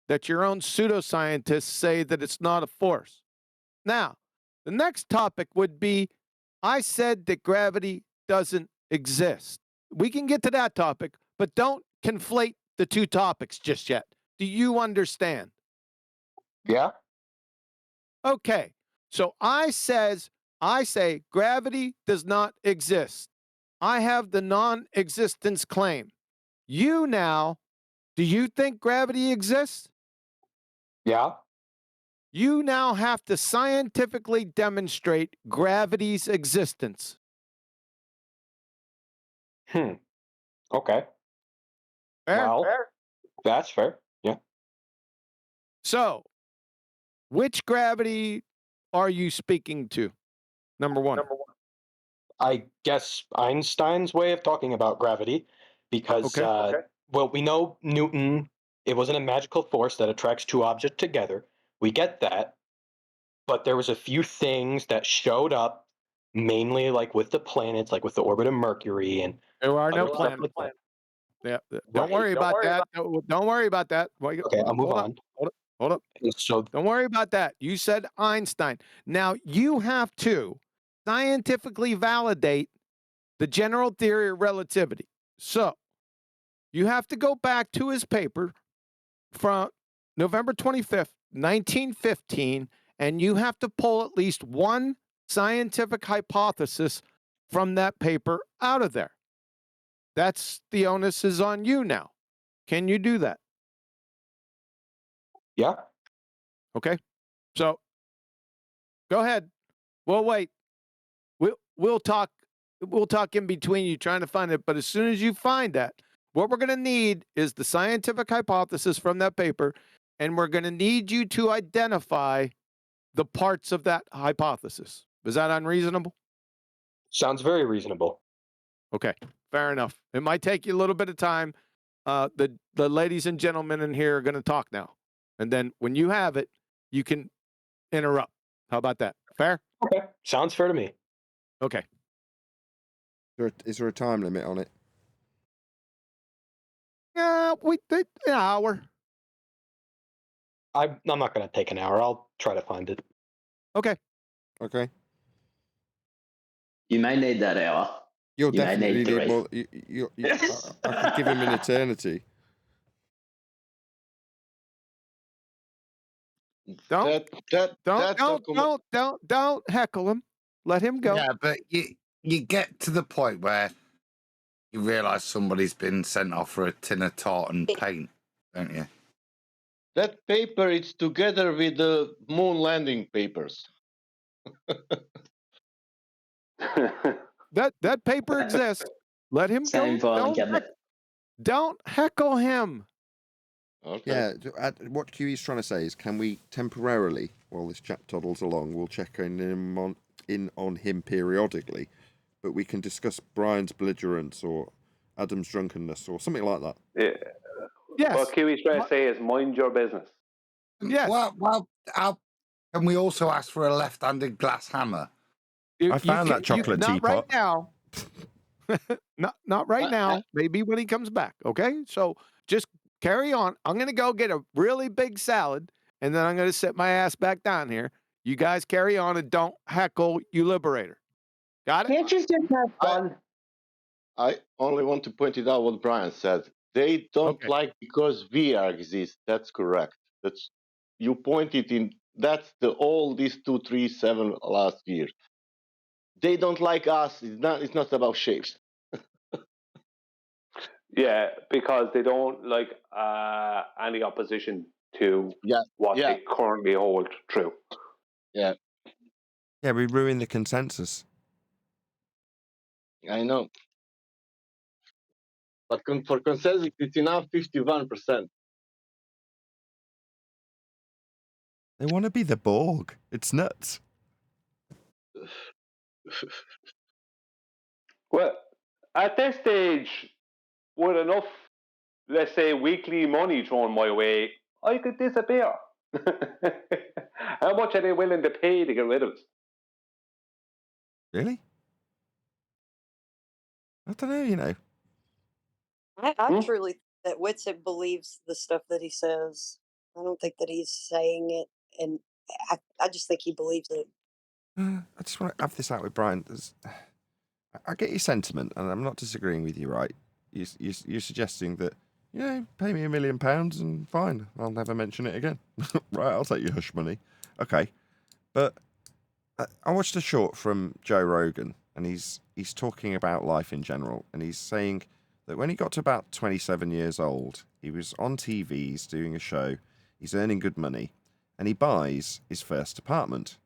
that your own pseudoscientists say that it's not a force. Now, the next topic would be, I said that gravity doesn't exist. We can get to that topic, but don't conflate the two topics just yet. Do you understand? Yeah. Okay. So I say gravity does not exist. I have the non-existence claim. You now, do you think gravity exists? Yeah. You now have to scientifically demonstrate gravity's existence. Okay. Fair? Well, that's fair. Yeah. So, which gravity are you speaking to? Number one. I guess Einstein's way of talking about gravity, because Okay. well, we know Newton. It wasn't a magical force that attracts two objects together. We get that, but there was a few things that showed up, mainly like with the planets, like with the orbit of Mercury and There are no other stuff planets. like that. Yeah. Don't Right. worry about that. Don't worry about that. Wait, Okay, I'll move hold up. on. Hold up. So Don't worry about that. You said Einstein. Now you have to scientifically validate the general theory of relativity. So you have to go back to his paper from November 25th, 1915, and you have to pull at least one scientific hypothesis from that paper out of there. That's the onus is on you now. Can you do that? yeah, Okay. So go ahead. We'll wait. We'll talk. We'll talk in between you trying to find it. But as soon as you find that, what we're going to need is the scientific hypothesis from that paper, and we're going to need you to identify the parts of that hypothesis. Is that unreasonable? sounds very reasonable. Okay, fair enough. It might take you a little bit of time. The ladies and gentlemen in here are going to talk now, and then when you have it, you can interrupt. How about that? Fair? Okay, sounds fair to me. Okay. Is there a time limit on it? Yeah, an hour. I'm not going to take an hour. I'll try to find it. Okay. Okay. You may need that hour. You'll You may definitely need need three. more. I could give him an eternity. Don't heckle him. Let him go. Yeah, but you get to the point where you realise somebody's been sent off for a tin of tartan paint, don't you? That paper is together with the moon landing papers. That paper exists. Let him Same go. filing cabinet. Don't heckle him. Okay. Yeah, what QE's trying to say is, can we temporarily, while this chap toddles along, we'll check in on him periodically, but we can discuss Brian's belligerence or Adam's drunkenness or something like that. Yeah. Yes. What Kiwi's trying to say is mind your business. Yes. Well, can we also ask for a left-handed glass hammer? I found that chocolate not teapot. right now. not right now. Maybe when he comes back. Okay. So just carry on. I'm going to go get a really big salad, and then I'm going to sit my ass back down here. You guys carry on and don't heckle you liberator. Got it? Can't you just have fun? I only want to point it out what Brian said. They don't like because we exist. That's correct. That's you pointed in. That's all these 237 last year. They don't like us. It's not about shapes. Yeah, because they don't like any opposition to what they currently hold true. Yeah. Yeah, we ruined the consensus. I know. But for consensus, it's enough 51%. They want to be the Borg. It's nuts. Well, at this stage, with enough, let's say, weekly money thrown my way, I could disappear. How much are they willing to pay to get rid of us? Really? I don't know, you know. I truly think that Witzik believes the stuff that he says. I don't think that he's saying it, and I just think he believes it. I just want to have this out with Brian. I get your sentiment, and I'm not disagreeing with you, right? You're suggesting that, pay me £1 million and fine, I'll never mention it again. Right, I'll take your hush money. Okay. But I watched a short from Joe Rogan, and he's talking about life in general, and he's saying that when he got to about 27 years old, he was on TV, he's doing a show, he's earning good money, and he buys his first apartment.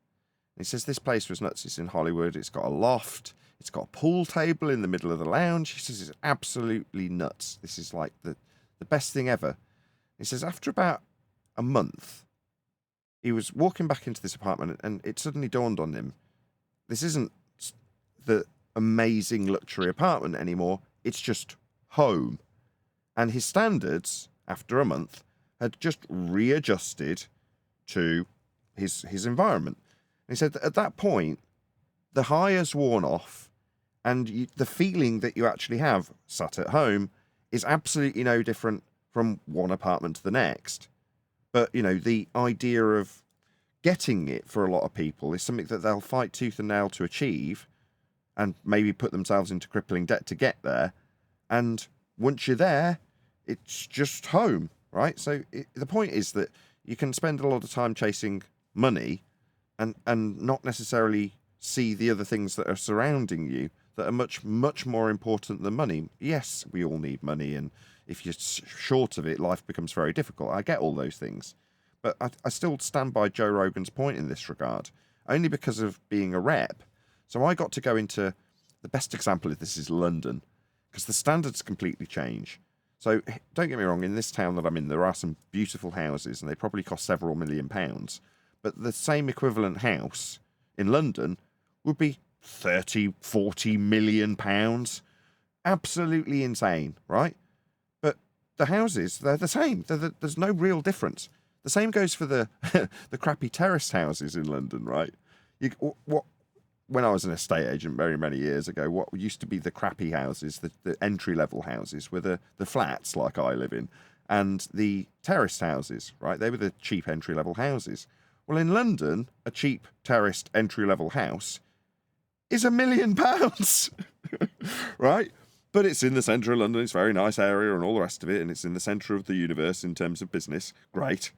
And he says this place was nuts. It's in Hollywood. It's got a loft. It's got a pool table in the middle of the lounge. He says it's absolutely nuts. This is like the best thing ever. He says after about a month, he was walking back into this apartment, and it suddenly dawned on him, this isn't the amazing luxury apartment anymore. It's just home. And his standards, after a month, had just readjusted to his environment. And he said that at that point, the high has worn off, and the feeling that you actually have sat at home is absolutely no different from one apartment to the next. But, the idea of getting it for a lot of people is something that they'll fight tooth and nail to achieve, and maybe put themselves into crippling debt to get there. And once you're there, it's just home, right? So the point is that you can spend a lot of time chasing money and not necessarily see the other things that are surrounding you that are much, much more important than money. Yes, we all need money, and if you're short of it, life becomes very difficult. I get all those things. But I still stand by Joe Rogan's point in this regard, only because of being a rep. So I got to go into, the best example of this is London, because the standards completely change. So don't get me wrong, in this town that I'm in, there are some beautiful houses, and they probably cost several £1 million. But the same equivalent house in London would be 30, 40 £1 million. Absolutely insane, right? But the houses, they're the same. There's no real difference. The same goes for the the crappy terraced houses in London, right? When I was an estate agent very many years ago, what used to be the crappy houses, the entry-level houses, were the flats like I live in, and the terraced houses, right? They were the cheap entry-level houses. Well, in London, a cheap terraced entry-level house is £1 million, right? But it's in the centre of London, it's a very nice area and all the rest of it, and it's in the centre of the universe in terms of business. Great.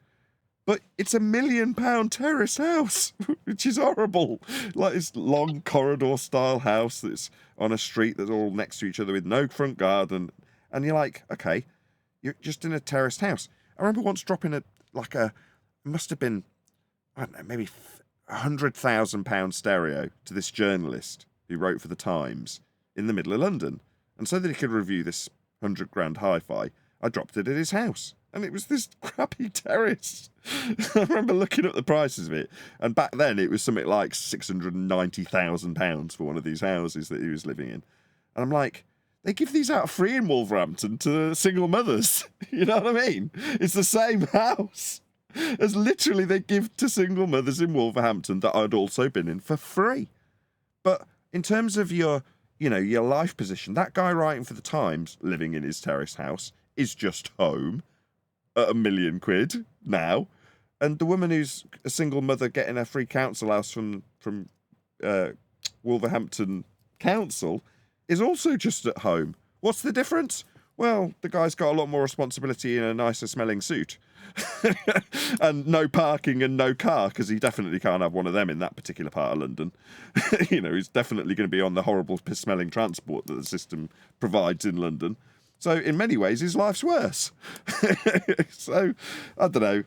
But it's £1 million terrace house, which is horrible. Like this long corridor-style house that's on a street that's all next to each other with no front garden. And you're like, okay, you're just in a terraced house. I remember once dropping it must have been, I don't know, maybe £100,000 stereo to this journalist who wrote for the Times in the middle of London. And so that he could review this 100 grand hi-fi, I dropped it at his house. And it was this crappy terrace. I remember looking at the prices of it. And back then it was something like £690,000 for one of these houses that he was living in. And I'm like, they give these out free in Wolverhampton to single mothers. You know what I mean? It's the same house as literally they give to single mothers in Wolverhampton that I'd also been in for free. But in terms of your life position, that guy writing for the Times, living in his terrace house, is just home at £1 million now. And the woman who's a single mother getting a free council house from Wolverhampton Council is also just at home. What's the difference? Well, the guy's got a lot more responsibility in a nicer smelling suit. And no parking and no car, because he definitely can't have one of them in that particular part of London. He's definitely going to be on the horrible piss-smelling transport that the system provides in London. So in many ways, his life's worse. So, I don't know.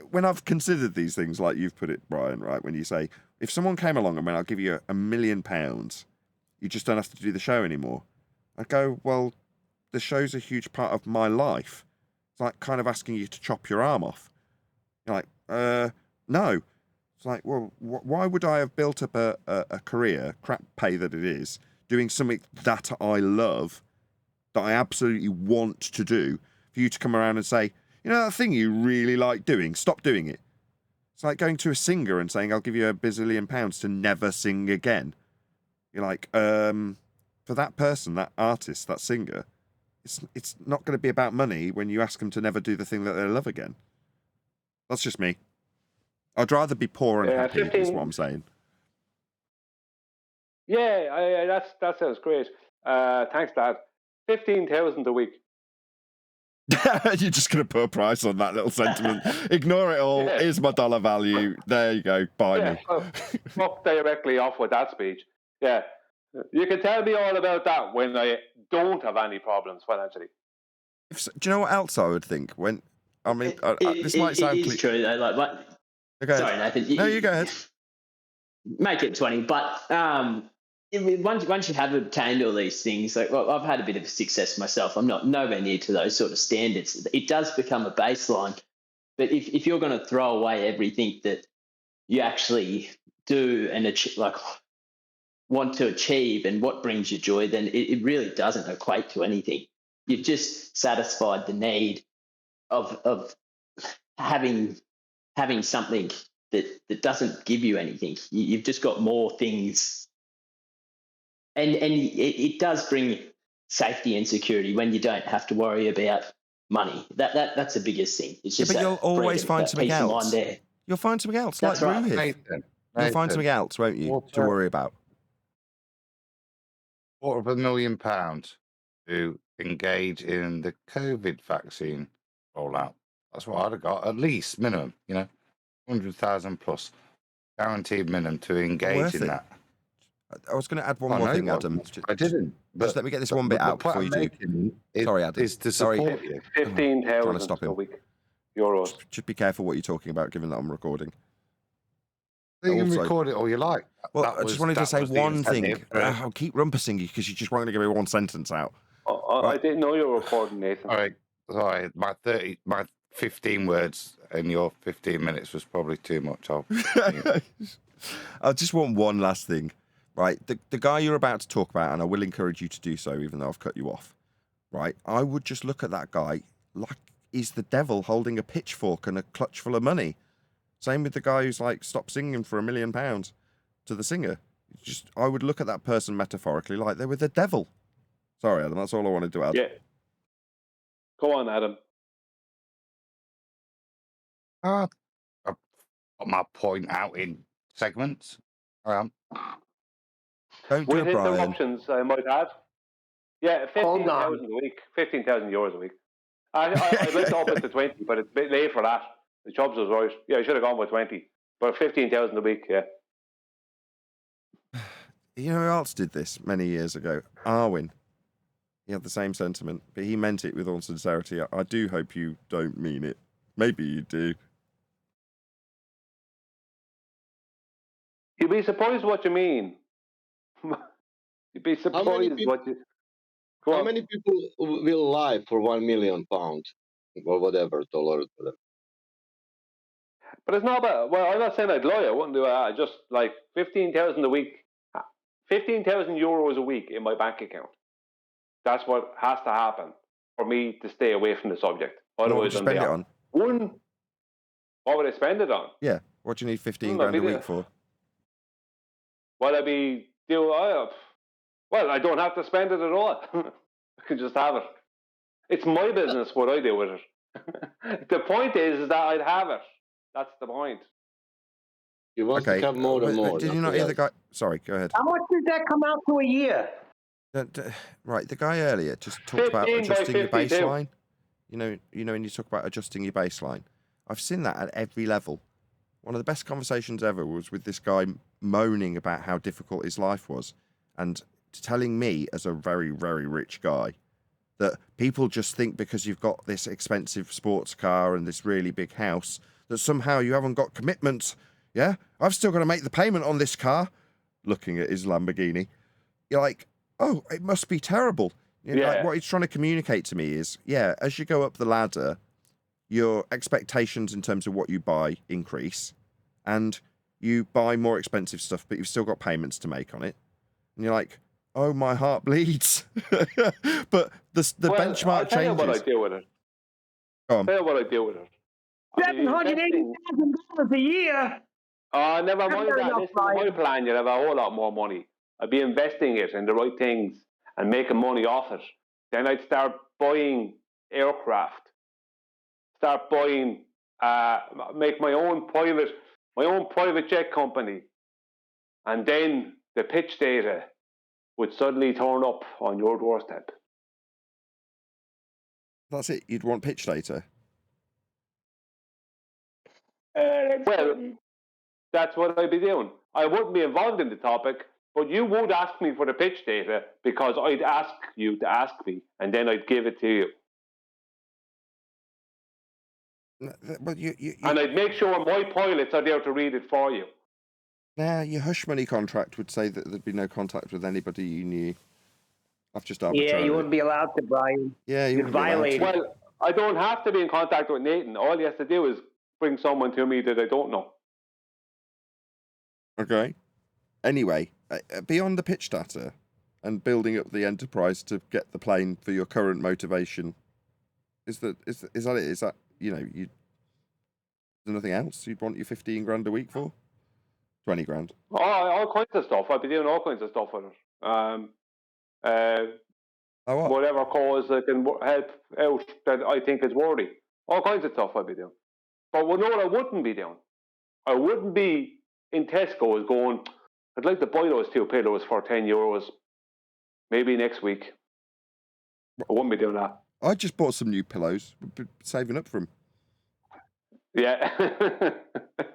When I've considered these things, like you've put it, Brian, right, when you say, if someone came along and went, I'll give you £1 million, you just don't have to do the show anymore. I go, well, the show's a huge part of my life. It's like kind of asking you to chop your arm off. You're like, no. It's like, well, why would I have built up a career, crap pay that it is, doing something that I love, that I absolutely want to do, for you to come around and say, that thing you really like doing, stop doing it. It's like going to a singer and saying, I'll give you £1 bazillion to never sing again. You're like, for that person, that artist, that singer, it's not going to be about money when you ask them to never do the thing that they love again. That's just me. I'd rather be poor and happy, is what I'm saying. Yeah, that sounds great. Thanks, Dad. 15,000 a week. You're just going to put a price on that little sentiment. Ignore it all. Yeah. Here's my dollar value. There you go. Buy me. Fuck directly off with that speech. Yeah. You can tell me all about that when I don't have any problems financially. Do you know what else I would think? When I mean, this might sound it is true though. Like, what? Okay. Sorry, Nathan. No, you go ahead. Make it 20, but once you have obtained all these things, like, well, I've had a bit of success myself. I'm not nowhere near to those sort of standards. It does become a baseline, but if you're going to throw away everything that you actually do and want to achieve and what brings you joy, then it really doesn't equate to anything. You've just satisfied the need of having something that doesn't give you anything. You've just got more things, and it does bring safety and security when you don't have to worry about money. That's the biggest thing. It's just but you'll always find something else. There. You'll find something else. That's like right. You'll find something else, won't you, to worry about? £250,000 to engage in the COVID vaccine rollout. That's what I'd have got, at least minimum, 100,000 plus guaranteed minimum to engage in that. I was going to add one more thing, Adam. I didn't. Just let me get this one bit out before you do. Sorry, Adam. Is to support you. 15,000 a week. Euros. Should be careful what you're talking about, given that I'm recording. You can record it all you like. Well, I just wanted to say one thing. I'll keep rumpusing you because you just won't give me one sentence out. I didn't know you were recording, Nathan. All right. Sorry, my 15 words in your 15 minutes was probably too much. I just want one last thing. Right, the guy you're about to talk about, and I will encourage you to do so, even though I've cut you off. Right, I would just look at that guy like he's the devil holding a pitchfork and a clutch full of money. Same with the guy who's like, stop singing for £1 million to the singer. I would look at that person metaphorically like they were the devil. Sorry, Adam, that's all I wanted to add. Yeah. Go on, Adam. I've got my point out in segments. Don't do With it, Brian. interruptions, I might add. Yeah, 15,000 a week. 15,000 euros a week. I went up it to 20, but it's a bit late for that. The Chubbs was right. Yeah, I should have gone with 20. But 15,000 a week, yeah. You know who else did this many years ago? Arwin. He had the same sentiment, but he meant it with all sincerity. I do hope you don't mean it. Maybe you do. You'd be surprised what you mean. You'd be surprised what you... How many people will lie for £1 million or whatever, dollars, whatever? But it's not about... Well, I'm not saying I'd lie. I wouldn't do that. Just like 15,000 a week. 15,000 euros a week in my bank account. That's what has to happen for me to stay away from the subject. Otherwise, what would you spend it on? What would I spend it on? Yeah. What do you need 15 grand a week for? Well, I don't have to spend it at all. I can just have it. It's my business what I do with it. The point is that I'd have it. That's the point. You want to have more and more. Did you not hear the guy? Sorry, go ahead. How much does that come out to a year? Right, the guy earlier just talked about adjusting your baseline. You know, when you talk about adjusting your baseline. I've seen that at every level. One of the best conversations ever was with this guy moaning about how difficult his life was and telling me, as a very, very rich guy, that people just think because you've got this expensive sports car and this really big house that somehow you haven't got commitments. Yeah? I've still got to make the payment on this car. Looking at his Lamborghini. You're like, oh, it must be terrible. Like, what he's trying to communicate to me is, yeah, as you go up the ladder, your expectations in terms of what you buy increase, and you buy more expensive stuff, but you've still got payments to make on it. And you're like, oh, my heart bleeds. But the benchmark I'll tell changes. You what I do with it. Go on. Tell you what I do with it. $780,000 a year. Oh, never mind that. Listen, my plan, you'll have a whole lot more money. I'd be investing it in the right things and making money off it. Then I'd start buying aircraft, start buying, make my own private jet company, and then the pitch data would suddenly turn up on your doorstep. That's it. You'd want pitch data. Well, that's what I'd be doing. I wouldn't be involved in the topic, but you would ask me for the pitch data because I'd ask you to ask me, and then I'd give it to you. But and I'd make sure my pilots are there to read it for you. Now, your hush money contract would say that there'd be no contact with anybody you knew. I've just arbitrarily. Yeah, you wouldn't be allowed to, Brian. Yeah, you You'd wouldn't be allowed violate to. it. Well, I don't have to be in contact with Nathan. All he has to do is bring someone to me that I don't know. Okay. Anyway, beyond the pitch data and building up the enterprise to get the plane for your current motivation, is that it? Is that, you know, you? There's nothing else you'd want your 15 grand a week for? 20 grand. Oh, all kinds of stuff. I'd be doing all kinds of stuff with it. What? Whatever cause that can help out that I think is worthy. All kinds of stuff I'd be doing. But what I wouldn't be doing, I wouldn't be in Tesco's going, I'd like to buy those 2 pillows for €10. Maybe next week. I wouldn't be doing that. I just bought some new pillows. We've been saving up for them. Yeah.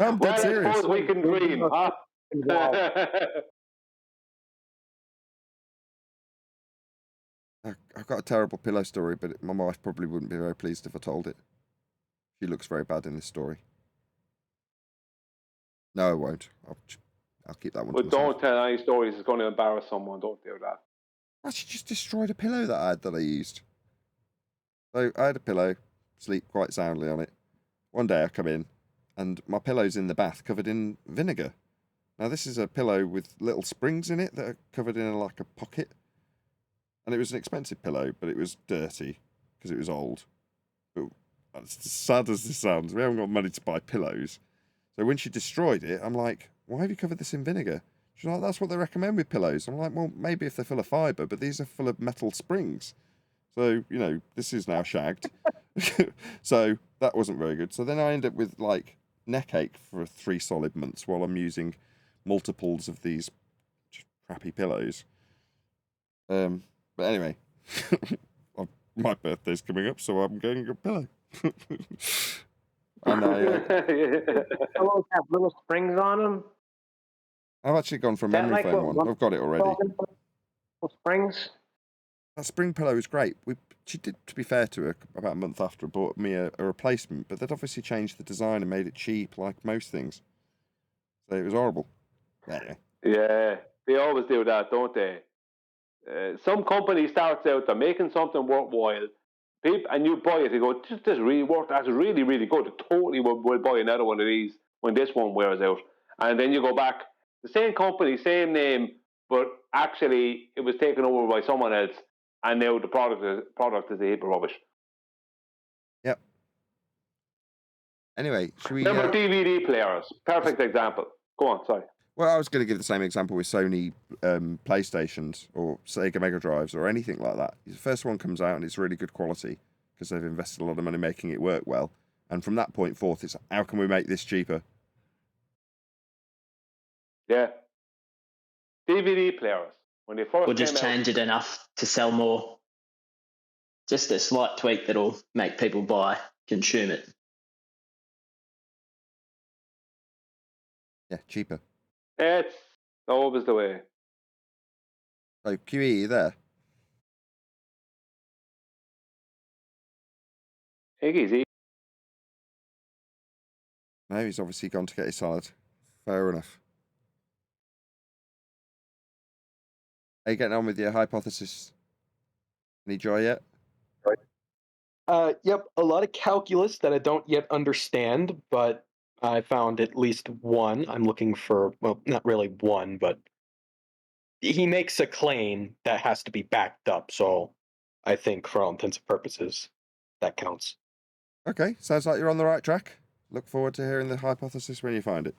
I'm dead serious. I suppose we can dream, huh? I've got a terrible pillow story, but my wife probably wouldn't be very pleased if I told it. She looks very bad in this story. No, I won't. I'll keep that one to But myself. don't tell any stories. It's going to embarrass someone. Don't do that. She just destroyed a pillow that I used. So I had a pillow, sleep quite soundly on it. One day I come in, and my pillow's in the bath covered in vinegar. Now this is a pillow with little springs in it that are covered in like a pocket. And it was an expensive pillow, but it was dirty because it was old. But as sad as this sounds, we haven't got money to buy pillows. So when she destroyed it, I'm like, why have you covered this in vinegar? She's like, that's what they recommend with pillows. I'm like, well, maybe if they're full of fibre, but these are full of metal springs. So, you know, this is now shagged. So that wasn't very good. So then I end up with like neck ache for 3 solid months while I'm using multiples of these crappy pillows. But anyway, my birthday's coming up, so I'm getting a pillow. And Pillows have little springs on them. I've actually gone for a Is that memory like foam what- one. I've got it already. Little springs. That spring pillow was great. She did, to be fair to her, about a month after, bought me a replacement, but they'd obviously changed the design and made it cheap, like most things. So it was horrible. Anyway. Yeah, they always do that, don't they? Some company starts out, they're making something worthwhile, and you buy it, you go, this really worked, that's really, really good. I totally will buy another one of these when this one wears out. And then you go back, the same company, same name, but actually it was taken over by someone else, and now the product is a heap of rubbish. Yep. Anyway, should we... Remember DVD players, perfect example. Go on, sorry. Well, I was going to give the same example with Sony PlayStations or Sega Mega Drives or anything like that. The first one comes out and it's really good quality because they've invested a lot of money making it work well. And from that point forth, it's how can we make this cheaper? Yeah. DVD players, when they first Or just came change it enough to sell more. Just a slight tweak that'll make people consume it. Yeah, cheaper. It's always the way. So, QE, you there? Easy. No, he's obviously gone to get his salad. Fair enough. Are you getting on with your hypothesis? Any joy yet? Yep, a lot of calculus that I don't yet understand, but I found at least one. I'm looking for, well, not really one, but he makes a claim that has to be backed up. So I think for all intents and purposes, that counts. Okay, sounds like you're on the right track. Look forward to hearing the hypothesis when you find it.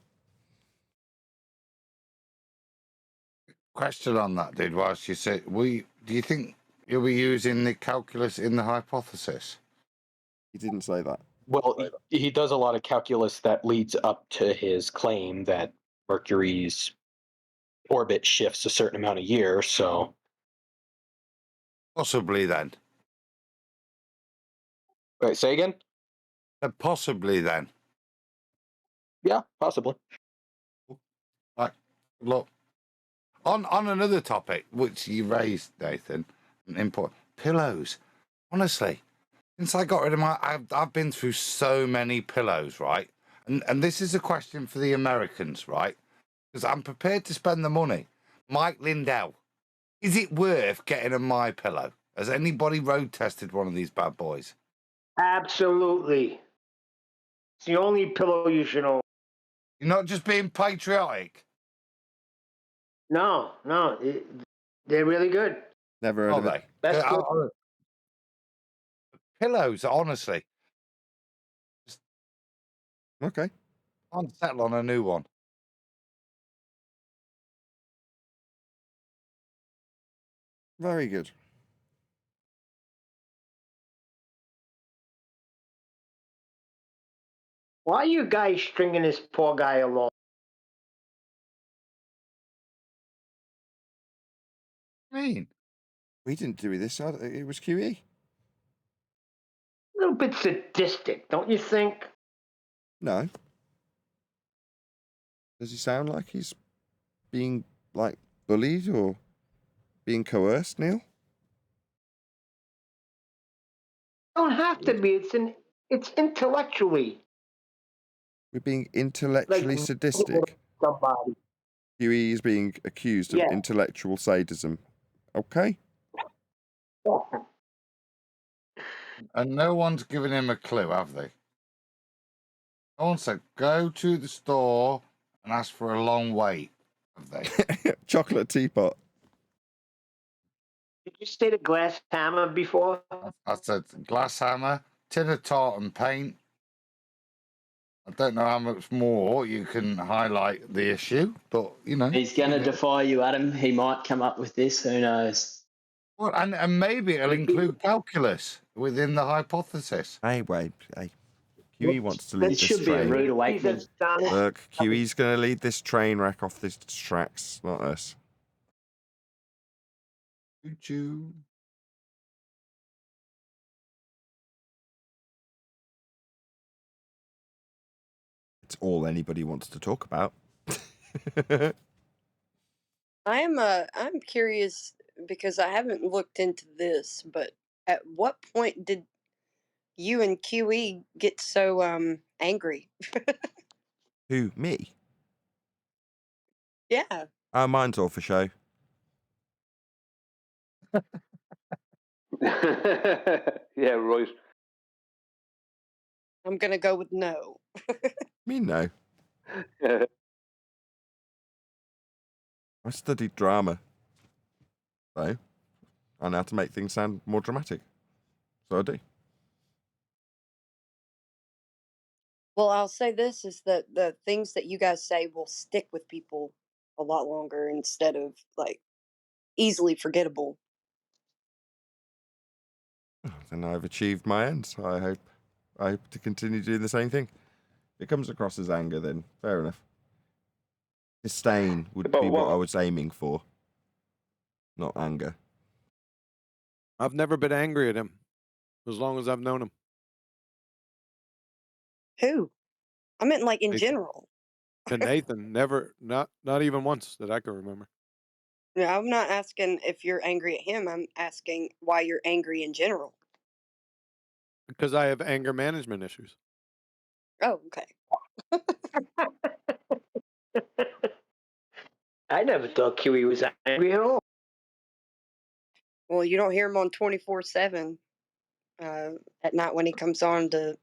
Question on that, dude. Whilst you say, do you think you'll be using the calculus in the hypothesis. He didn't say that. Well, he does a lot of calculus that leads up to his claim that Mercury's orbit shifts a certain amount a year. So Possibly then. wait, say again? Possibly then. Yeah, possibly. Like, look, on another topic which you raised, Nathan, an important pillows. Honestly, since I got rid of my, I've been through so many pillows, right? And this is a question for the Americans, right? Because I'm prepared to spend the money. Mike Lindell, is it worth getting a My Pillow? Has anybody road tested one of these bad boys? Absolutely. It's the only pillow you should own. You're not just being patriotic. No, they're really good. Never heard Are of it. they? Best Pillows, honestly. Okay. Can't settle on a new one. Very good. Why are you guys stringing this poor guy along? What do you mean? We didn't do this. It was QE. A little bit sadistic, don't you think? No. Does he sound like he's being like bullied or being coerced, Neil? Don't have to be. It's intellectually. We're being intellectually Like, sadistic. Somebody. QE is being accused of Yeah. intellectual sadism. Okay. And no one's given him a clue, have they? No one said, go to the store and ask for a long wait, have they? Chocolate teapot. Did you say the glass hammer before? I said, glass hammer, tin of tartan paint. I don't know how much more you can highlight the issue, but, you know. He's going to defy you, Adam. He might come up with this. Who knows? Well, and maybe it'll include calculus within the hypothesis. Hey, wait. Hey. QE wants to lead It this should be a train. rude awakening. Look, QE's going to lead this train wreck off the tracks, not us. Choo-choo. It's all anybody wants to talk about. I'm curious because I haven't looked into this, but at what point did you and QE get so angry? Who, me? Yeah. Mine's all for show. Yeah, right. I'm gonna go with no. Me, no. I studied drama. So, I know how to make things sound more dramatic. So I do. Well, I'll say this is that the things that you guys say will stick with people a lot longer instead of like easily forgettable. Then I've achieved my ends. I hope to continue doing the same thing. If it comes across as anger, then fair enough. Disdain would But be what what- I was aiming for, not anger. I've never been angry at him as long as I've known him. Who? I meant like in Nathan. general. To Nathan, never, not even once that I can remember. No, I'm not asking if you're angry at him. I'm asking why you're angry in general. Because I have anger management issues. Oh, okay. I never thought QE was angry at all. Well, you don't hear him on 24/7 at night when he comes on to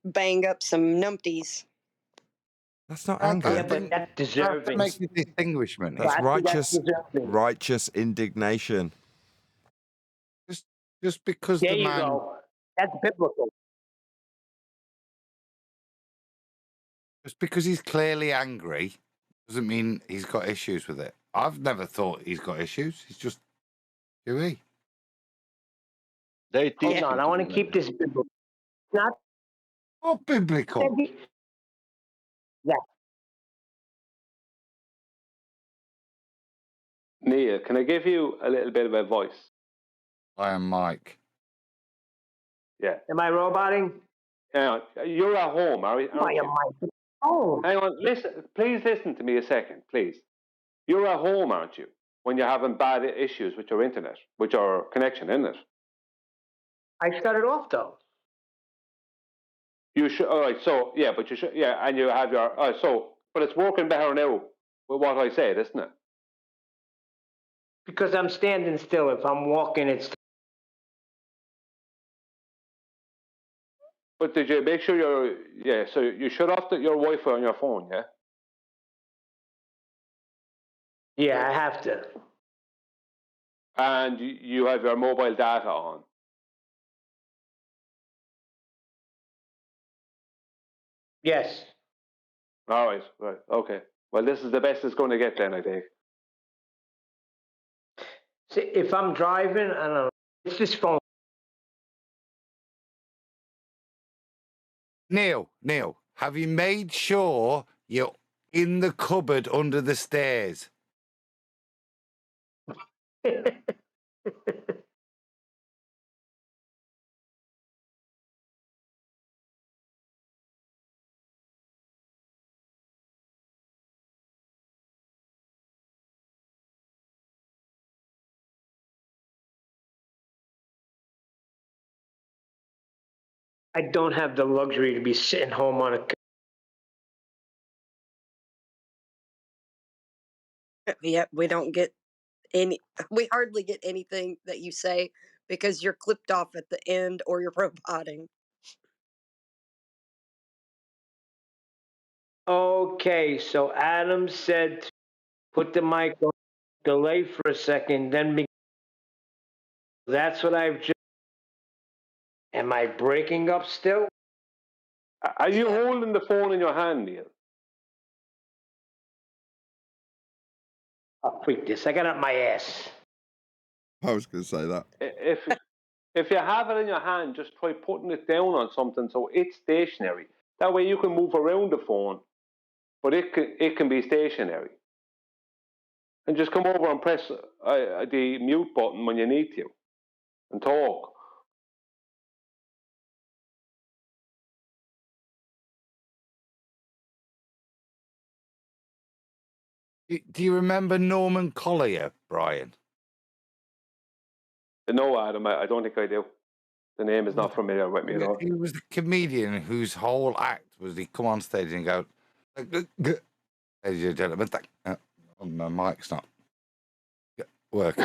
bang up some numpties. That's not Okay, anger. Yeah, but that's have to deserving. make the distinguishment. That's here. righteous, deserving. righteous indignation. Just because There the you man, go. That's biblical. just because he's clearly angry, doesn't mean he's got issues with it. I've never thought he's got issues. He's just QE. They teach Hold on, you I to want do to keep that. this biblical. Not What biblical? yeah. Neil, can I give you a little bit of advice? I am Mike. Yeah. Am I roboting? Hang on. You're at home, aren't Why you? am I? Oh, Hang on. Listen. Please listen to me a second, please. You're at home, aren't you? When you're having bad issues with your internet, with your connection, isn't it? I shut it off though. You should. All right. So yeah, but you should. Yeah, and you have your. But it's working better now with what I said, isn't it? Because I'm standing still. If I'm walking, it's But did you make sure you're? Yeah. So you shut off your Wi-Fi on your phone, yeah. yeah. I have to. And you have your mobile data on. Yes. All right. Right. Okay. Well, this is the best it's going to get then, I think. See, if I'm driving, I don't know. It's this phone. Neil, have you made sure you're in the cupboard under the stairs? I don't have the luxury to be sitting home on a. Yeah, we don't get any. We hardly get anything that you say because you're clipped off at the end or you're roboting. Okay, so Adam said to put the mic on delay for a second, then that's what I've just. Am I breaking up still? Are you Yeah. holding the phone in your hand, Neil? Oh, freak this! I got up my ass. I was going to say that. If you have it in your hand, just try putting it down on something so it's stationary. That way you can move around the phone, but it can be stationary. And just come over and press the mute button when you need to, and talk. Do you remember Norman Collier, Brian? No, Adam, I don't think I do. The name is not familiar with me at all. He was the comedian whose whole act was he come on stage and go, ladies and gentlemen, my mic's not working.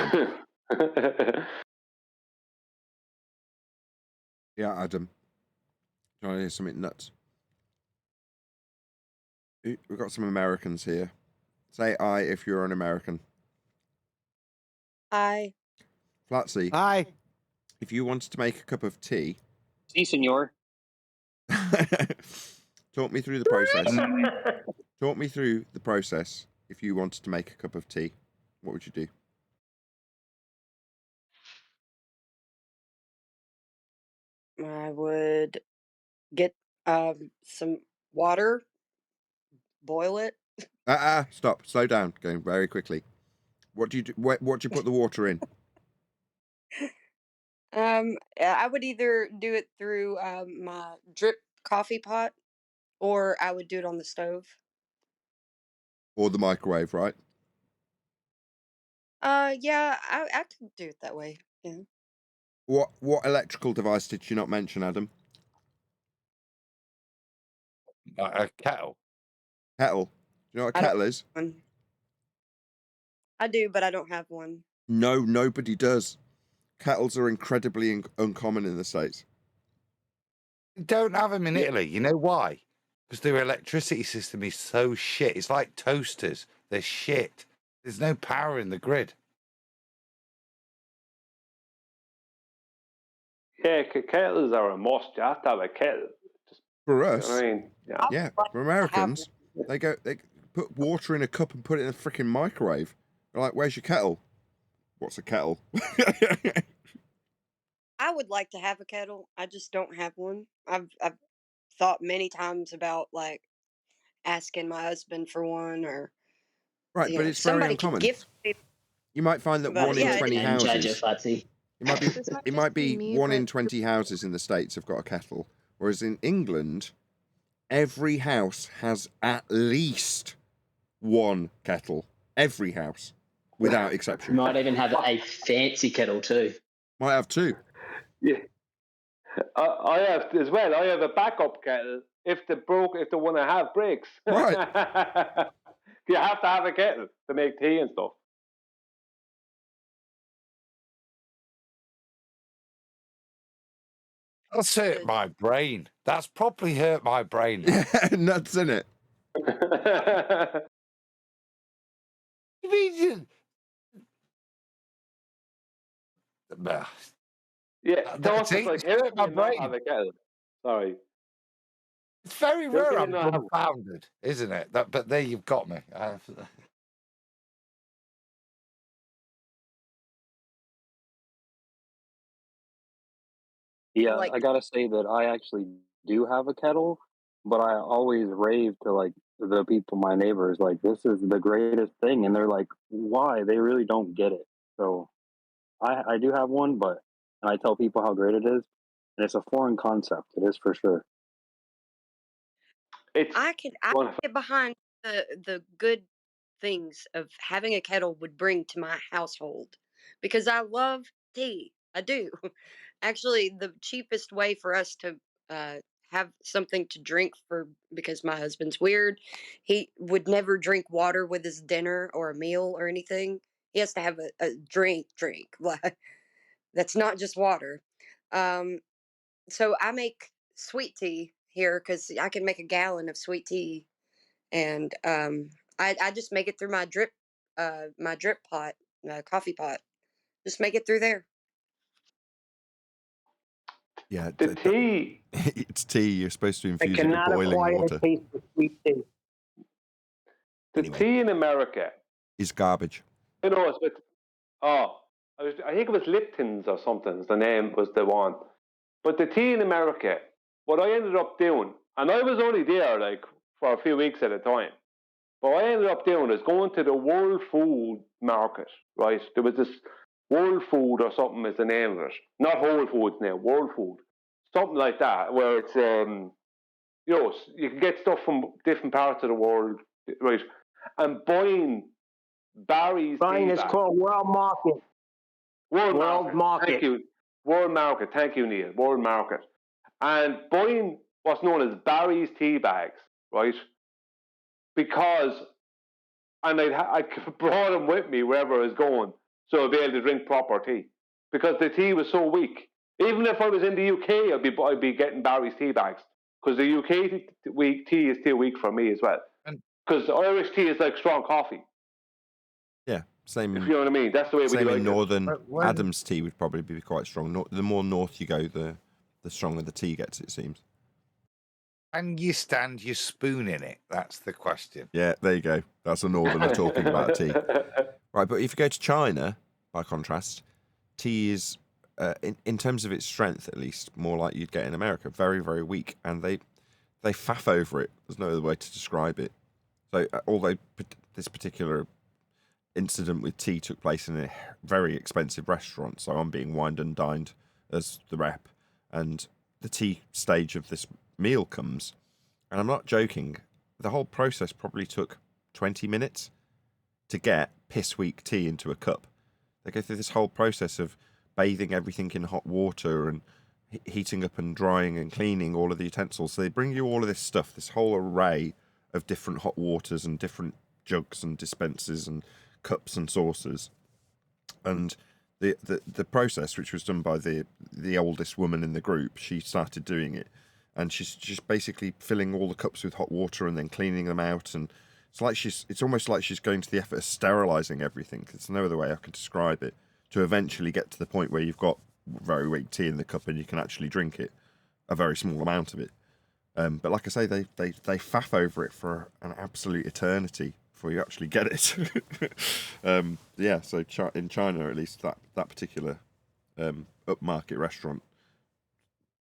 Yeah, Adam. Do you want to hear something nuts? We've got some Americans here. Say "I" if you're an American. I Flatsy, Hi. if you wanted to make a cup of tea, Si, senor. talk me through the process. Talk me through the process. If you wanted to make a cup of tea, what would you do? would get some water, boil it. Stop. Slow down. Going very quickly. What do you do? What do you put the water in? I would either do it through my drip coffee pot, or I would do it on the stove. Or the microwave, right? Yeah, I could do it that way. Yeah. What electrical device did you not mention, Adam? A kettle. Kettle. Do you know what a I don't kettle have is? one. I do, but I don't have one. No, nobody does. Kettles are incredibly uncommon in the States. Don't have them in Yeah. Italy. You know why? Because their electricity system is so shit. It's like toasters. They're shit. There's no power in the grid. Yeah, kettles are a must. You have to have a kettle. For You know us, what I mean? Yeah. I yeah. would like For to have Americans, one. they put water in a cup and put it in a freaking microwave. They're like, "Where's your kettle?" What's a kettle? I would like to have a kettle. I just don't have one. I've thought many times about like asking my husband for one, or Right, but it's very somebody could uncommon. gift me. You might find that But one in yeah, Absolute 20 game changer, houses. Fatsy. This might It just might be be me, one in but 20 houses in the States have got a kettle, whereas in England, every house has at least one kettle. Every house, without You exception. might even have a fancy kettle too. Might have two. Yeah, I have as well. I have a backup kettle if the one I have breaks. Right. You have to have a kettle to make tea and stuff. That's hurt good. my brain. That's probably hurt my brain. Yeah, nuts in it. You mean Yeah, that Thomas is thing like, how hurt can my you not have brain. a kettle? Sorry. It's very How rare. can you I'm not have dumbfounded, isn't it? But there you've got me. Yeah, Like I gotta say that I actually do have a kettle, but I always rave to like the people, my neighbors, like this is the greatest thing, and they're like, why? They really don't get it. So I do have one, but and I tell people how great it is, and it's a foreign concept. It is for sure. it's I can one? get behind the good things of having a kettle would bring to my household, because I love tea. I do. Actually, the cheapest way for us to uh, have something to drink, for because my husband's weird, he would never drink water with his dinner or a meal or anything. He has to have a drink. Like, that's not just water. Um, so I make sweet tea here because I can make a gallon of sweet tea, and I just make it through my drip pot, coffee pot. Just make it through there. Yeah, The tea, it's tea. You're supposed to I infuse it with cannot boiling acquire water. the taste of sweet tea. the Anyway, tea in America, it's garbage. you know, it's with, oh, I think it was Lipton's or something. The name was the one. But the tea in America, what I ended up doing, and I was only there like for a few weeks at a time. But what I ended up doing is going to the World Food Market, right? There was this World Food or something is the name of it. Not Whole Foods now, World Food. Something like that, where it's, you can get stuff from different parts of the world, right? And buying Barry's Brian, tea it's bag. called World Market. World Market. Thank you. World Market. Thank you, Neil. World Market. And buying what's known as Barry's tea bags, right? Because, and I brought them with me wherever I was going, so I'd be able to drink proper tea. Because the tea was so weak. Even if I was in the UK, I'd be getting Barry's tea bags. Because the UK tea is too weak for me as well. And Because Irish tea is like strong coffee. Yeah, same. If you know what I mean. That's the way we Same like in it. Northern. but when Adams tea would probably be quite strong. The more north you go, the stronger the tea gets, it seems. can you stand your spoon in it? That's the question. Yeah, there you go. That's a northerner talking about tea. Right, but if you go to China, by contrast, tea is, in terms of its strength at least, more like you'd get in America. Very, very weak. And they faff over it. There's no other way to describe it. So, although this particular incident with tea took place in a very expensive restaurant, so I'm being wined and dined as the rep, and the tea stage of this meal comes, and I'm not joking, the whole process probably took 20 minutes to get piss weak tea into a cup. They go through this whole process of bathing everything in hot water and heating up and drying and cleaning all of the utensils. So they bring you all of this stuff, this whole array of different hot waters and different jugs and dispensers and cups and saucers, and the process, which was done by the oldest woman in the group, she started doing it, and she's just basically filling all the cups with hot water and then cleaning them out, and it's almost like she's going to the effort of sterilizing everything. There's no other way I could describe it, to eventually get to the point where you've got very weak tea in the cup and you can actually drink it, a very small amount of it. But like I say, they faff over it for an absolute eternity before you actually get it. Yeah, so in China, at least, that particular upmarket restaurant.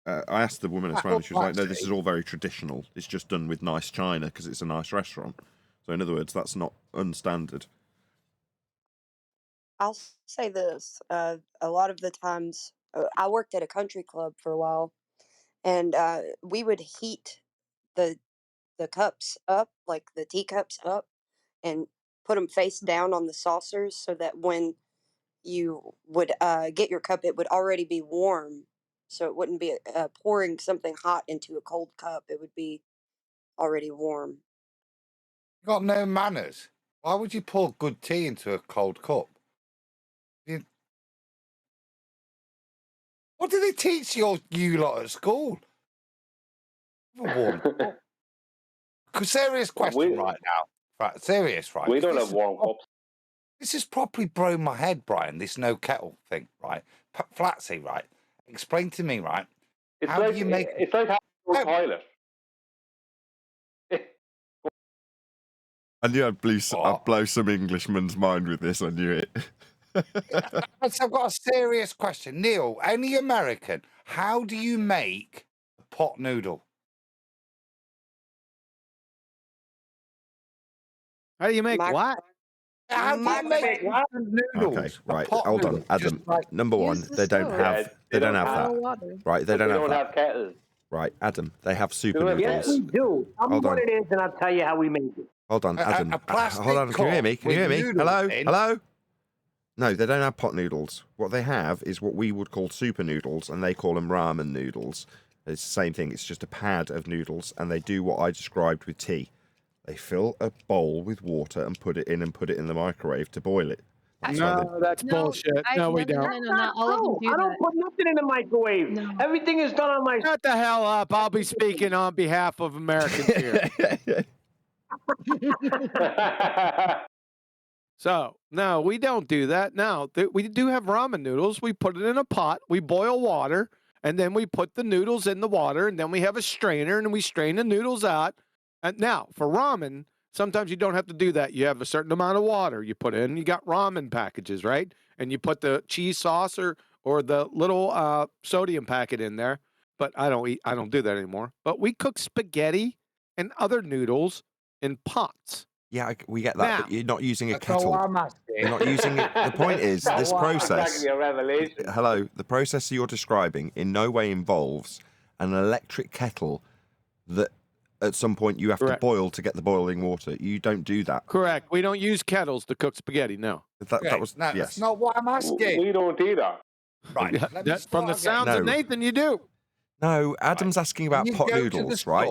I asked the woman as well, and she was like, "No, this is all very traditional. It's just done with nice china because it's a nice restaurant." So, in other words, that's not unstandard. I'll say this: a lot of the times, I worked at a country club for a while, and we would heat the cups up, like the teacups up, and put them face down on the saucers so that when you would get your cup, it would already be warm. So it wouldn't be pouring something hot into a cold cup. It would be already warm. You got no manners. Why would you pour good tea into a cold cup? What do they teach you lot at school? Warm. Serious question right now. Right, serious, right? We don't have warm cups. This has properly blown my head, Brian. This no kettle thing, right? Flatsy, right? Explain to me, right? It's How like do you make? It's like having a toilet. I knew I'd blow some Englishman's mind with this. I knew it. I've got a serious question, Neil. Any American? How do you make a pot noodle? How do you make what? How do you make noodles? Okay, right. Hold on, Adam. Number one, they don't have that. Right, they don't have kettles. Right, Adam. They have super noodles. Yes, we do. Tell me what it is, and I'll tell you how we make it. Hold on, Adam. Hold on. Can you hear me? Can you hear me? Hello? Hello? No, they don't have pot noodles. What they have is what we would call super noodles, and they call them ramen noodles. It's the same thing. It's just a pad of noodles, and they do what I described with tea. They fill a bowl with water and put it in the microwave to boil it. That's bullshit. No, we don't. No, all of them do I don't put nothing in the microwave. No. Everything is done on my. Shut the hell up. I'll be speaking on behalf of Americans here. So, no, we don't do that. No, we do have ramen noodles. We put it in a pot. We boil water, and then we put the noodles in the water, and then we have a strainer, and we strain the noodles out. And now, for ramen, sometimes you don't have to do that. You have a certain amount of water you put in. You got ramen packages, right? And you put the cheese sauce or the little sodium packet in there. But I don't do that anymore. But we cook spaghetti and other noodles in pots. Yeah, we get that, but you're not using a kettle. I'm asking. You're not using it. The point is, this process. Exactly a revelation. Hello, the process you're describing in no way involves an electric kettle that at some point you have to boil to get the boiling water. You don't do that. Correct. We don't use kettles to cook spaghetti. No. That was no, yes. That's not what I'm asking. We don't either. Right. From the sounds of Nathan, you do. No, Adam's asking about pot noodles, right?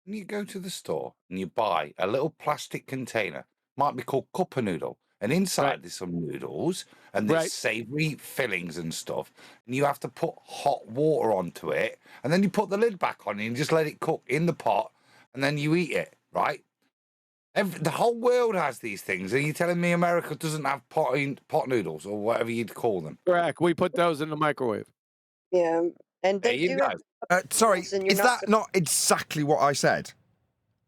When you go to the store and you buy a little plastic container, might be called cup of noodle, and inside there's some noodles and there's savoury fillings and stuff, and you have to put hot water onto it, and then you put the lid back on and just let it cook in the pot, and then you eat it, right? The whole world has these things. Are you telling me America doesn't have pot noodles or whatever you'd call them? Correct. We put those in the microwave. Yeah, and there you go. Sorry, is that not exactly what I said?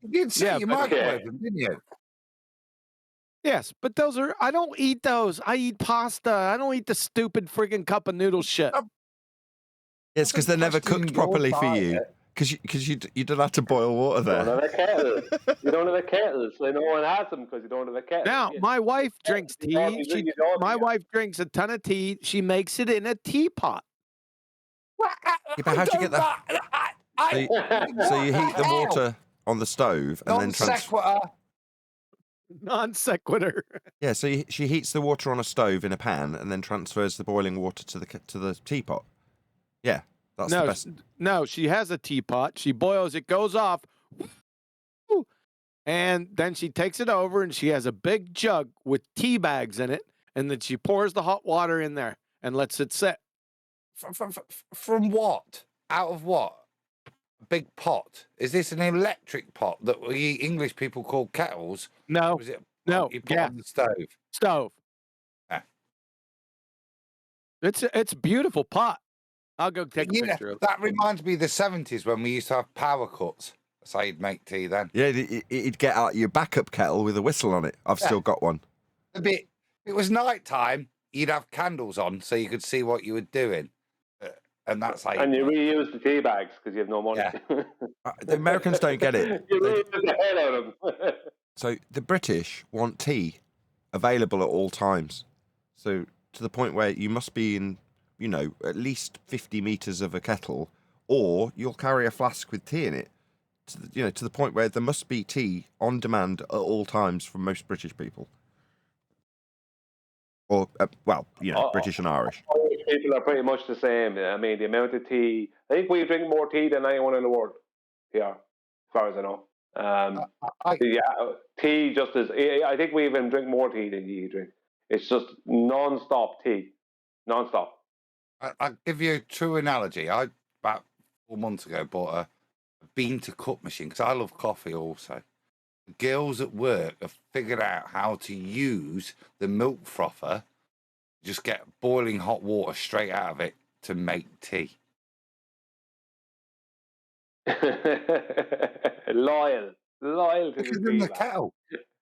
You did say you microwave them, didn't you? Yes, but I don't eat those. I eat pasta. I don't eat the stupid friggin' cup of noodle shit. It's because they're never cooked properly for you. Because you don't have to boil water there. You don't have a kettle. You don't have a kettle, so no one has them because you don't have a kettle. Now, my wife drinks tea. My wife drinks a ton of tea. She makes it in a teapot. But how'd you get that? So you heat the water on the stove and then Non sequitur. Yeah, so she heats the water on a stove in a pan and then transfers the boiling water to the teapot. Yeah, that's the best. No, she has a teapot. She boils it, goes off, and then she takes it over and she has a big jug with tea bags in it, and then she pours the hot water in there and lets it sit. From what? Out of what? A big pot? Is this an electric pot that we English people call kettles? No. Or is it no. You put on the stove? Stove. Yeah. Ah. It's a beautiful pot. I'll go take a picture of it. That reminds me of the 70s when we used to have power cuts. That's how you'd make tea then. Yeah, it'd get out your backup kettle with a whistle on it. I've still got one. It was night time. you'd have candles on so you could see what you were doing, and that's how. And you reuse the tea bags because you have no money. Yeah. The Americans don't get it. You reuse the hell out of them. So the British want tea available at all times. So to the point where you must be in, at least 50 meters of a kettle, or you'll carry a flask with tea in it. To the point where there must be tea on demand at all times from most British people. Or, British and Irish. Irish people are pretty much the same. I mean, the amount of tea. I think we drink more tea than anyone in the world. Yeah, as far as I know. Tea just is. I think we even drink more tea than you drink. It's just non-stop tea, non-stop. I'll give you a true analogy. I about 4 months ago bought a bean to cup machine because I love coffee also. The girls at work have figured out how to use the milk frother, just get boiling hot water straight out of it to make tea. Loyal to the kettle.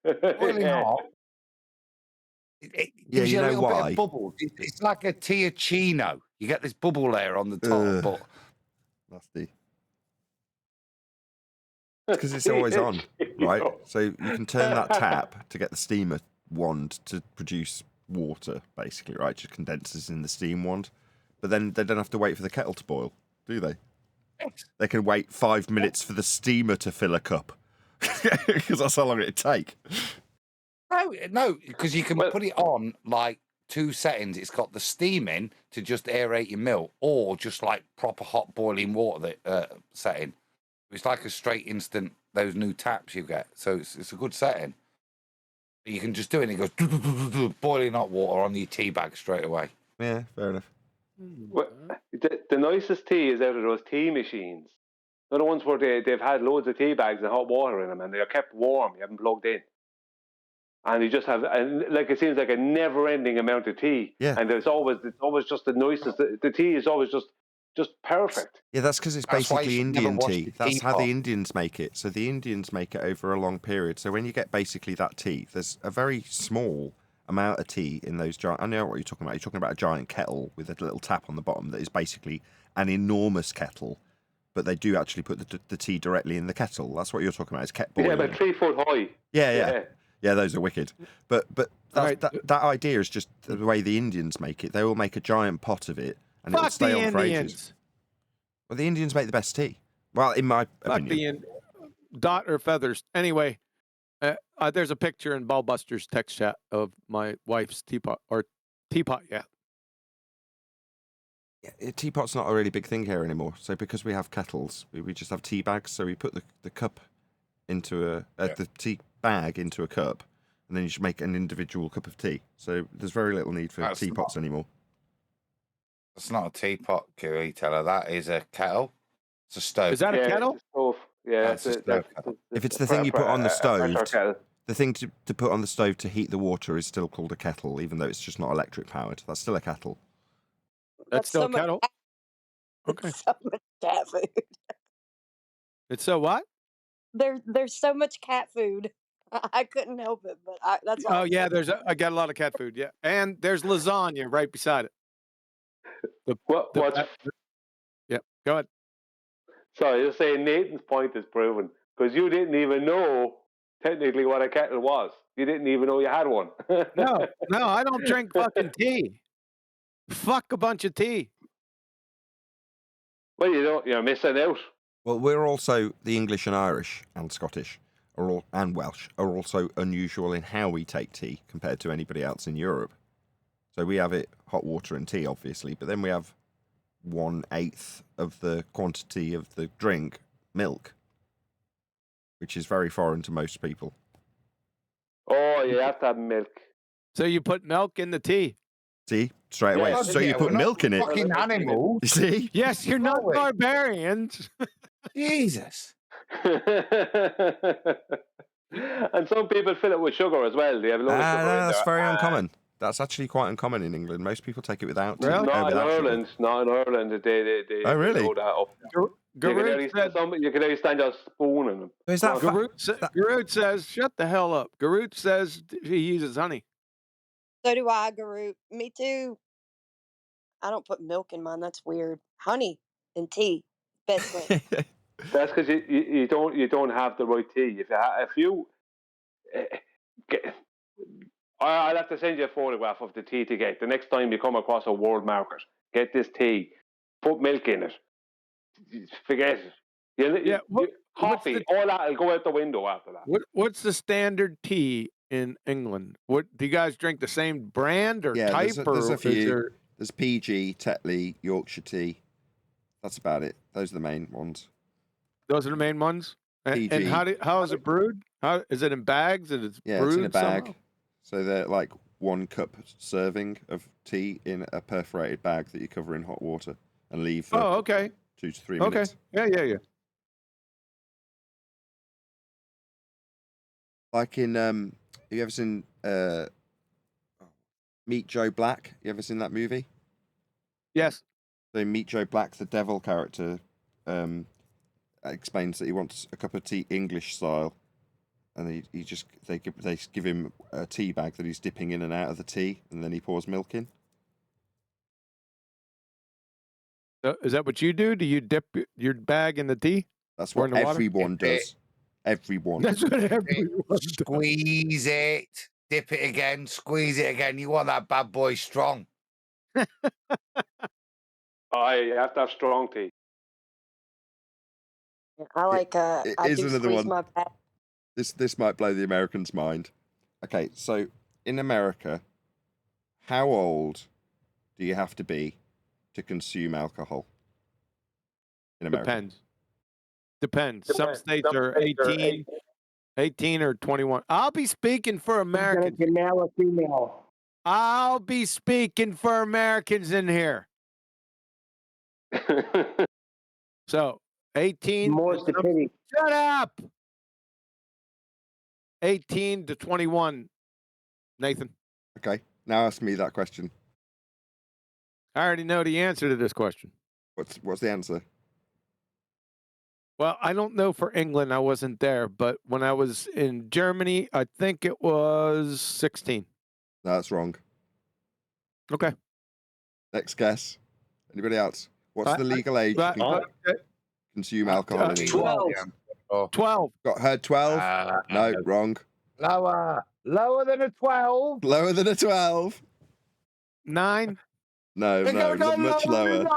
Boiling hot. It gives you a little bit of bubble. It's like a teachino. You get this bubble layer on the top, but nasty. Because it's always on, right? So you can turn that tap to get the steamer wand to produce water, basically, right? Just condenses in the steam wand. But then they don't have to wait for the kettle to boil, do they? They can wait 5 minutes for the steamer to fill a cup. Because that's how long it'd take. No, because you can put it on like 2 settings. It's got the steaming to just aerate your milk, or just like proper hot boiling water setting. It's like a straight instant, those new taps you get. So it's a good setting. You can just do it and it goes boiling hot water on your tea bag straight away. Yeah, fair enough. Well, the nicest tea is out of those tea machines. They're the ones where they've had loads of tea bags and hot water in them, and they're kept warm. You haven't plugged in. And you just have, it seems like a never-ending amount of tea. Yeah. And it's always just the nicest. The tea is always just perfect. Yeah, that's because it's basically Indian tea. That's how the Indians make it. So the Indians make it over a long period. So when you get basically that tea, there's a very small amount of tea in those giant. I know what you're talking about. You're talking about a giant kettle with a little tap on the bottom that is basically an enormous kettle. But they do actually put the tea directly in the kettle. That's what you're talking about. It's kept boiling. Yeah, about 3 foot high. Yeah, those are wicked. But that idea is just the way the Indians make it. They will make a giant pot of it, and it will stay on for ages. Well, the Indians make the best tea. Well, in my opinion. Dot or feathers. Anyway, there's a picture in Ballbuster's text chat of my wife's teapot, yeah. Yeah, teapot's not a really big thing here anymore. So because we have kettles, we just have tea bags. So we put the cup into the tea bag into a cup, and then you should make an individual cup of tea. So there's very little need for teapots anymore. That's not a teapot, Kiwi teller. That is a kettle. It's a stove. Is that a kettle? It's a stove. Yeah, it's a stove kettle. If it's the thing you put on the stove, the thing to put on the stove to heat the water is still called a kettle, even though it's just not electric powered. That's still a kettle. That's still a kettle? Okay. So much cat food. It's so what? There's so much cat food. I couldn't help it, but that's all. Oh yeah, I got a lot of cat food. Yeah, and there's lasagna right beside it. Yeah, go ahead. Sorry, you're saying Nathan's point is proven because you didn't even know technically what a kettle was. You didn't even know you had one. No, I don't drink fucking tea. Fuck a bunch of tea. Well, you're missing out. Well, we're also the English and Irish and Scottish and Welsh are also unusual in how we take tea compared to anybody else in Europe. So we have it hot water and tea, obviously, but then we have 1/8 of the quantity of the drink, milk, which is very foreign to most people. Oh, you have to have milk. So you put milk in the tea. See, straight away. Yeah, so you put milk in it. Fucking animal. You see? Yes, you're not barbarians. Jesus. And some people fill it with sugar as well. They have loads of sugar in that's there. very uncommon. That's actually quite uncommon in England. Most people take it without. Really? Not in Ireland. Not in Ireland. They Oh, really? load that up. You can only stand a spoon in them. Is that Garut says, shut the hell up. Garut says he uses honey. So do I, Guru. Me too. I don't put milk in mine. That's weird. Honey and tea, best friends. That's because you don't have the right tea. If you get, I'll have to send you a photograph of the tea to get. The next time you come across a world market, get this tea, put milk in it. Forget it. Yeah, what's Coffee, the all that will go out the window after that. what's the standard tea in England? What do you guys drink? The same brand or Yeah, type, there's or a few. is there? There's PG, Tetley, Yorkshire tea. That's about it. Those are the main ones. Those are the main ones. And PG. how is it brewed? How is it in bags? Is it Yeah, brewed it's in a bag. somehow? So they're like 1 cup serving of tea in a perforated bag that you cover in hot water and leave for Oh, okay. 2 to 3 Okay. minutes. Yeah. Like in have you ever seen Meet Joe Black? You ever seen that movie? Yes. So Meet Joe Black, the devil character, explains that he wants a cup of tea English style, and they give him a tea bag that he's dipping in and out of the tea, and then he pours milk in. Is that what you do? Do you dip your bag in the tea? That's Or what in the water? everyone does. Everyone. That's what everyone does. Squeeze it, dip it again, squeeze it again. You want that bad boy strong. You have to have strong tea. I like. It I is do another squeeze one. my back. This might blow the Americans' mind. Okay, so in America, how old do you have to be to consume alcohol? In America. Depends. Some states are 18 or 21. I'll be speaking for Americans. Male or female? I'll be speaking for Americans in here. So 18. More's the pity. Shut up. 18 to 21. Nathan. Okay, now ask me that question. I already know the answer to this question. What's the answer? Well, I don't know for England. I wasn't there, but when I was in Germany, I think it was 16. No, that's wrong. Okay. Next guess. Anybody else? What's the legal age you can consume alcohol in England? 12. 12. Got heard 12? No, wrong. Lower than a 12. Lower than a 12? 9. No, much lower.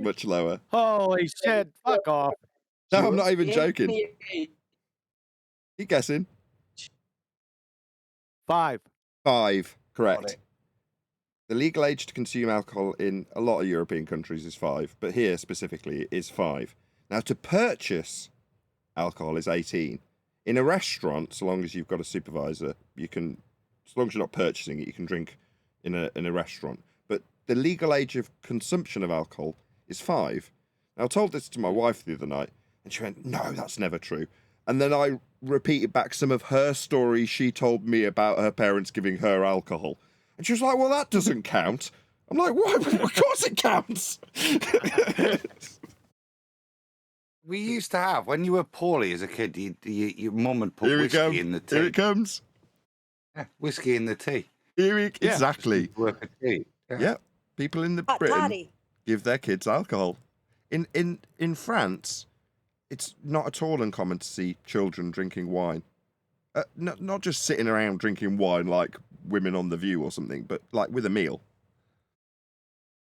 Much lower. Holy shit. Fuck off. No, I'm not even joking. Keep guessing. 5. 5. Correct. The legal age to consume alcohol in a lot of European countries is 5, but here specifically it is 5. Now, to purchase alcohol is 18. In a restaurant, so long as you've got a supervisor, you can, as long as you're not purchasing it, you can drink in a restaurant. But the legal age of consumption of alcohol is 5. Now, I told this to my wife the other night, and she went, "No, that's never true." And then I repeated back some of her stories she told me about her parents giving her alcohol. And she was like, "Well, that doesn't count." I'm like, "What? Of course it counts." We used to have, when you were poorly as a kid, your mum would put whiskey in the tea. Here it comes. Yeah, whiskey in the tea. Exactly. Worth of tea. Yeah. People in Hot Britain toddy. give their kids alcohol. In France, it's not at all uncommon to see children drinking wine. Not just sitting around drinking wine like women on The View or something, but like with a meal.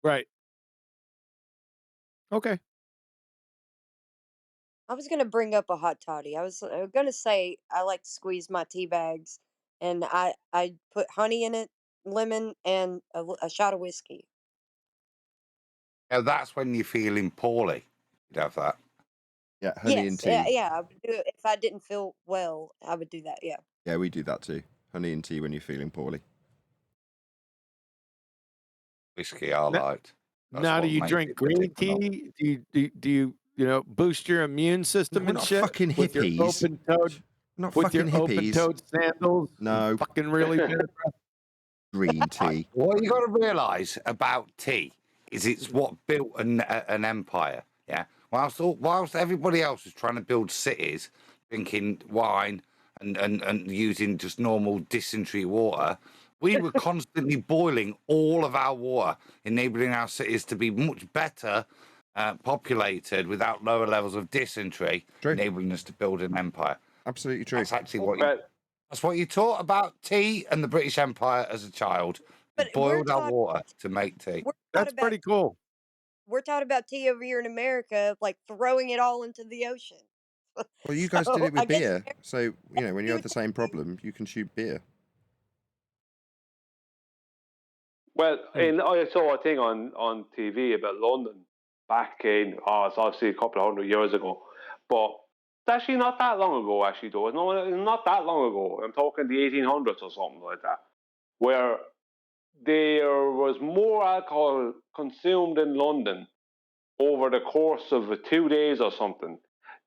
Right. Okay. I was gonna bring up a hot toddy. I was gonna say I like to squeeze my tea bags, and I put honey in it, lemon, and a shot of whiskey. Now, that's when you're feeling poorly. You'd have that. Yeah, honey and Yes, tea. yeah, I would do it if I didn't feel well. I would do that. Yeah. Yeah, we do that too. Honey and tea when you're feeling poorly. Whiskey I liked. That's Now, do what you made drink it green particular. tea? Do you boost your immune system We're and not shit fucking with your hippies. open-toed, Not with your fucking hippies. open-toed sandals? No. Fucking really bad. Green tea. What you got to realise about tea is it's what built an empire. Yeah. Whilst everybody else was trying to build cities, drinking wine and using just normal dysentery water, We were constantly boiling all of our water, enabling our cities to be much better populated without lower levels of dysentery, True. enabling us to build an empire. Absolutely true. That's actually that's what you taught about tea and the British Empire as a child. We But we're boiled our taught water to make tea. we're taught That's about pretty cool. we're taught about tea over here in America, like throwing it all into the ocean. Well, you guys did So it I with guess beer. So, you know, when you do have the same problem, you consume beer. Well, I saw a thing on TV about London back in, it's obviously a couple of 100 years ago, but it's actually not that long ago, actually, though. No, it's not that long ago. I'm talking the 1800s or something like that, where there was more alcohol consumed in London over the course of 2 days or something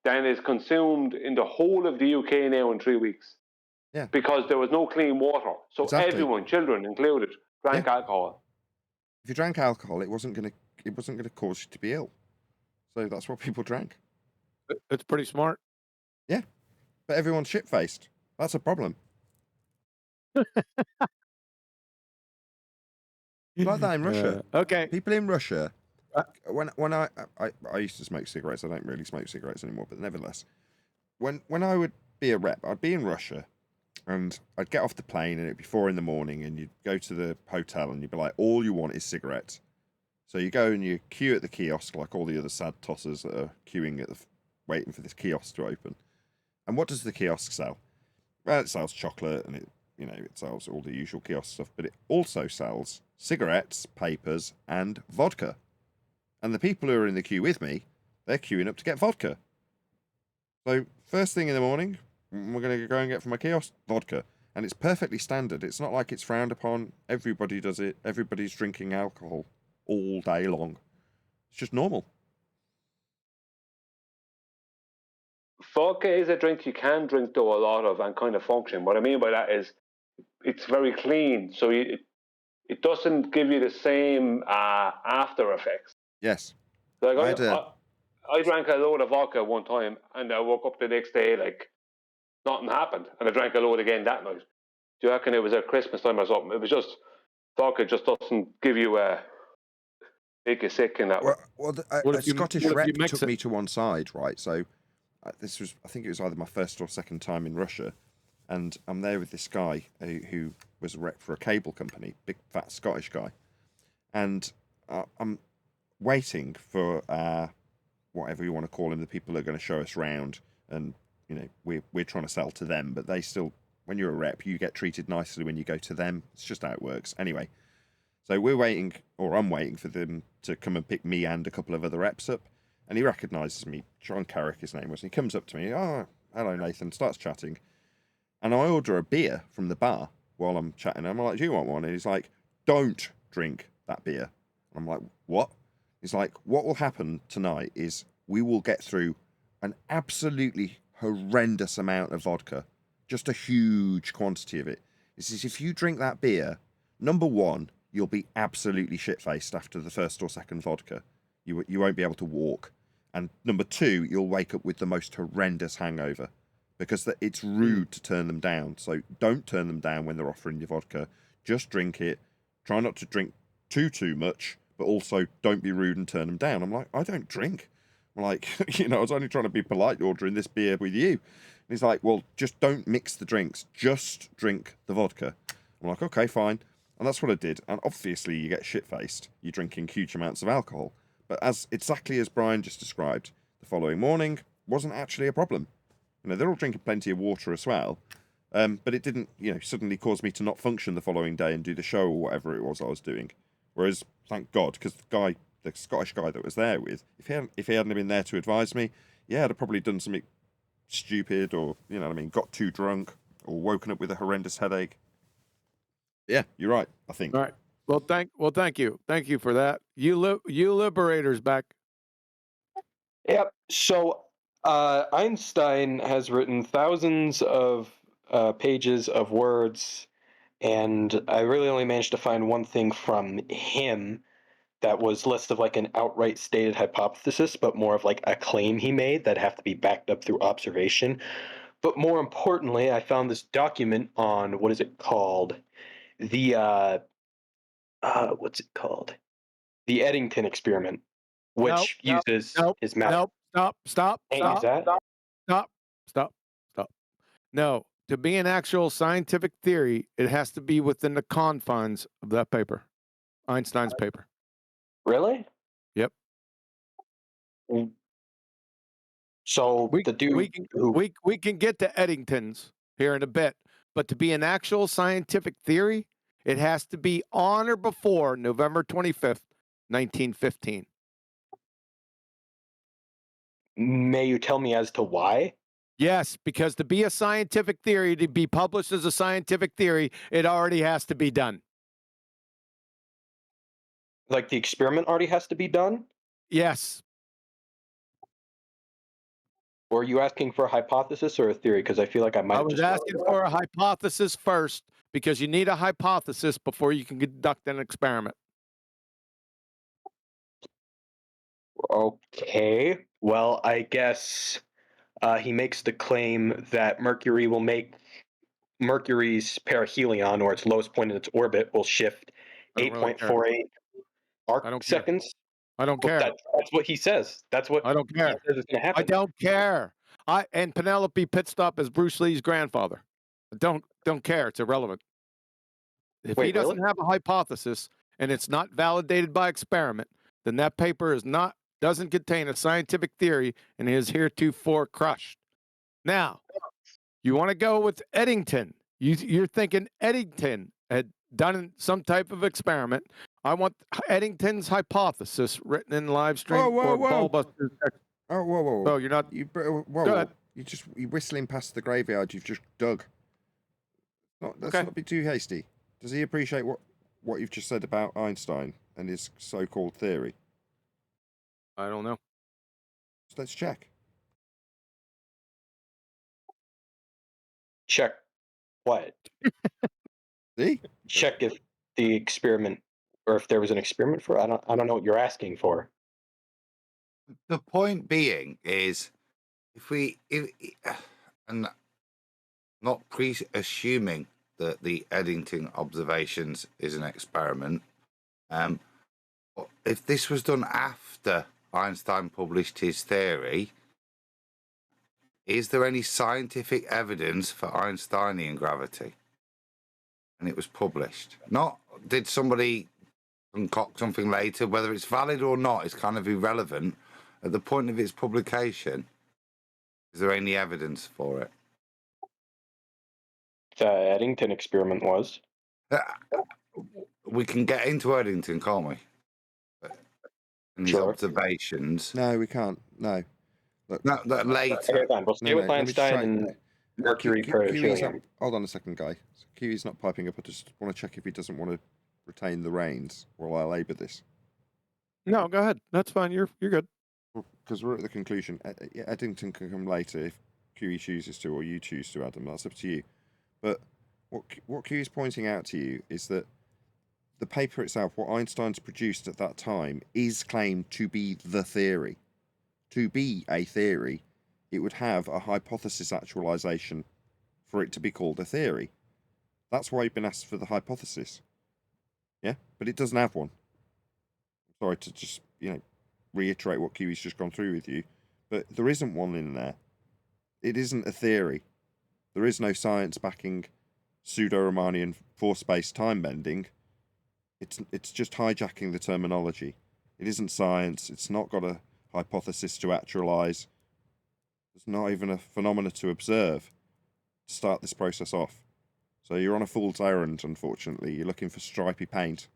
than is consumed in the whole of the UK now in 3 weeks. Yeah. Because there was no clean water. So Exactly. everyone, children included, drank alcohol. If you drank alcohol, it wasn't gonna cause you to be ill. So that's what people drank. It's pretty smart. Yeah. But everyone's shit faced. That's a problem. Like that in Russia. Okay. People in Russia, when I used to smoke cigarettes. I don't really smoke cigarettes anymore, but nevertheless, when I would be a rep, I'd be in Russia, and I'd get off the plane, and it'd be 4 a.m, and you'd go to the hotel, and you'd be like, all you want is cigarettes. So you go and you queue at the kiosk like all the other sad tossers that are queuing at waiting for this kiosk to open. And what does the kiosk sell? Well, it sells chocolate, and it sells all the usual kiosk stuff, but it also sells cigarettes, papers, and vodka. And the people who are in the queue with me, they're queuing up to get vodka. So first thing in the morning, we're going to go and get from my kiosk vodka. And it's perfectly standard. It's not like it's frowned upon. Everybody does it. Everybody's drinking alcohol all day long. It's just normal. Vodka is a drink you can drink, though, a lot of and kind of function. What I mean by that is it's very clean. So it doesn't give you the same after effects. Yes. Like I drank a load of vodka one time, and I woke up the next day like nothing happened, and I drank a load again that night. Do you reckon it was at Christmas time or something? It was just vodka just doesn't give you make you sick in that way. Well, a Scottish rep took me to one side, right? So this was, I think it was either my first or second time in Russia, and I'm there with this guy who was a rep for a cable company, big fat Scottish guy, and I'm waiting for whatever you want to call him, the people who are going to show us round, and we're trying to sell to them, but they still, when you're a rep, you get treated nicely when you go to them. It's just how it works. Anyway, so we're waiting, or I'm waiting for them to come and pick me and a couple of other reps up, and he recognises me. John Carrick, his name was, and he comes up to me. Oh, hello, Nathan. Starts chatting, and I order a beer from the bar while I'm chatting. I'm like, do you want one? And he's like, don't drink that beer. I'm like, what? He's like, what will happen tonight is we will get through an absolutely horrendous amount of vodka, just a huge quantity of it. He says, if you drink that beer, number one, you'll be absolutely shit-faced after the first or second vodka. You won't be able to walk. And number two, you'll wake up with the most horrendous hangover, because it's rude to turn them down. So don't turn them down when they're offering you vodka. Just drink it. Try not to drink too much, but also don't be rude and turn them down. I'm like, I don't drink. I'm like, I was only trying to be polite ordering this beer with you. And he's like, well, just don't mix the drinks. Just drink the vodka. I'm like, okay, fine. And that's what I did. And obviously you get shit-faced. You're drinking huge amounts of alcohol. But exactly as Brian just described, the following morning wasn't actually a problem. They're all drinking plenty of water as well. But it didn't, suddenly cause me to not function the following day and do the show or whatever it was I was doing. Whereas, thank God, because the Scottish guy that was there with, if he hadn't been there to advise me, yeah, I'd have probably done something stupid, or got too drunk, or woken up with a horrendous headache. Yeah, you're right, I think. All right. Well, thank you for that. You liberators back. Yep. So Einstein has written thousands of pages of words, and I really only managed to find one thing from him that was less of like an outright stated hypothesis, but more of like a claim he made that have to be backed up through observation. But more importantly, I found this document on, what is it called? the what's it called? The Eddington experiment, Nope, which uses nope, his math. nope. Stop. Ain't use that? Stop. No, to be an actual scientific theory, it has to be within the confines of that paper, Einstein's paper. Really? Yep. So We the dude can who we can get to Eddington's here in a bit, but to be an actual scientific theory, it has to be on or before November 25th, 1915. may you tell me as to why? Yes, because to be a scientific theory, to be published as a scientific theory, it already has to be done. Like the experiment already has to be done? Yes. Or are you asking for a hypothesis or a theory? Because I feel like I might I have was just asking for a hypothesis first because you need a hypothesis before you can conduct an experiment. Okay. Well, I guess he makes the claim that Mercury will make Mercury's perihelion, or its lowest point in its orbit, will shift I don't really care. 8.48 arc I don't care. seconds. I don't Well, care. that's what he says. That's what I don't he care. says is going to I happen. don't care. And Penelope Pitstop is Bruce Lee's grandfather. Don't care. It's irrelevant. If he Wait, doesn't really? have a hypothesis and it's not validated by experiment, then that paper doesn't contain a scientific theory and is heretofore crushed. Now, you want to go with Eddington. You're thinking Eddington had done some type of experiment. I want Eddington's hypothesis written in live stream or Ballbuster. Whoa. Oh, you're not. Whoa. You're whistling past the graveyard you've just dug. Let's Okay. not be too hasty. Does he appreciate what you've just said about Einstein and his so-called theory? I don't know. So let's check. Check what? See? Check if the experiment, or if there was an experiment for. I don't know what you're asking for. The point being is, and not assuming that the Eddington observations is an experiment, if this was done after Einstein published his theory, is there any scientific evidence for Einsteinian gravity? And it was published. Not did somebody concoct something later, whether it's valid or not is kind of irrelevant. At the point of its publication, is there any evidence for it? The Eddington experiment was. We can get into Eddington, can't we? And his Sure. observations. No, we can't. No. Look, No, that later. Okay, fine. We'll stay with let me just Einstein try- and Mercury perihelion. Hold on a second, guy. So Kiwi's not piping up. I just want to check if he doesn't want to retain the reins while I labour this. No, go ahead. That's fine. You're good. Because we're at the conclusion. Eddington can come later if Kiwi chooses to, or you choose to, Adam. That's up to you. But what Kiwi's pointing out to you is that the paper itself, what Einstein's produced at that time, is claimed to be the theory. To be a theory, it would have a hypothesis actualization for it to be called a theory. That's why you've been asked for the hypothesis. Yeah? But it doesn't have one. I'm sorry to just, reiterate what Kiwi's just gone through with you, but there isn't one in there. It isn't a theory. There is no science backing pseudo-Riemannian force-based time bending. It's just hijacking the terminology. It isn't science. It's not got a hypothesis to actualize. There's not even a phenomena to observe to start this process off. So you're on a fool's errand, unfortunately. You're looking for stripy paint.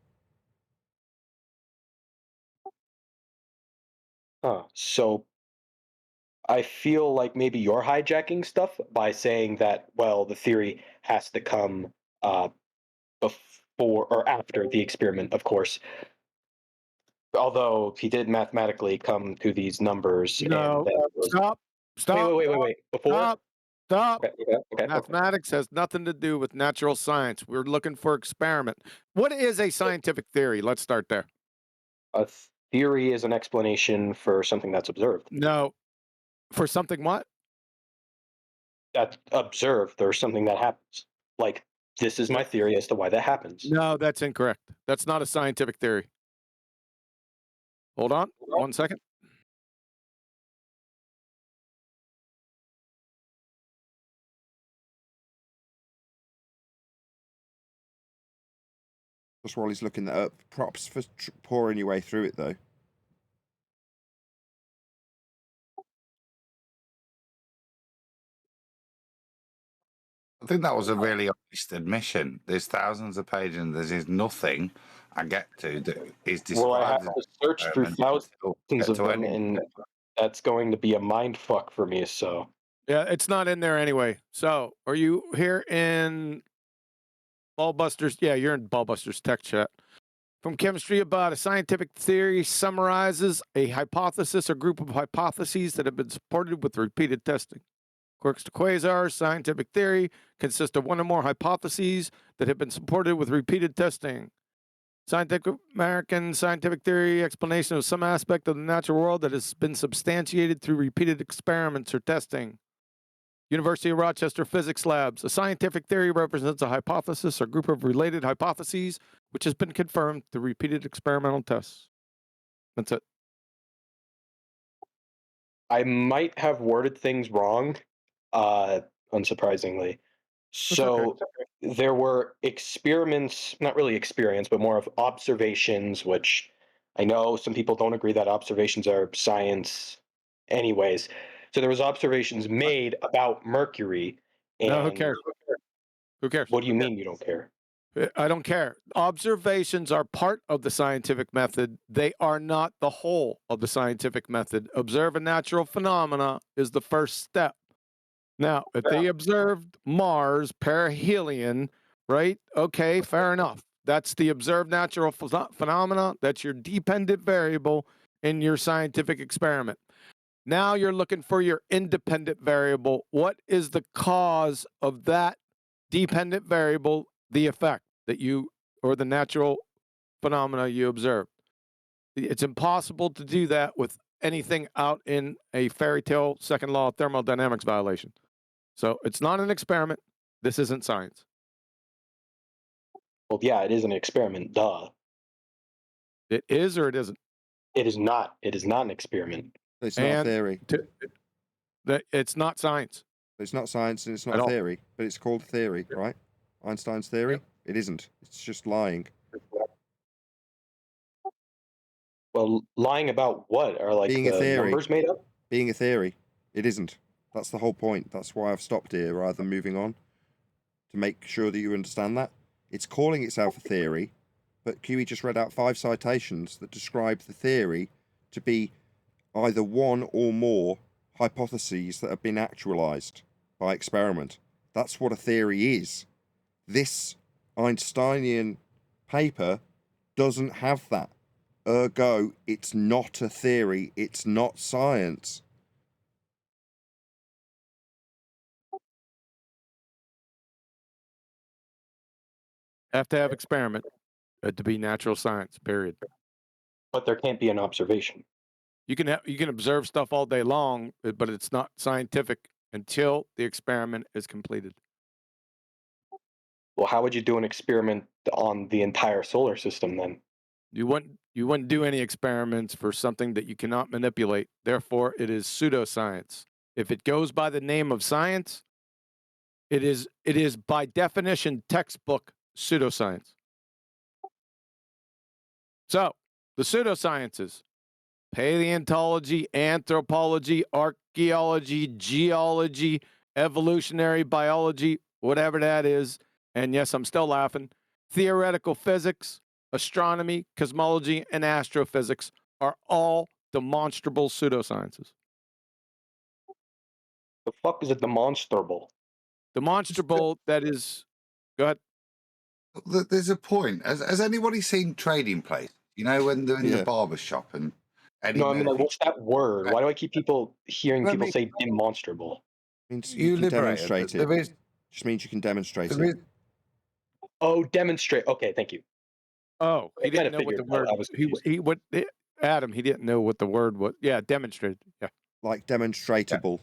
So I feel like maybe you're hijacking stuff by saying that, well, the theory has to come before or after the experiment, of course. Although he did mathematically come to these numbers. No. Stop. Wait. Before? Stop. Okay. Mathematics has nothing to do with natural science. We're looking for experiment. What is a scientific theory? Let's start there. A theory is an explanation for something that's observed. No. For something what? That's observed or something that happens. Like This is my theory as to why that happens. No, that's incorrect. That's not a scientific theory. Hold on 1 second. Just while he's looking that up, props for pouring your way through it, though. I think that was a really honest admission. There's thousands of pages and there's nothing I get to that is Well, I have described. to search through thousands of them, and that's going to be a mind fuck for me. So Yeah, it's not in there anyway. So, are you here in Ballbusters? Yeah, you're in Ballbusters tech chat. From Chemistry About, a scientific theory summarizes a hypothesis or group of hypotheses that have been supported with repeated testing. Quirks to quasars, scientific theory, consists of one or more hypotheses that have been supported with repeated testing. Scientific American scientific theory explanation of some aspect of the natural world that has been substantiated through repeated experiments or testing. University of Rochester Physics Labs. A scientific theory represents a hypothesis or group of related hypotheses which has been confirmed through repeated experimental tests. That's it. I might have worded things wrong, unsurprisingly. So there were experiments, not really experiments, but more of observations, which I know some people don't agree that observations are science anyways. So there was observations made about Mercury. And No, who cares? Who cares? What do you mean you don't care? I don't care. Observations are part of the scientific method. They are not the whole of the scientific method. Observe a natural phenomena is the first step. Now, if they observed Mars perihelion, right? Okay, fair enough. That's the observed natural phenomena. That's your dependent variable in your scientific experiment. Now you're looking for your independent variable. What is the cause of that dependent variable, the effect that you, or the natural phenomena you observe? It's impossible to do that with anything out in a fairy tale second law of thermodynamics violation. So it's not an experiment. This isn't science. Well, yeah, it is an experiment, duh. It is or it isn't? It is not. It is not an experiment. It's not a theory. It's not science. It's not science and it's not a theory, but it's called theory, right? Einstein's theory? Yep. It isn't. It's just lying. Well, lying about what? Are like being the a theory. Numbers made up? Being a theory. It isn't. That's the whole point. That's why I've stopped here rather than moving on, to make sure that you understand that. It's calling itself a theory, but QE just read out 5 citations that describe the theory to be either one or more hypotheses that have been actualized by experiment. That's what a theory is. This Einsteinian paper doesn't have that. Ergo, it's not a theory. It's not science. Have to have experiment to be natural science, period. But there can't be an observation. You can observe stuff all day long, but it's not scientific until the experiment is completed. Well, how would you do an experiment on the entire solar system then? You wouldn't do any experiments for something that you cannot manipulate. Therefore, it is pseudoscience. If it goes by the name of science, it is by definition textbook pseudoscience. So, the pseudosciences: paleontology, anthropology, archaeology, geology, evolutionary biology, whatever that is. And yes, I'm still laughing. Theoretical physics, astronomy, cosmology, and astrophysics are all demonstrable pseudosciences. The fuck is a demonstrable? Demonstrable, that is, go ahead. There's a point. Has anybody seen Trading Place? You know, when they're in the barber shop and Eddie No, I mean, like, Murphy- what's that word? Why do I keep hearing people say demonstrable? Means You can liberated. demonstrate it. There is- Just means you can demonstrate there it. is- Oh, demonstrate. Okay, thank you. Oh, he I kinda didn't know what the figured that. word. I was confused. Adam, he didn't know what the word was. Yeah, demonstrated. Yeah. Like demonstratable.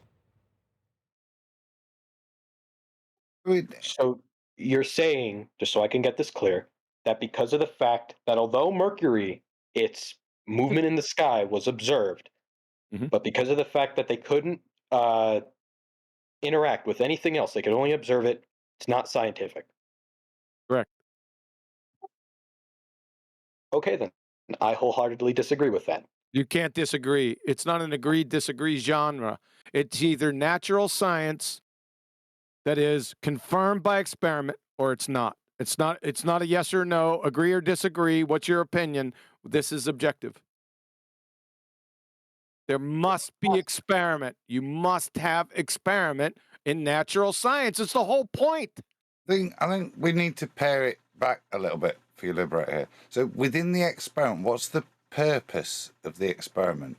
I mean, So you're saying, just so I can get this clear, that because of the fact that although Mercury, its movement in the sky was observed, Mhm. but because of the fact that they couldn't uh, interact with anything else, they could only observe it, it's not scientific. Correct. Okay, then. I wholeheartedly disagree with that. You can't disagree. It's not an agree-disagree genre. It's either natural science that is confirmed by experiment or it's not. It's not a yes or no, agree or disagree. What's your opinion? This is objective. There must be experiment. You must have experiment in natural science. It's the whole point. I think we need to pare it back a little bit for you, Liberator here. So within the experiment, what's the purpose of the experiment?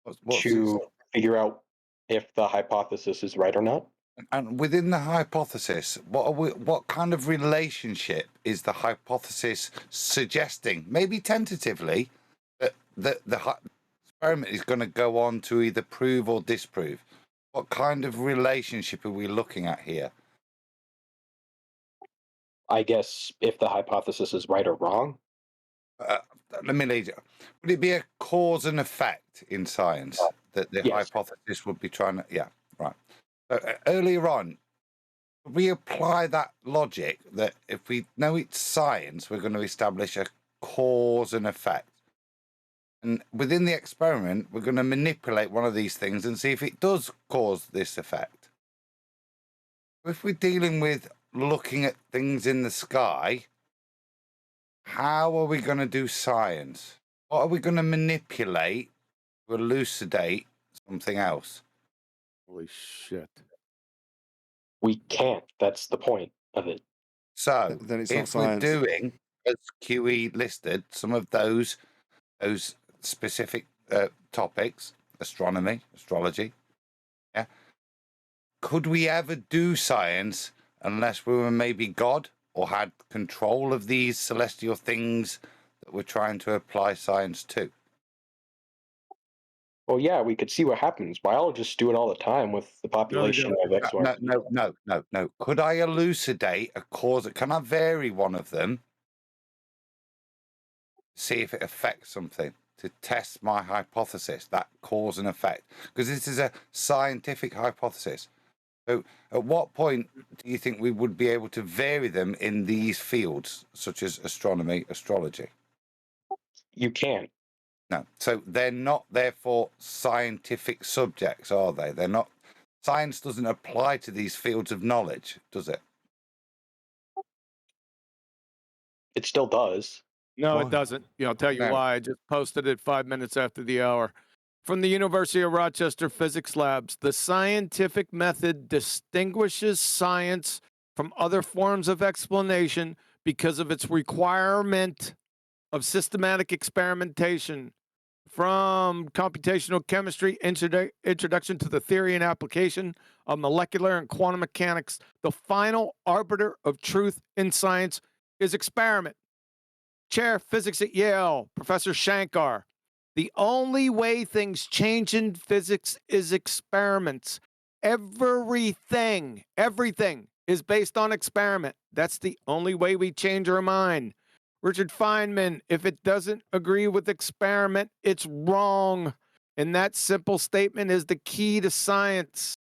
What's To figure out if the hypothesis is right or not. And within the hypothesis, what kind of relationship is the hypothesis suggesting? Maybe tentatively, that the experiment is going to go on to either prove or disprove. What kind of relationship are we looking at here? I guess if the hypothesis is right or wrong. Let me lead you. Would it be a cause and effect in science that the Yes. hypothesis would be trying to? Yeah, right. So, earlier on, we apply that logic that if we know it's science, we're going to establish a cause and effect. And within the experiment, we're going to manipulate one of these things and see if it does cause this effect. If we're dealing with looking at things in the sky, how are we going to do science? What are we going to manipulate to elucidate something else? Holy shit. We can't. That's the point of it. So Then it's not if we're science. doing, as QE listed, some of those specific topics, astronomy, astrology, yeah, could we ever do science unless we were maybe God or had control of these celestial things that we're trying to apply science to? Well, yeah, we could see what happens. Biologists do it all the time with the population of X, Y. No. Could I elucidate a cause? Can I vary one of them? See if it affects something to test my hypothesis, that cause and effect, because this is a scientific hypothesis. So at what point do you think we would be able to vary them in these fields, such as astronomy, astrology? You can't. No. So they're not, therefore, scientific subjects, are they? They're not. Science doesn't apply to these fields of knowledge, does it? It still does. No, Why? it doesn't. I'll tell you No. why. I just posted it 5 minutes after the hour. From the University of Rochester Physics Labs, the scientific method distinguishes science from other forms of explanation because of its requirement of systematic experimentation. From computational chemistry, introduction to the theory and application of molecular and quantum mechanics, the final arbiter of truth in science is experiment. Chair of Physics at Yale, Professor Shankar. The only way things change in physics is experiments. Everything is based on experiment. That's the only way we change our mind. Richard Feynman, if it doesn't agree with experiment, it's wrong. And that simple statement is the key to science.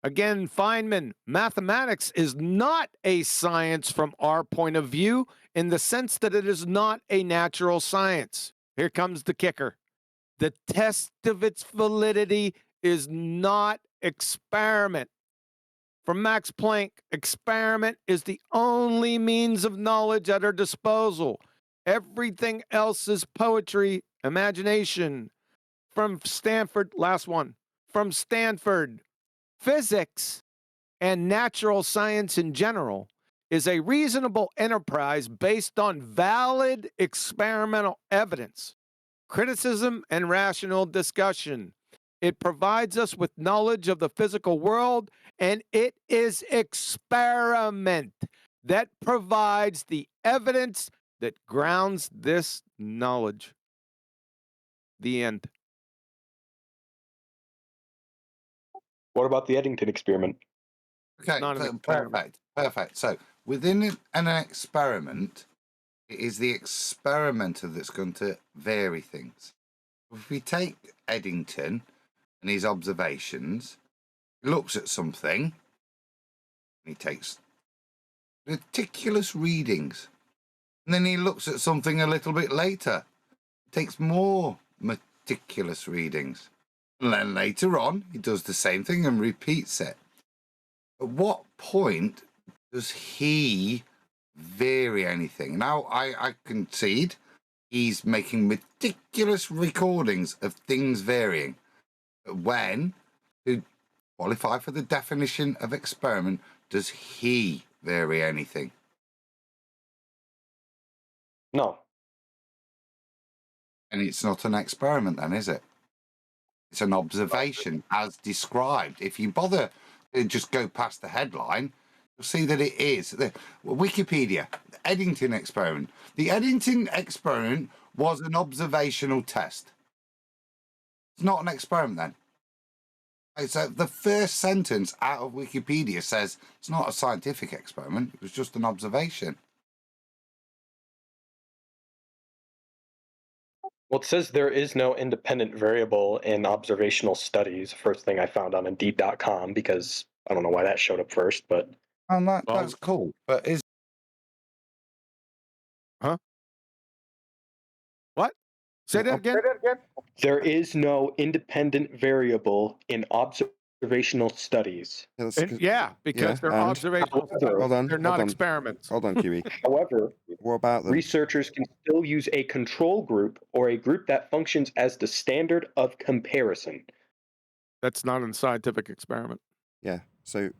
Again, Feynman, mathematics is not a science from our point of view in the sense that it is not a natural science. Here comes the kicker. The test of its validity is not experiment. From Max Planck, experiment is the only means of knowledge at our disposal. Everything else is poetry, imagination. From Stanford, last one. From Stanford, physics and natural science in general is a reasonable enterprise based on valid experimental evidence, criticism, and rational discussion. It provides us with knowledge of the physical world, and it is experiment that provides the evidence that grounds this knowledge. The end. What about the Eddington experiment? Okay, not an so experiment. perfect. So within an experiment, it is the experimenter that's going to vary things. If we take Eddington and his observations, he looks at something, and he takes meticulous readings. And then he looks at something a little bit later, takes more meticulous readings. And then later on, he does the same thing and repeats it. At what point does he vary anything? Now, I concede he's making meticulous recordings of things varying. But when, to qualify for the definition of experiment, does he vary anything? No. And it's not an experiment then, is it? It's an observation as described. If you bother to just go past the headline, you'll see that it is. Wikipedia, the Eddington experiment. The Eddington experiment was an observational test. It's not an experiment then. So the first sentence out of Wikipedia says it's not a scientific experiment. It was just an observation. Well, it says there is no independent variable in observational studies. First thing I found on Indeed.com, because I don't know why that showed up first, but And Well- that's cool. But is What? Say that again. there is no independent variable in observational studies. Yeah, that's And- 'cause- yeah, because they're and- observational. However, Hold on. They're not experiments. Hold on, Kiwi. however, What about them? researchers can still use a control group or a group that functions as the standard of comparison. That's not a scientific experiment. Yeah. So,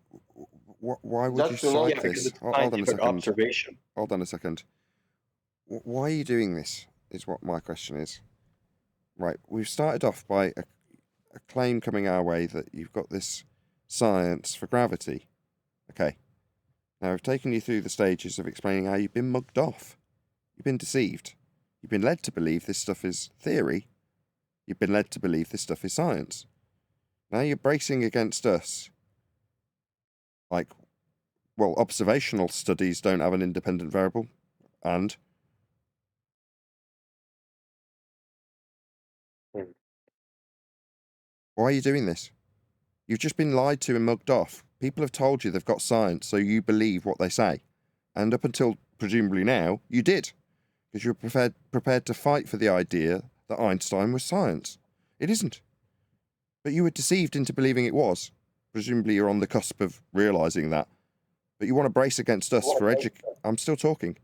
why would That's you the law. cite Yeah, because this? it's Hold on a scientific second. observation. Hold on a second. Why are you doing this? Is what my question is. Right. We've started off by a claim coming our way that you've got this science for gravity. Okay. Now, I've taken you through the stages of explaining how you've been mugged off. You've been deceived. You've been led to believe this stuff is theory. You've been led to believe this stuff is science. Now you're bracing against us. Like, well, observational studies don't have an independent variable. And? Why are you doing this? You've just been lied to and mugged off. People have told you they've got science, so you believe what they say. And up until presumably now, you did. Because you're prepared to fight for the idea that Einstein was science. It isn't. But you were deceived into believing it was. Presumably you're on the cusp of realising that. But you want to brace against us for I'm still talking.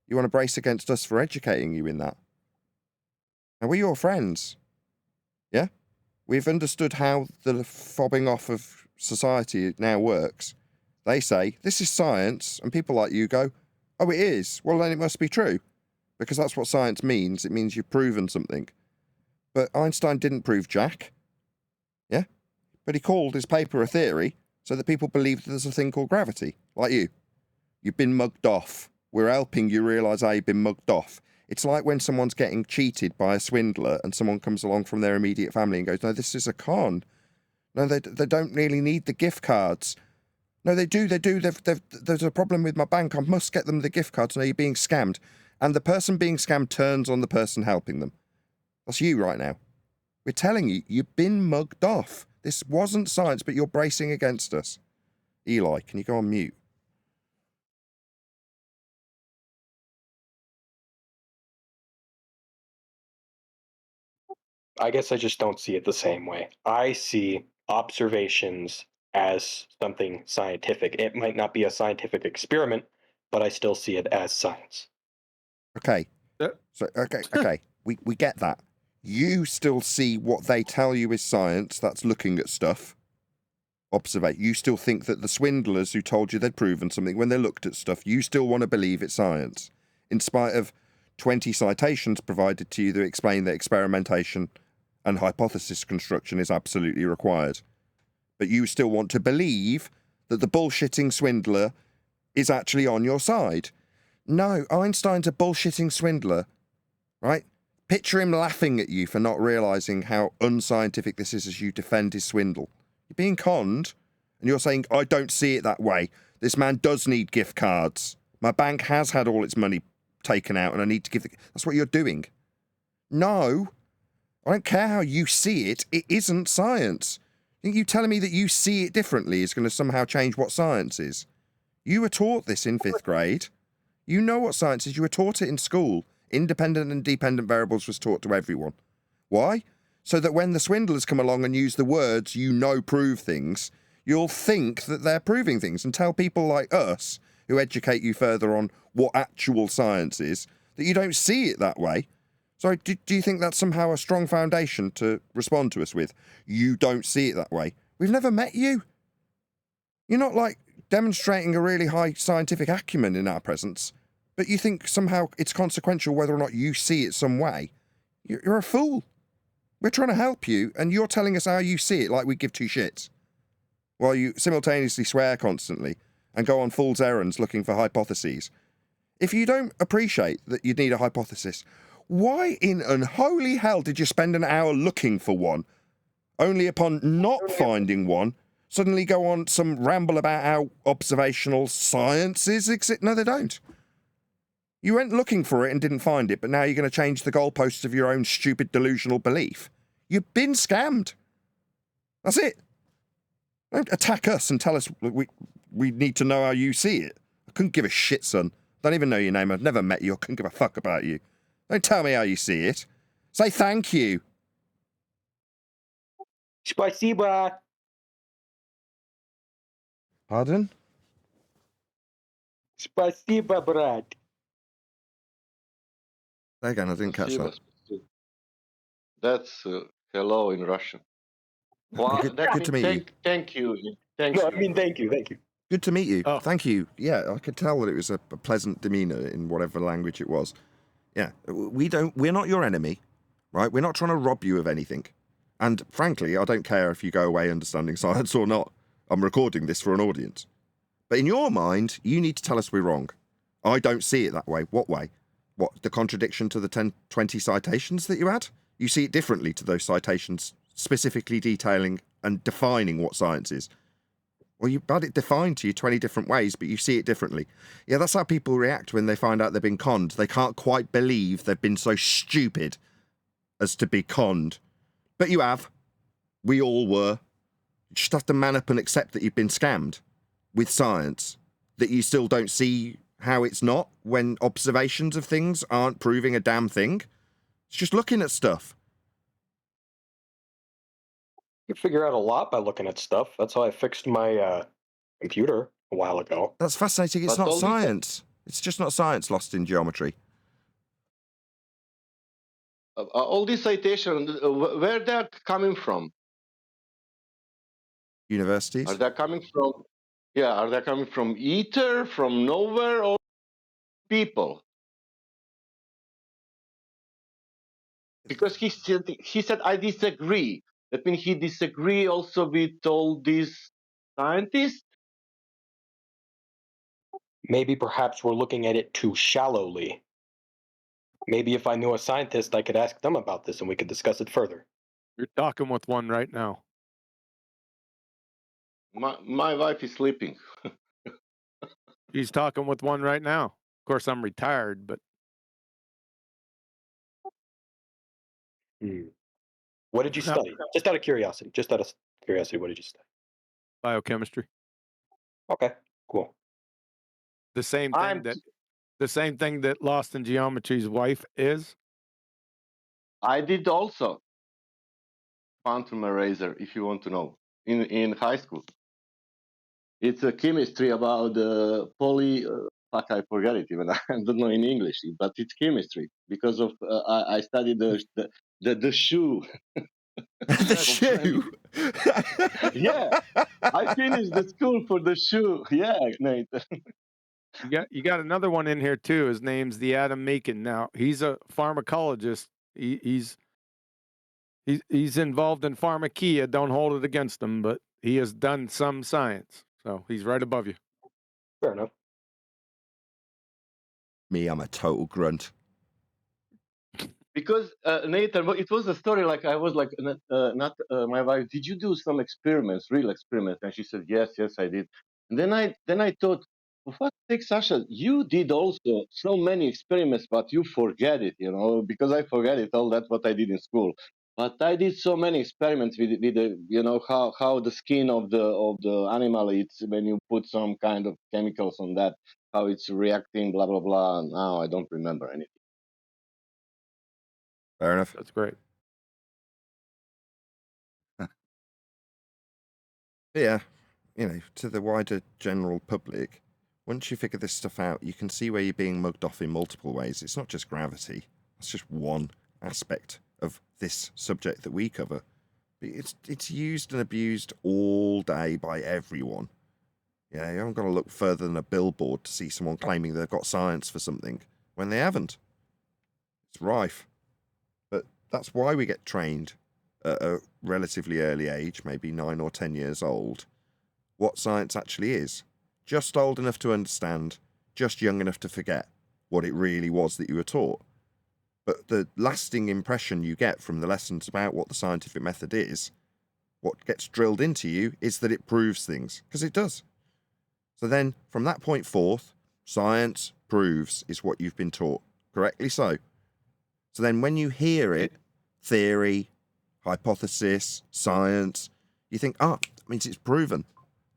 You want to brace against us for educating you in that. And we're your friends. Yeah? We've understood how the fobbing off of society now works. They say, this is science, and people like you go, oh, it is. Well, then it must be true. Because that's what science means. It means you've proven something. But Einstein didn't prove jack. Yeah? But he called his paper a theory so that people believed there's a thing called gravity, like you. You've been mugged off. We're helping you realise how you've been mugged off. It's like when someone's getting cheated by a swindler and someone comes along from their immediate family and goes, no, this is a con. No, they don't really need the gift cards. No, they do. There's a problem with my bank. I must get them the gift cards. No, you're being scammed. And the person being scammed turns on the person helping them. That's you right now. We're telling you, you've been mugged off. This wasn't science, but you're bracing against us. Eli, can you go on mute? I guess I just don't see it the same way. I see observations as something scientific. It might not be a scientific experiment, but I still see it as science. Okay. So, okay. We get that. You still see what they tell you is science, that's looking at stuff. Observate. You still think that the swindlers who told you they'd proven something when they looked at stuff, you still want to believe it's science, in spite of 20 citations provided to you that explain that experimentation and hypothesis construction is absolutely required. But you still want to believe that the bullshitting swindler is actually on your side. No, Einstein's a bullshitting swindler, right? Picture him laughing at you for not realising how unscientific this is as you defend his swindle. You're being conned, And you're saying, I don't see it that way. This man does need gift cards. My bank has had all its money taken out and I need to give That's what you're doing. No. I don't care how you see it. It isn't science. I think you telling me that you see it differently is going to somehow change what science is. You were taught this in 5th grade. You know what science is. You were taught it in school. Independent and dependent variables was taught to everyone. Why? So that when the swindlers come along and use the words you know prove things, you'll think that they're proving things and tell people like us, who educate you further on what actual science is, that you don't see it that way. So do you think that's somehow a strong foundation to respond to us with? You don't see it that way. We've never met you. You're not like demonstrating a really high scientific acumen in our presence, but you think somehow it's consequential whether or not you see it some way. You're a fool. We're trying to help you, and you're telling us how you see it like we give two shits, while you simultaneously swear constantly and go on fool's errands looking for hypotheses. If you don't appreciate that you need a hypothesis, why in unholy hell did you spend an hour looking for one, only upon not finding one, suddenly go on some ramble about how observational sciences exist? No, they don't. You went looking for it and didn't find it, but now you're going to change the goalposts of your own stupid delusional belief. You've been scammed. That's it. Don't attack us and tell us we need to know how you see it. I couldn't give a shit, son. Don't even know your name. I've never met you. I couldn't give a fuck about you. Don't tell me how you see it. Say thank you. Спасибо. Pardon? Спасибо, брат. Say again, I didn't catch that. That's hello in Russian. Well, good to meet you. Thank you. Thank No, you. I mean, thank you. Good to meet you. Oh. Thank you. Yeah, I could tell that it was a pleasant demeanour in whatever language it was. Yeah, we're not your enemy, right? We're not trying to rob you of anything. And frankly, I don't care if you go away understanding science or not. I'm recording this for an audience. But in your mind, you need to tell us we're wrong. I don't see it that way. What way? What, the contradiction to the 10, 20 citations that you had? You see it differently to those citations, specifically detailing and defining what science is. Well, you've had it defined to you 20 different ways, but you see it differently. Yeah, that's how people react when they find out they've been conned. They can't quite believe they've been so stupid as to be conned. But you have. We all were. You just have to man up and accept that you've been scammed with science, that you still don't see how it's not when observations of things aren't proving a damn thing. It's just looking at stuff. You figure out a lot by looking at stuff. That's how I fixed my computer a while ago. That's fascinating. It's But not all this- science. It's just not science lost in geometry. All these citations, where they're coming from? Universities. Are they coming from? Yeah, are they coming from ether, from nowhere, or people? Because he said I disagree. That means he disagree also with all these scientists. Maybe perhaps we're looking at it too shallowly. Maybe if I knew a scientist, I could ask them about this and we could discuss it further. You're talking with one right now. My wife is sleeping. He's talking with one right now. Of course, I'm retired, but What did you No. study? Just out of curiosity. What did you study? biochemistry. Okay, cool. The same thing that Lost in Geometry's wife is. I did also quantum eraser, if you want to know, in high school. It's a chemistry about poly. Fuck, I forget it even. I don't know in English, but it's chemistry because of I studied the shoe. The shoe. Yeah, I finished the school for the shoe. Yeah, Nate. You got another one in here too. His name's the Adam Meakin. Now he's a pharmacologist. He's involved in pharmakia. Don't hold it against him, but he has done some science. So he's right above you. Fair enough. Me, I'm a total grunt. because Nathan, it was a story like I was like, not my wife. Did you do some experiments, real experiments? And she said, yes, I did. And then I thought, for what sake, Sasha, you did also so many experiments, but you forget it, because I forget it all. That's what I did in school. But I did so many experiments with the, how the skin of the animal, it's when you put some kind of chemicals on that, how it's reacting, blah blah blah. Now I don't remember anything. Fair enough. That's great. Yeah, to the wider general public, once you figure this stuff out, you can see where you're being mugged off in multiple ways. It's not just gravity. It's just one aspect of this subject that we cover. It's used and abused all day by everyone. Yeah, you haven't got to look further than a billboard to see someone claiming they've got science for something when they haven't. It's rife. But that's why we get trained at a relatively early age, maybe 9 or 10 years old, what science actually is. Just old enough to understand, just young enough to forget what it really was that you were taught. But the lasting impression you get from the lessons about what the scientific method is, what gets drilled into you, is that it proves things, because it does. So then, from that point forth, science proves is what you've been taught, correctly so. So then when you hear it, theory, hypothesis, science, you think, that means it's proven.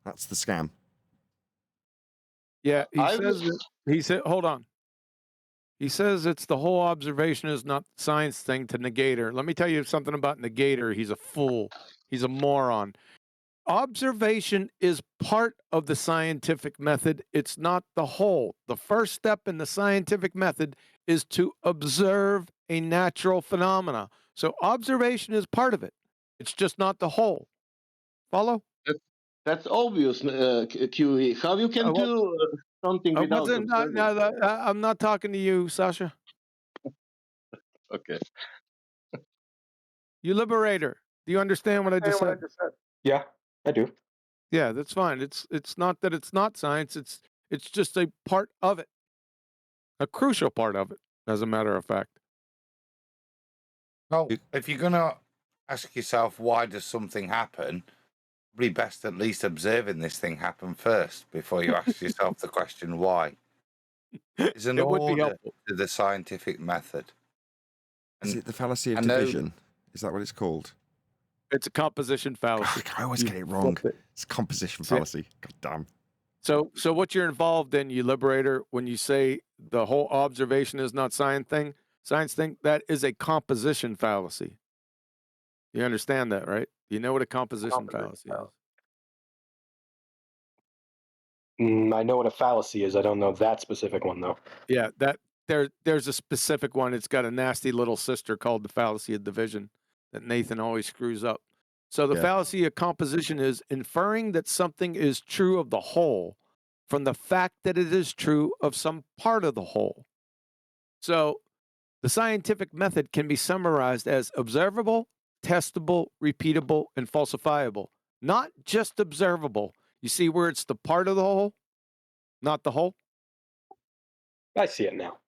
That's the scam. Yeah, he said, hold on. He says it's the whole observation is not the science thing to negator. Let me tell you something about negator. He's a fool. He's a moron. Observation is part of the scientific method. It's not the whole. The first step in the scientific method is to observe a natural phenomena. So observation is part of it. It's just not the whole. Follow? That's obvious, QE. How you can do something without observing? I'm not talking to you, Sasha. Okay. You liberator. Do you understand what I just said? Yeah, I do. Yeah, that's fine. It's not that it's not science. It's just a part of it, a crucial part of it, as a matter of fact. Well, if you're gonna ask yourself why does something happen, probably best at least observing this thing happen first before you ask yourself the question why. There's an It would be order helpful. to the scientific method. Is it the fallacy of I know- division? Is that what it's called? It's a composition fallacy. I always You get it wrong. flip it. It's composition See- fallacy. God damn. So what you're involved in, you liberator, when you say the whole observation is not science thing, that is a composition fallacy. You understand that, right? You know what a composition fallacy is. I know what a fallacy is. I don't know that specific one though. Yeah, there's a specific one. It's got a nasty little sister called the fallacy of division that Nathan always screws up. So the Yeah. fallacy of composition is inferring that something is true of the whole from the fact that it is true of some part of the whole. So the scientific method can be summarized as observable, testable, repeatable, and falsifiable. Not just observable. You see where it's the part of the whole, not the whole? I see it now.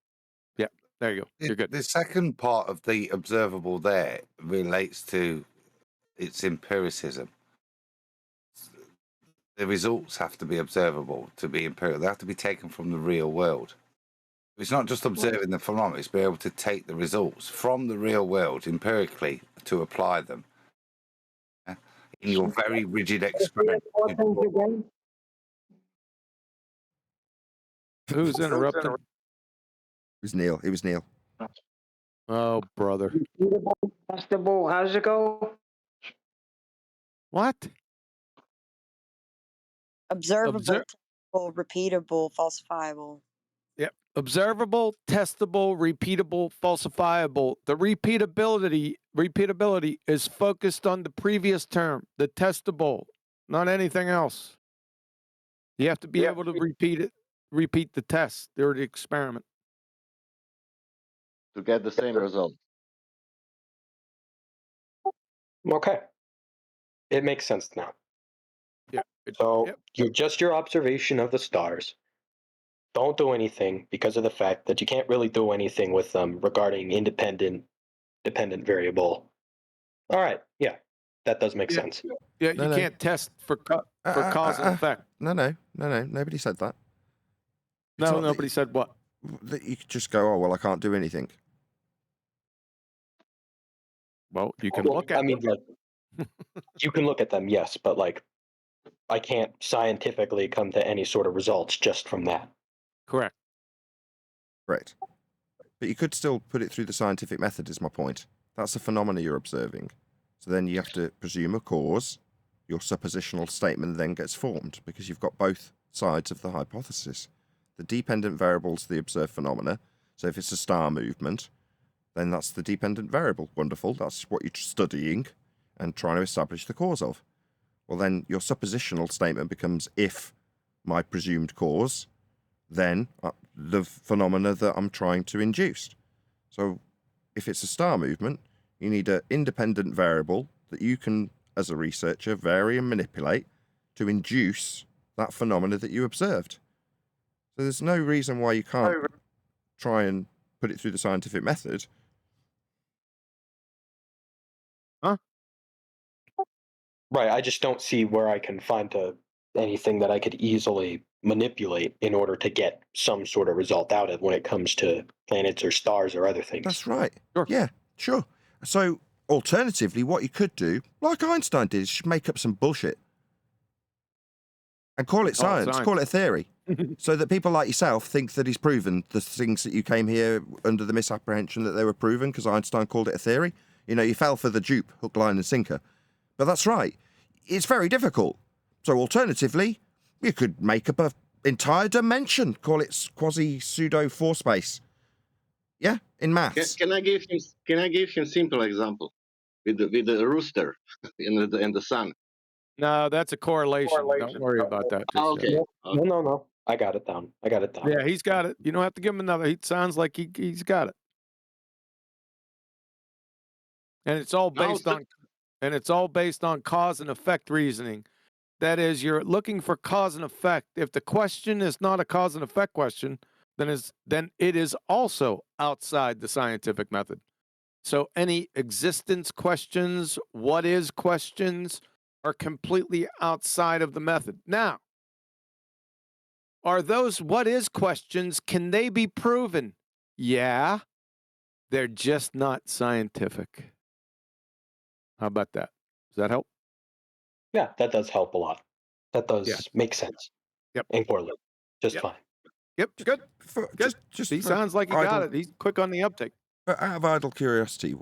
There you go. You're good. The second part of the observable there relates to its empiricism. The results have to be observable to be empirical. They have to be taken from the real world. It's not just observing the phenomena, it's be able to take the results from the real world empirically to apply them. In your very rigid experiment. Who's interrupting? It was Neil. It was Neil. Oh, brother. Testable, how's it go? What? Observable, Obser- testable, repeatable, falsifiable. Yep. Observable, testable, repeatable, falsifiable. The repeatability is focused on the previous term, the testable, not anything else. You have to be able to repeat the test or the experiment. To get the same result. Okay. It makes sense now. Yeah. So you're just your observation of the stars. Don't do anything because of the fact that you can't really do anything with them regarding independent dependent variable. All right, yeah, that does make Yeah. sense. Yeah, No, you no. can't test for cause and effect. No, nobody said that. It's No, not that nobody said what. that you could just go, oh well, I can't do anything. Well, you can Well, look at I mean, like, you can look at them, yes, but like, I can't scientifically come to any sort of results just from that. correct. Correct. But you could still put it through the scientific method, is my point. That's a phenomena you're observing. So then you have to presume a cause. Your suppositional statement then gets formed because you've got both sides of the hypothesis. The dependent variable's the observed phenomena. So if it's a star movement, then that's the dependent variable. Wonderful. That's what you're studying and trying to establish the cause of. Well, then your suppositional statement becomes if my presumed cause, then the phenomena that I'm trying to induce. So if it's a star movement, you need an independent variable that you can, as a researcher, vary and manipulate to induce that phenomena that you observed. So there's no reason why you can't try and put it through the scientific method. Right, I just don't see where I can find anything that I could easily manipulate in order to get some sort of result out of when it comes to planets or stars or other things. That's right. Sure. Yeah, sure. So alternatively, what you could do, like Einstein did, is just make up some bullshit and call it science, call it a theory, so that people like yourself think that he's proven the things that you came here under the misapprehension that they were proven because Einstein called it a theory. You know, you fell for the dupe, hook, line, and sinker. But that's right. It's very difficult. So alternatively, you could make up an entire dimension, call it quasi-pseudo force space. Yeah, in maths. Can I give him simple example with the rooster in the sun? No, that's a correlation. Don't worry about that. Just Okay. yet. No. I got it down. Yeah, he's got it. You don't have to give him another. He sounds like he's got it. And it's all based on cause and effect reasoning. That is, you're looking for cause and effect. If the question is not a cause and effect question, then it is also outside the scientific method. So any existence questions, what is questions, are completely outside of the method. Now, are those what is questions, can they be proven? Yeah, they're just not scientific. How about that? Does that help? Yeah, that does help a lot. That does make sense. Yep. And correlate. Just Yep. fine. Yep, good. Good. Just He sounds like he got it. He's quick on the uptake. But out of idle curiosity,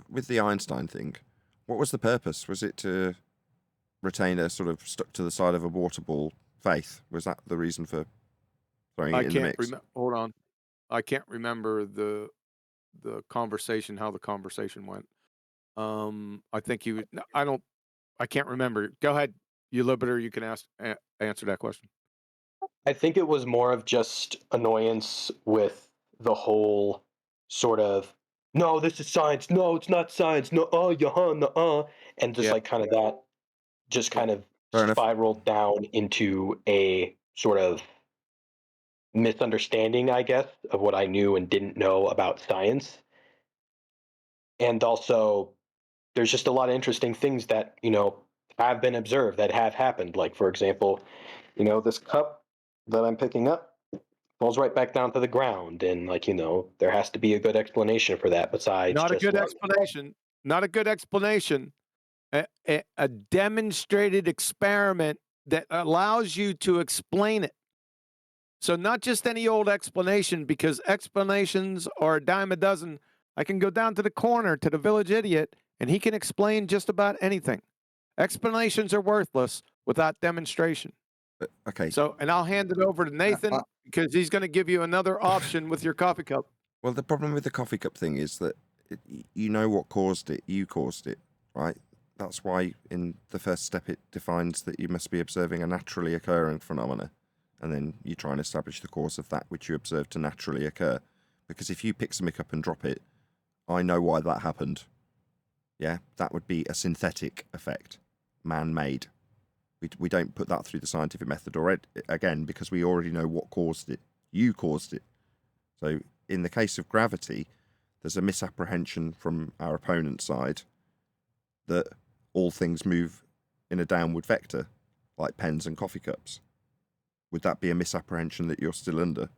with the Einstein thing, what was the purpose? Was it to retain a sort of stuck to the side of a water ball faith? Was that the reason for throwing it in the mix? Hold on. I can't remember the conversation, how the conversation went. I think you. I can't remember. Go ahead, you Liberator. You can answer that question. I think it was more of just annoyance with the whole sort of, no, this is science. No, it's not science. No, no, and just like kind of that, just kind of spiraled down into a sort of misunderstanding, I guess, of what I knew and didn't know about science. And also, there's just a lot of interesting things that, have been observed, that have happened. Like, for example, this cup that I'm picking up falls right back down to the ground. And, there has to be a good explanation for that besides Not a just good explanation. Not a good explanation. A demonstrated experiment that allows you to explain it. So not just any old explanation, because explanations are a dime a dozen. I can go down to the corner to the village idiot, and he can explain just about anything. Explanations are worthless without demonstration. Okay. So, and I'll hand it over to Nathan because he's going to give you another option with your coffee cup. Well, the problem with the coffee cup thing is that you know what caused it. You caused it, right? That's why in the first step it defines that you must be observing a naturally occurring phenomena. And then you try and establish the cause of that which you observe to naturally occur. Because if you pick something up and drop it, I know why that happened. Yeah, that would be a synthetic effect, man-made. We don't put that through the scientific method already, again, because we already know what caused it. You caused it. So in the case of gravity, there's a misapprehension from our opponent's side that all things move in a downward vector, like pens and coffee cups. Would that be a misapprehension that you're still under?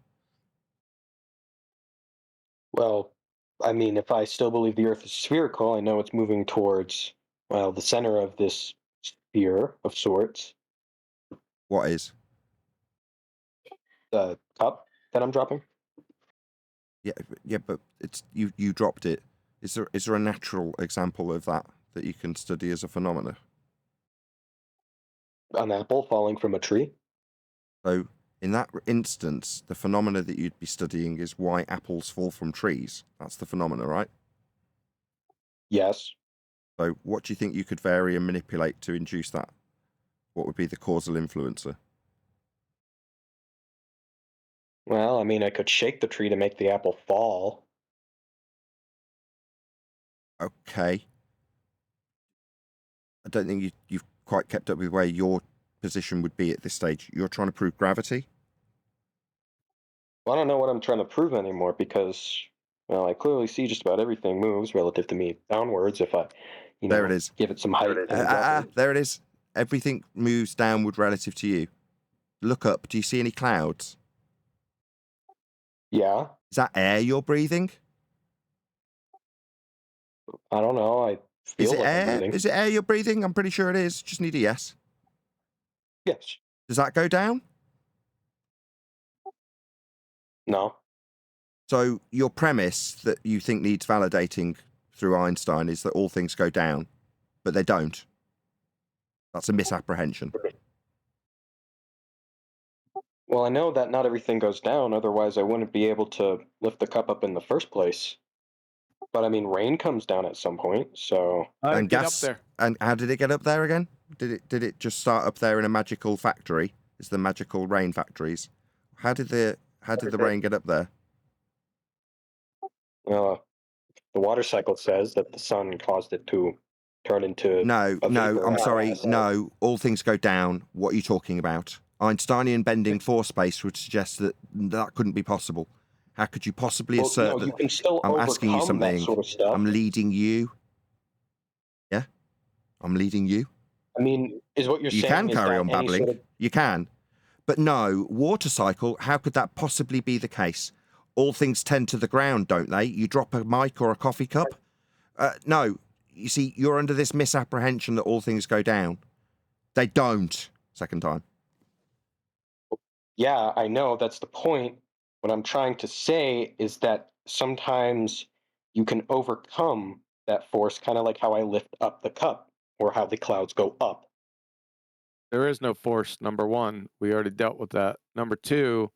Well, I mean, if I still believe the Earth is spherical, I know it's moving towards, well, the center of this sphere of sorts, What is? the cup that I'm dropping. Yeah, but it's you dropped it. Is there a natural example of that you can study as a phenomena? An apple falling from a tree. So in that instance, the phenomena that you'd be studying is why apples fall from trees. That's the phenomena, right? Yes. So what do you think you could vary and manipulate to induce that? What would be the causal influencer? Well, I mean, I could shake the tree to make the apple fall. Okay. I don't think you've quite kept up with where your position would be at this stage. You're trying to prove gravity? Well, I don't know what I'm trying to prove anymore because, well, I clearly see just about everything moves relative to me downwards if I, There it is. give it some height. There it is. Everything moves downward relative to you. Look up. Do you see any clouds? Yeah. Is that air you're breathing? I don't know. I feel Is it like I'm air? breathing. Is it air you're breathing? I'm pretty sure it is. Just need a yes. Yes. Does that go down? No. So your premise that you think needs validating through Einstein is that all things go down, but they don't. That's a misapprehension. Well, I know that not everything goes down, otherwise I wouldn't be able to lift the cup up in the first place. But I mean, rain comes down at some point, so. And get up gas. there. And how did it get up there again? Did it just start up there in a magical factory? It's the magical rain factories. How did the rain get up there? The water cycle says that the sun caused it to turn into No, a vapor. I'm sorry. No, all things go down. What are you talking about? Einsteinian bending force space would suggest that couldn't be possible. How could you possibly assert that? You can still I'm asking you overcome that something. sort of stuff. I'm leading you. Yeah? I'm leading you. I mean, is what you're You saying can is carry that on any babbling. sort of. You can. But no, water cycle, how could that possibly be the case? All things tend to the ground, don't they? You drop a mic or a coffee cup? No, you see, you're under this misapprehension that all things go down. They don't. Second time. Yeah, I know, that's the point. What I'm trying to say is that sometimes you can overcome that force, kind of like how I lift up the cup or how the clouds go up. There is no force. Number one, we already dealt with that. Number two,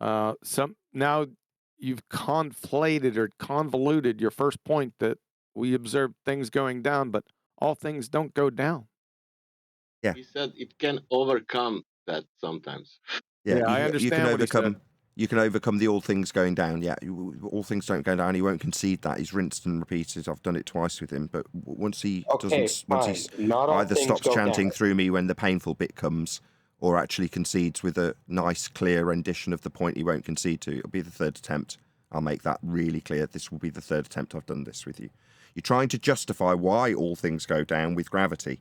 now you've conflated or convoluted your first point that we observe things going down, but all things don't go down. Yeah. He said it can overcome that sometimes. Yeah, I you understand can what he said. overcome. You can overcome the all things going down. Yeah, all things don't go down. He won't concede that. He's rinsed and repeated. I've done it twice with him, but once he doesn't, once he Not all either things stops go chanting down. through me when the painful bit comes, or actually concedes with a nice, clear rendition of the point he won't concede to. It'll be the third attempt. I'll make that really clear. This will be the third attempt I've done this with you. You're trying to justify why all things go down with gravity.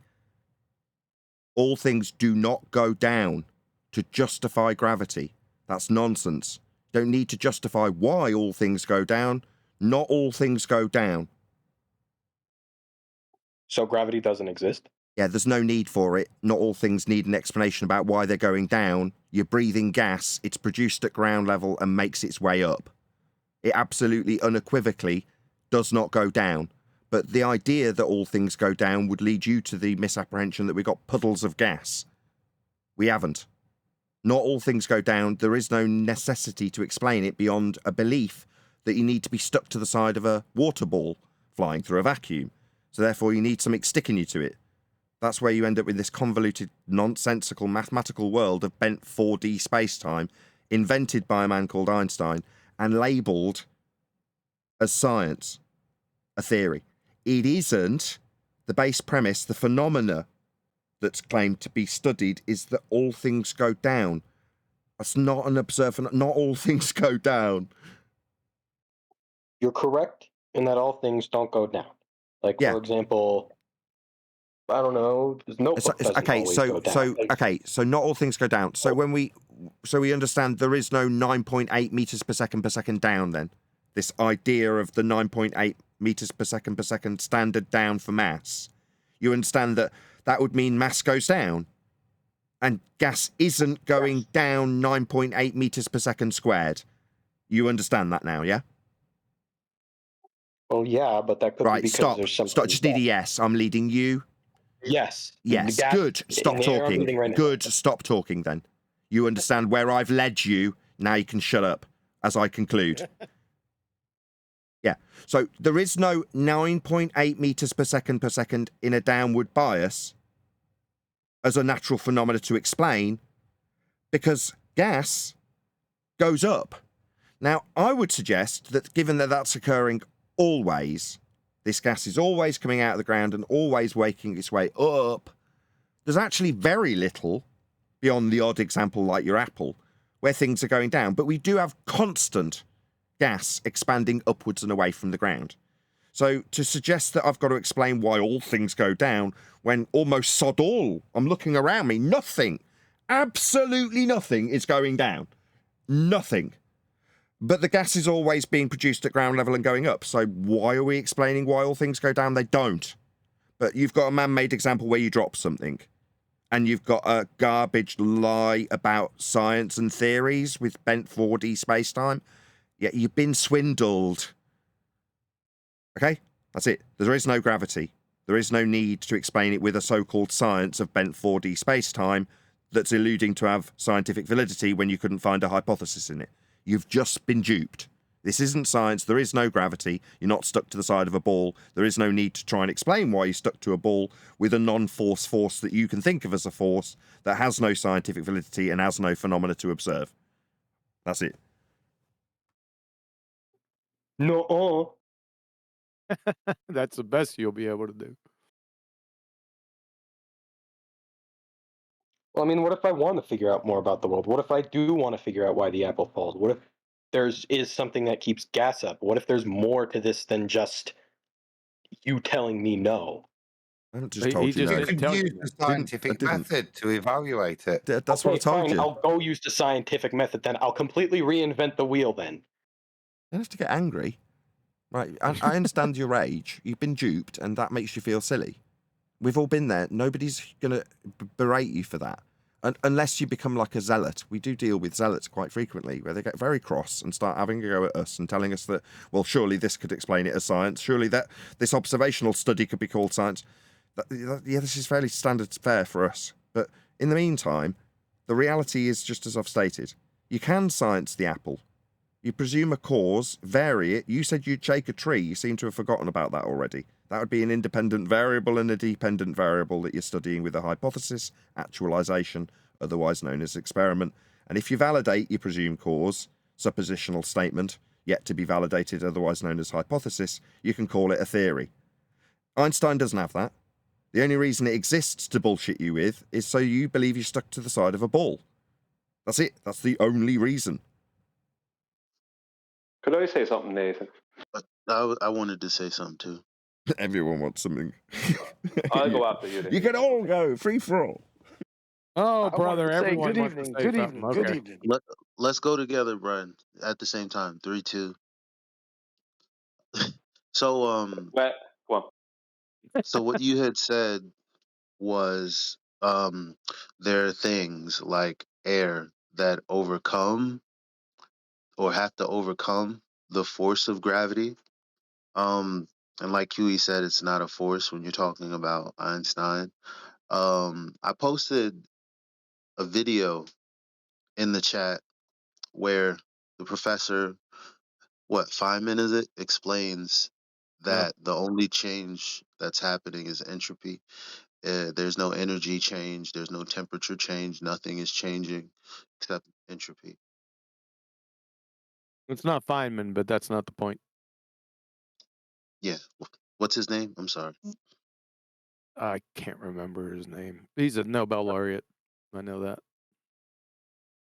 All things do not go down to justify gravity. That's nonsense. Don't need to justify why all things go down. Not all things go down. So gravity doesn't exist? Yeah, there's no need for it. Not all things need an explanation about why they're going down. You're breathing gas. It's produced at ground level and makes its way up. It absolutely unequivocally does not go down. But the idea that all things go down would lead you to the misapprehension that we've got puddles of gas. We haven't. Not all things go down. There is no necessity to explain it beyond a belief that you need to be stuck to the side of a water ball flying through a vacuum. So therefore you need something sticking you to it. That's where you end up with this convoluted, nonsensical, mathematical world of bent 4D space-time invented by a man called Einstein and labelled as science, a theory. It isn't. The base premise, the phenomena that's claimed to be studied is that all things go down. That's not an observant. Not all things go down. You're correct in that all things don't go down. Like, Yeah. for example, I don't know, this notebook doesn't Okay, always go down. so not all things go down. So when we understand there is no 9.8 meters per second down. Then this idea of the 9.8 meters per second standard down for mass, you understand that would mean mass goes down, and gas isn't going down 9.8 meters per second squared. You understand that now, yeah? Well, yeah, but that could be Right, because stop. there's something. Stop. Just need a yes. I'm leading you. Yes. Yes. Gas Good. in Stop the air, I'm talking. leading right now. Good. Stop talking then. You understand where I've led you. Now you can shut up as I conclude. Yeah. So there is no 9.8 meters per second in a downward bias as a natural phenomena to explain, because gas goes up. Now, I would suggest that given that that's occurring always, this gas is always coming out of the ground and always waking its way up, there's actually very little, beyond the odd example like your apple, where things are going down. But we do have constant gas expanding upwards and away from the ground. So to suggest that I've got to explain why all things go down when almost sod all, I'm looking around me, nothing, absolutely nothing is going down. Nothing. But the gas is always being produced at ground level and going up. So why are we explaining why all things go down? They don't. But you've got a man-made example where you drop something. And you've got a garbage lie about science and theories with bent 4D space-time. Yeah, you've been swindled. Okay? That's it. There is no gravity. There is no need to explain it with a so-called science of bent 4D space-time that's alluding to have scientific validity when you couldn't find a hypothesis in it. You've just been duped. This isn't science. There is no gravity. You're not stuck to the side of a ball. There is no need to try and explain why you're stuck to a ball with a non-force force that you can think of as a force that has no scientific validity and has no phenomena to observe. That's it. No. That's the best you'll be able to do. Well, I mean, what if I want to figure out more about the world? What if I do want to figure out why the apple falls? What if is something that keeps gas up? What if there's more to this than just you telling me no? I haven't just He told you just no. didn't Could tell use you the that. scientific method to evaluate it. That's Okay, what I told fine, you. I'll go use the scientific method then. I'll completely reinvent the wheel then. You don't have to get angry. Right, I understand your age. You've been duped, and that makes you feel silly. We've all been there. Nobody's going to berate you for that. Unless you become like a zealot. We do deal with zealots quite frequently, where they get very cross and start having a go at us and telling us that, well, surely this could explain it as science. Surely that this observational study could be called science. Yeah, this is fairly standard fare for us. But in the meantime, the reality is just as I've stated. You can science the apple. You presume a cause, vary it. You said you'd shake a tree. You seem to have forgotten about that already. That would be an independent variable and a dependent variable that you're studying with a hypothesis, actualization, otherwise known as experiment. And if you validate your presumed cause, suppositional statement, yet to be validated, otherwise known as hypothesis, you can call it a theory. Einstein doesn't have that. The only reason it exists to bullshit you with is so you believe you're stuck to the side of a ball. That's it. That's the only reason. Could I say something, Nathan? I wanted to say something too. Everyone wants something. I'll go after you then. You can all go free for all. Oh, I brother, wanted to say everyone good wants evening, to say good something. evening, good Okay. evening. Let's go together, Brian, at the same time. 3, 2. So Well, go on. so what you had said was there are things like air that overcome or have to overcome the force of gravity. And like Huey said, it's not a force when you're talking about Einstein. I posted a video in the chat where the professor, what, Feynman is it, explains Yeah. that the only change that's happening is entropy. There's no energy change, there's no temperature change, nothing is changing except entropy. It's not Feynman, but that's not the point. Yeah. What's his name? I'm sorry. I can't remember his name. He's a Nobel laureate. I know that.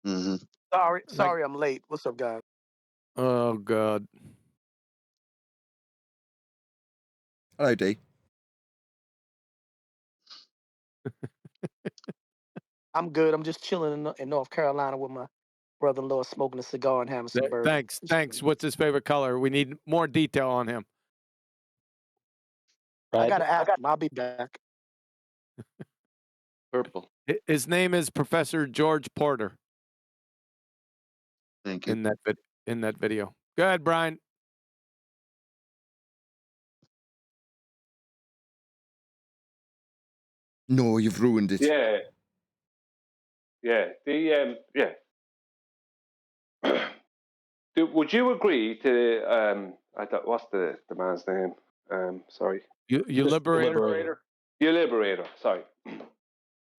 Hmm. Sorry, I'm late. What's up, guys? Oh, God. Hello, D. I'm good. I'm just chilling in North Carolina with my brother-in-law, smoking a cigar and having some bourbon. Thanks. What's his favorite color? We need more detail on him. I Red. gotta ask him. I'll be back. Purple. His name is Professor George Porter Thank you. in that video. Go ahead, Brian. No, you've ruined it. Yeah. Would you agree to what's the man's name? Sorry. You liberator. Your liberator, sorry.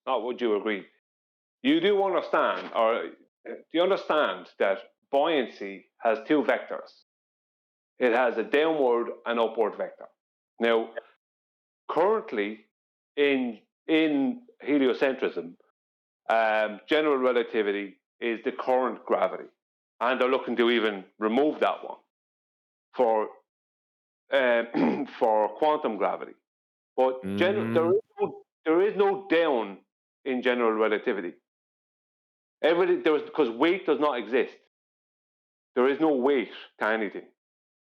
Not would you agree? You do understand, or do you understand that buoyancy has two vectors? It has a downward and upward vector. Now, currently in heliocentrism, general relativity is the current gravity, and they're looking to even remove that one for quantum gravity. But there is no down in general relativity. Because weight does not exist. There is no weight to anything.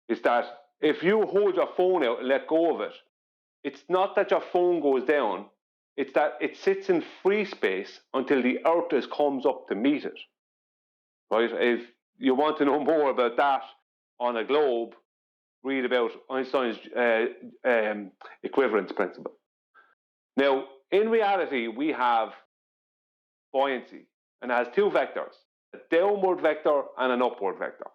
It's that if you hold your phone out and let go of it, it's not that your phone goes down, it's that it sits in free space until the Earth comes up to meet it. Right? If you want to know more about that on a globe, read about Einstein's equivalence principle. Now, in reality, we have buoyancy, and it has two vectors, a downward vector and an upward vector.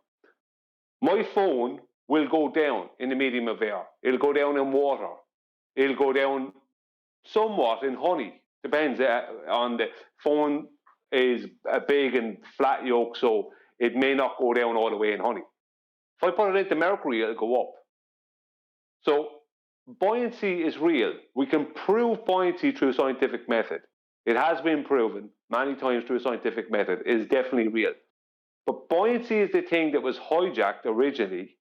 My phone will go down in the medium of air. It'll go down in water. It'll go down somewhat in honey. Depends on the phone is a big and flat yolk, so it may not go down all the way in honey. If I put it into mercury, it'll go up. So buoyancy is real. We can prove buoyancy through a scientific method. It has been proven many times through a scientific method. It is definitely real. But buoyancy is the thing that was hijacked originally,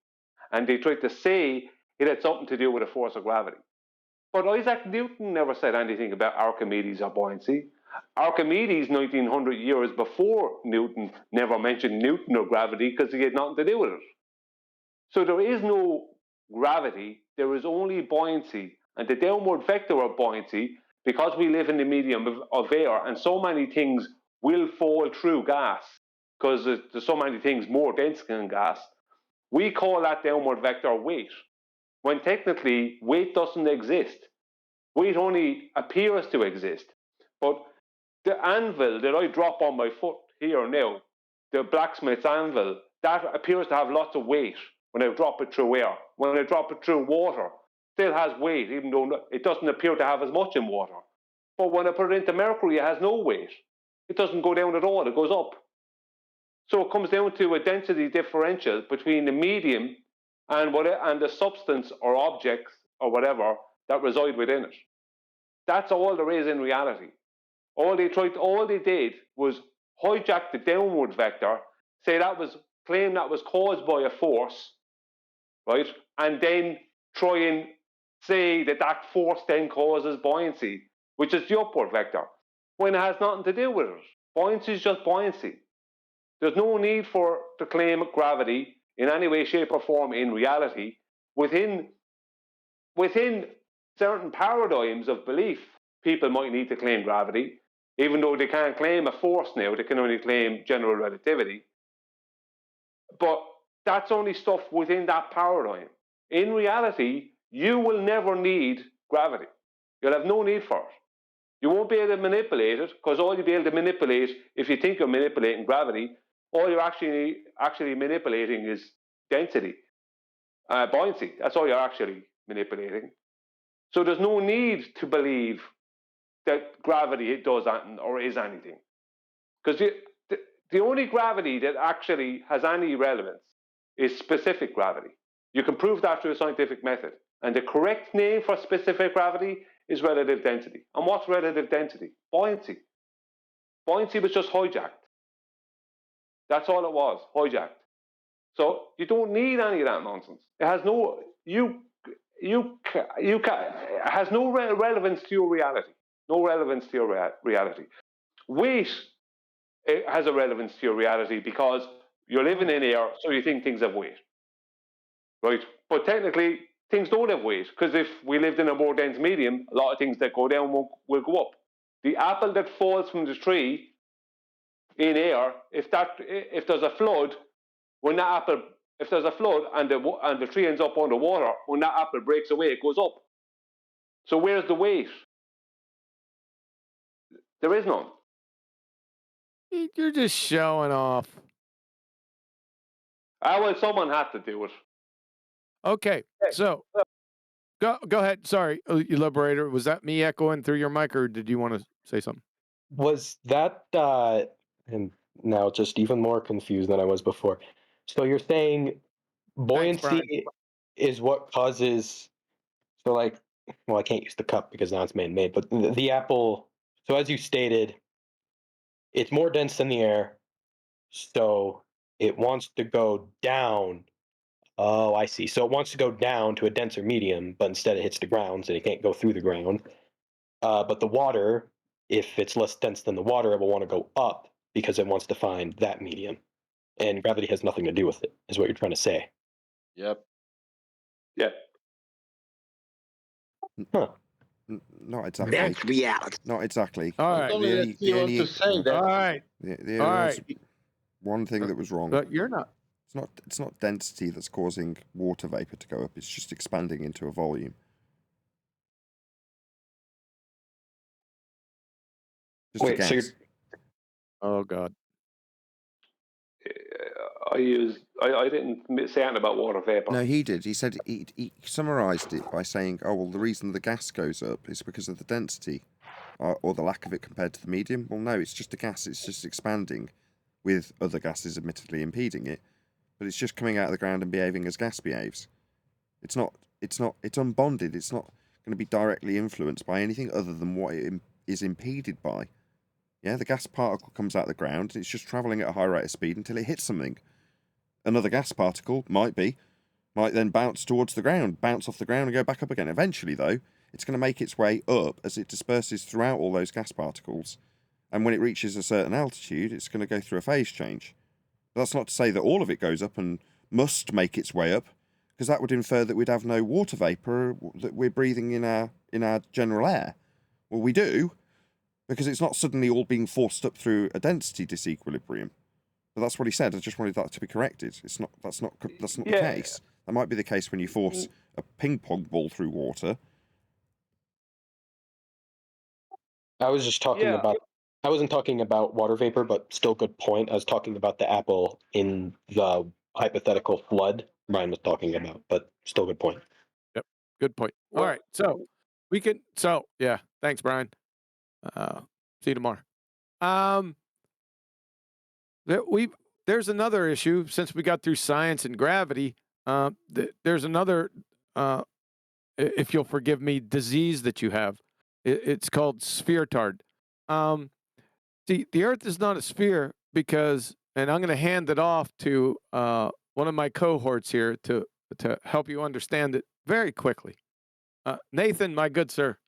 and they tried to say it had something to do with the force of gravity. But Isaac Newton never said anything about Archimedes or buoyancy. Archimedes, 1900 years before Newton, never mentioned Newton or gravity because he had nothing to do with it. So there is no gravity, there is only buoyancy. And the downward vector of buoyancy, because we live in the medium of air and so many things will fall through gas, because there's so many things more dense than gas, we call that downward vector weight, when technically weight doesn't exist. Weight only appears to exist. But the anvil that I drop on my foot here now, the blacksmith's anvil, that appears to have lots of weight when I drop it through air. When I drop it through water, still has weight, even though it doesn't appear to have as much in water. But when I put it into mercury, it has no weight. It doesn't go down at all, it goes up. So it comes down to a density differential between the medium and the substance or objects or whatever that reside within it. That's all there is in reality. All they did was hijack the downward vector, claim that was caused by a force, right? And then try and say that force then causes buoyancy, which is the upward vector, when it has nothing to do with it. Buoyancy is just buoyancy. There's no need to claim gravity in any way, shape, or form in reality. Within certain paradigms of belief, people might need to claim gravity, even though they can't claim a force now, they can only claim general relativity. But that's only stuff within that paradigm. In reality, you will never need gravity. You'll have no need for it. You won't be able to manipulate it, because all you'll be able to manipulate, if you think you're manipulating gravity, all you're actually manipulating is density, buoyancy. That's all you're actually manipulating. So there's no need to believe that gravity does anything or is anything. Because the only gravity that actually has any relevance is specific gravity. You can prove that through a scientific method. And the correct name for specific gravity is relative density. And what's relative density? Buoyancy. Buoyancy was just hijacked. That's all it was, hijacked. So you don't need any of that nonsense. It has no, has no relevance to your reality. No relevance to your reality. Weight, it has a relevance to your reality because you're living in air, so you think things have weight, right? But technically, things don't have weight because if we lived in a more dense medium, a lot of things that go down will go up. The apple that falls from the tree in air, if there's a flood, when that apple, if there's a flood and the tree ends up underwater, when that apple breaks away, it goes up. So where's the weight? There is none. You're just showing off. Well, someone had to do it. Okay, so go ahead. Sorry, Liberator. Was that me echoing through your mic, or did you want to say something? Was that and now just even more confused than I was before. So you're saying buoyancy is what causes, so like, well, I can't use the cup because now it's man-made, but the apple, so as you stated, it's more dense than the air, so it wants to go down. Oh, I see. So it wants to go down to a denser medium, but instead it hits the ground, so it can't go through the ground. But the water, if it's less dense than the water, it will want to go up because it wants to find that medium. And gravity has nothing to do with it, is what you're trying to say. Yep. Yep. Huh. Not exactly. That's reality. Not exactly. All It's right. only that you want to say that. All right. There All was right. one thing that was wrong. But you're not. It's not density that's causing water vapor to go up. It's just expanding into a volume. Just a gas. Oh God. I didn't say anything about water vapor. No, he did. He said he summarised it by saying, "Oh well, the reason the gas goes up is because of the density, or the lack of it compared to the medium." Well, no, it's just a gas. It's just expanding, with other gases admittedly impeding it, but it's just coming out of the ground and behaving as gas behaves. It's unbonded. It's not going to be directly influenced by anything other than what it is impeded by. Yeah, the gas particle comes out of the ground and it's just travelling at a high rate of speed until it hits something. Another gas particle might then bounce towards the ground, bounce off the ground and go back up again. Eventually, though, it's going to make its way up as it disperses throughout all those gas particles. And when it reaches a certain altitude, it's going to go through a phase change. But that's not to say that all of it goes up and must make its way up, because that would infer that we'd have no water vapour that we're breathing in our general air. Well, we do, because it's not suddenly all being forced up through a density disequilibrium. But that's what he said. I just wanted that to be corrected. That's not the case. That might be the case when you force a ping pong ball through water. I was just talking about. I wasn't talking about water vapor, but still good point. I was talking about the apple in the hypothetical flood Brian was talking about, but still good point. Yep, good point. All right, so we can. So yeah, thanks, Brian. See you tomorrow. There's another issue since we got through science and gravity. There's another, if you'll forgive me, disease that you have. It's called spheretard. See, the Earth is not a sphere because, and I'm going to hand it off to one of my cohorts here to help you understand it very quickly. Nathan, my good sir.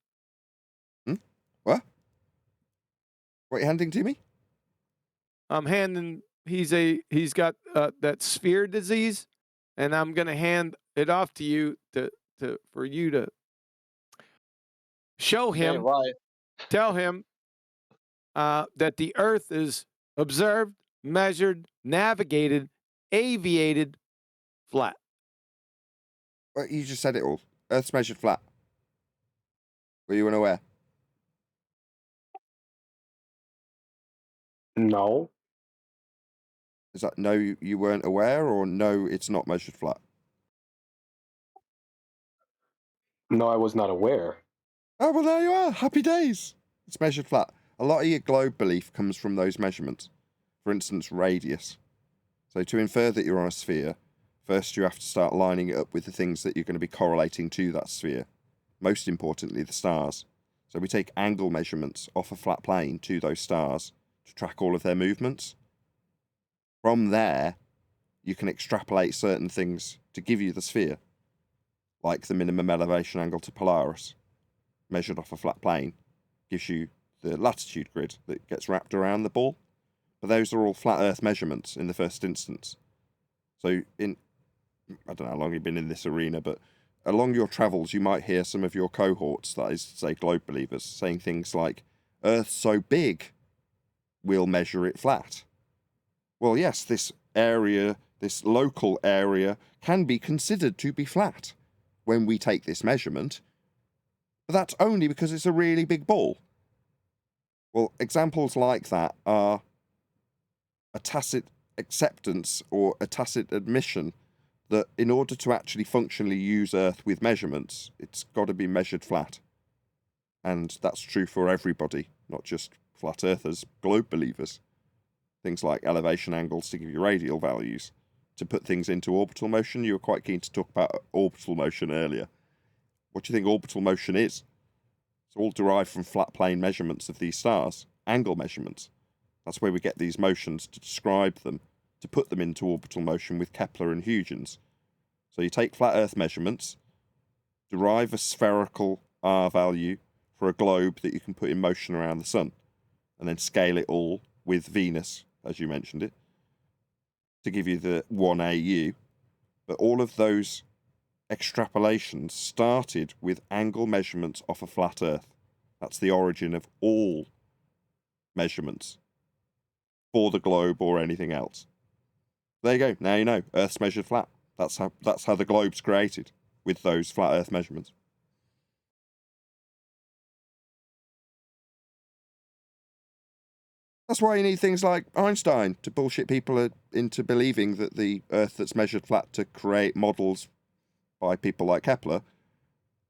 What? What are you handing to me? I'm handing. He's got that sphere disease, and I'm going to hand it off to you for you to show him. Okay, right. Tell him that the Earth is observed, measured, navigated, aviated, flat. Well, you just said it all. Earth's measured flat. Were you unaware? No. Is that no, you weren't aware, or no, it's not measured flat? No, I was not aware. Oh, well, there you are. Happy days. It's measured flat. A lot of your globe belief comes from those measurements. For instance, radius. So to infer that you're on a sphere, first you have to start lining it up with the things that you're going to be correlating to that sphere. Most importantly, the stars. So we take angle measurements off a flat plane to those stars to track all of their movements. From there, you can extrapolate certain things to give you the sphere. like the minimum elevation angle to Polaris, measured off a flat plane, gives you the latitude grid that gets wrapped around the ball. But those are all flat Earth measurements in the first instance. So I don't know how long you've been in this arena, but along your travels, you might hear some of your cohorts, that is to say globe believers, saying things like, Earth's so big, we'll measure it flat. Well, yes, this local area can be considered to be flat when we take this measurement, but that's only because it's a really big ball. Well, examples like that are a tacit acceptance or a tacit admission that in order to actually functionally use Earth with measurements, it's got to be measured flat. And that's true for everybody, not just flat earthers, globe believers. Things like elevation angles to give you radial values. To put things into orbital motion, you were quite keen to talk about orbital motion earlier. What do you think orbital motion is? It's all derived from flat plane measurements of these stars, angle measurements. That's where we get these motions to describe them, to put them into orbital motion with Kepler and Huygens. So you take flat Earth measurements, derive a spherical R value for a globe that you can put in motion around the sun, and then scale it all with Venus, as you mentioned it, to give you the 1 AU. But all of those extrapolations started with angle measurements off a flat Earth. That's the origin of all measurements for the globe or anything else. There you go. Now you know. Earth's measured flat. That's how the globe's created, with those flat Earth measurements. That's why you need things like Einstein to bullshit people into believing that the Earth that's measured flat to create models by people like Kepler,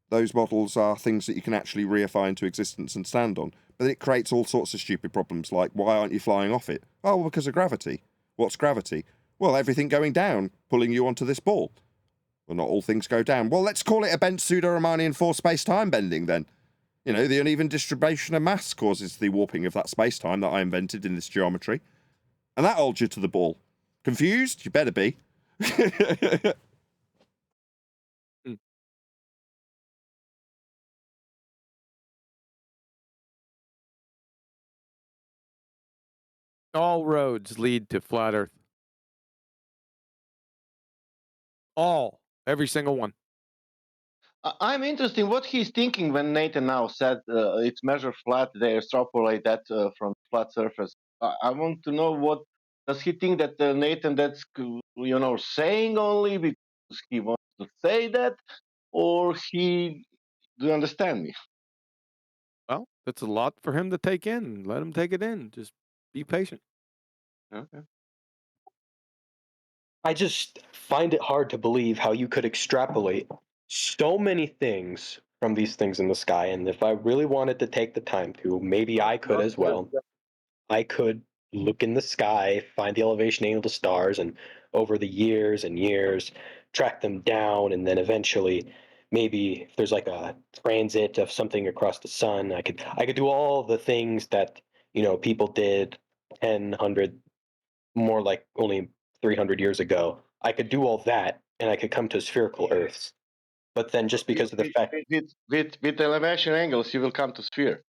those models are things that you can actually reify into existence and stand on. But it creates all sorts of stupid problems, like, why aren't you flying off it? Oh, well, because of gravity. What's gravity? Well, everything going down, pulling you onto this ball. Well, not all things go down. Well, let's call it a bent pseudo-Riemannian force space-time bending then. You know, the uneven distribution of mass causes the warping of that space-time that I invented in this geometry. And that holds you to the ball. Confused? You better be. All roads lead to flat Earth. All. Every single one. I'm interested in what he's thinking when Nathan now said it's measured flat. They extrapolate that from flat surface. I want to know, what does he think that Nathan that's saying only because he wants to say that, or he do you understand me? Well, that's a lot for him to take in. Let him take it in. Just be patient. Okay. I just find it hard to believe how you could extrapolate so many things from these things in the sky. And if I really wanted to take the time to, maybe I could as well. I could look in the sky, find the elevation angle of the stars, and over the years and years, track them down, and then eventually, maybe if there's like a transit of something across the sun, I could do all the things that people did 10, 100, more like only 300 years ago. I could do all that, and I could come to spherical Earths. But then, just because of the fact, with elevation angles, you will come to sphere.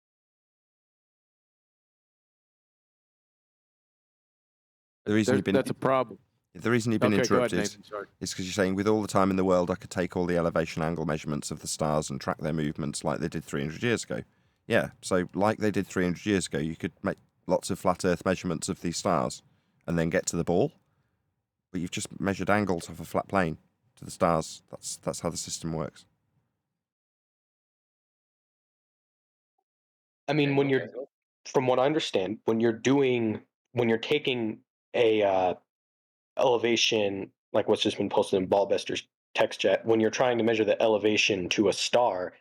The reason That's a problem. The reason you've been Okay, go ahead, interrupted Nathan, sorry. is because you're saying, with all the time in the world, I could take all the elevation angle measurements of the stars and track their movements like they did 300 years ago. Yeah, so like they did 300 years ago, you could make lots of flat Earth measurements of these stars and then get to the ball. But you've just measured angles off a flat plane to the stars. That's how the system works. I mean, from what I understand, when you're taking a elevation, like what's just been posted in Ballbester's text chat, when you're trying to measure the elevation to a star,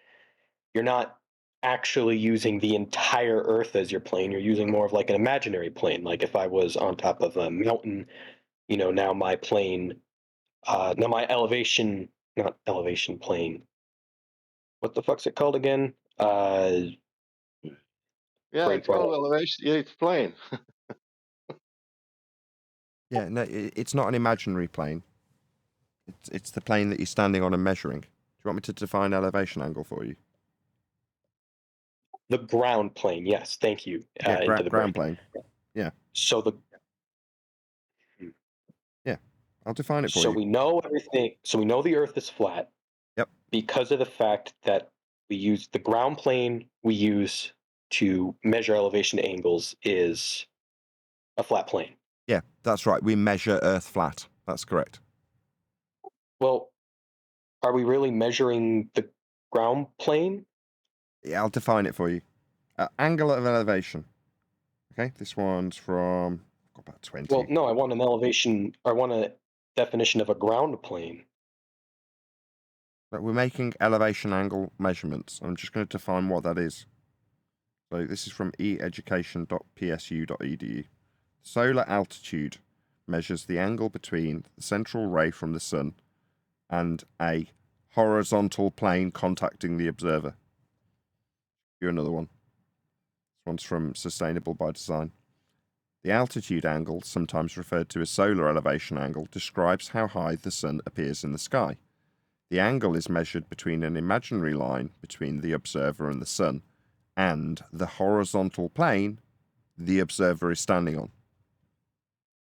you're not actually using the entire Earth as your plane. You're using more of like an imaginary plane. Like if I was on top of a mountain, now my plane, now my elevation, not elevation plane. What the fuck's it called again? Yeah, it's called elevation. Yeah, it's plane. Yeah, no, it's not an imaginary plane. It's the plane that you're standing on and measuring. Do you want me to define elevation angle for you? The ground plane, yes, thank you. Yeah, Into the ground break. plane. Yeah. So I'll define it for so you. we know everything. So we know the Earth is flat. Yep. Because of the fact that we use the ground plane we use to measure elevation angles is a flat plane. Yeah, that's right. We measure Earth flat. That's correct. Well, are we really measuring the ground plane? Yeah, I'll define it for you. Angle of elevation. Okay, this one's from about 20. Well, no, I want an elevation. I want a definition of a ground plane. But we're making elevation angle measurements. I'm just going to define what that is. So this is from eeducation.psu.edu. Solar altitude measures the angle between the central ray from the sun and a horizontal plane contacting the observer. Here's another one. This one's from Sustainable by Design. The altitude angle, sometimes referred to as solar elevation angle, describes how high the sun appears in the sky. The angle is measured between an imaginary line between the observer and the sun and the horizontal plane the observer is standing on.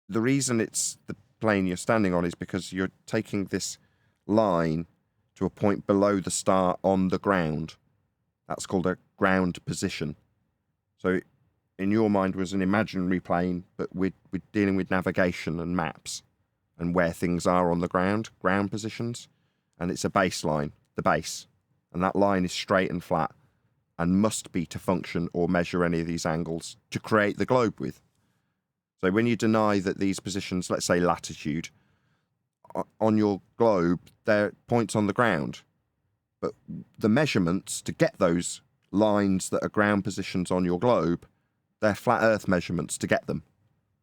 The reason it's the plane you're standing on is because you're taking this line to a point below the star on the ground. That's called a ground position. So in your mind was an imaginary plane, but we're dealing with navigation and maps and where things are on the ground positions. And it's a baseline, the base. And that line is straight and flat and must be to function or measure any of these angles to create the globe with. So when you deny that these positions, let's say latitude, on your globe, they're points on the ground. But the measurements to get those lines that are ground positions on your globe, they're flat Earth measurements to get them.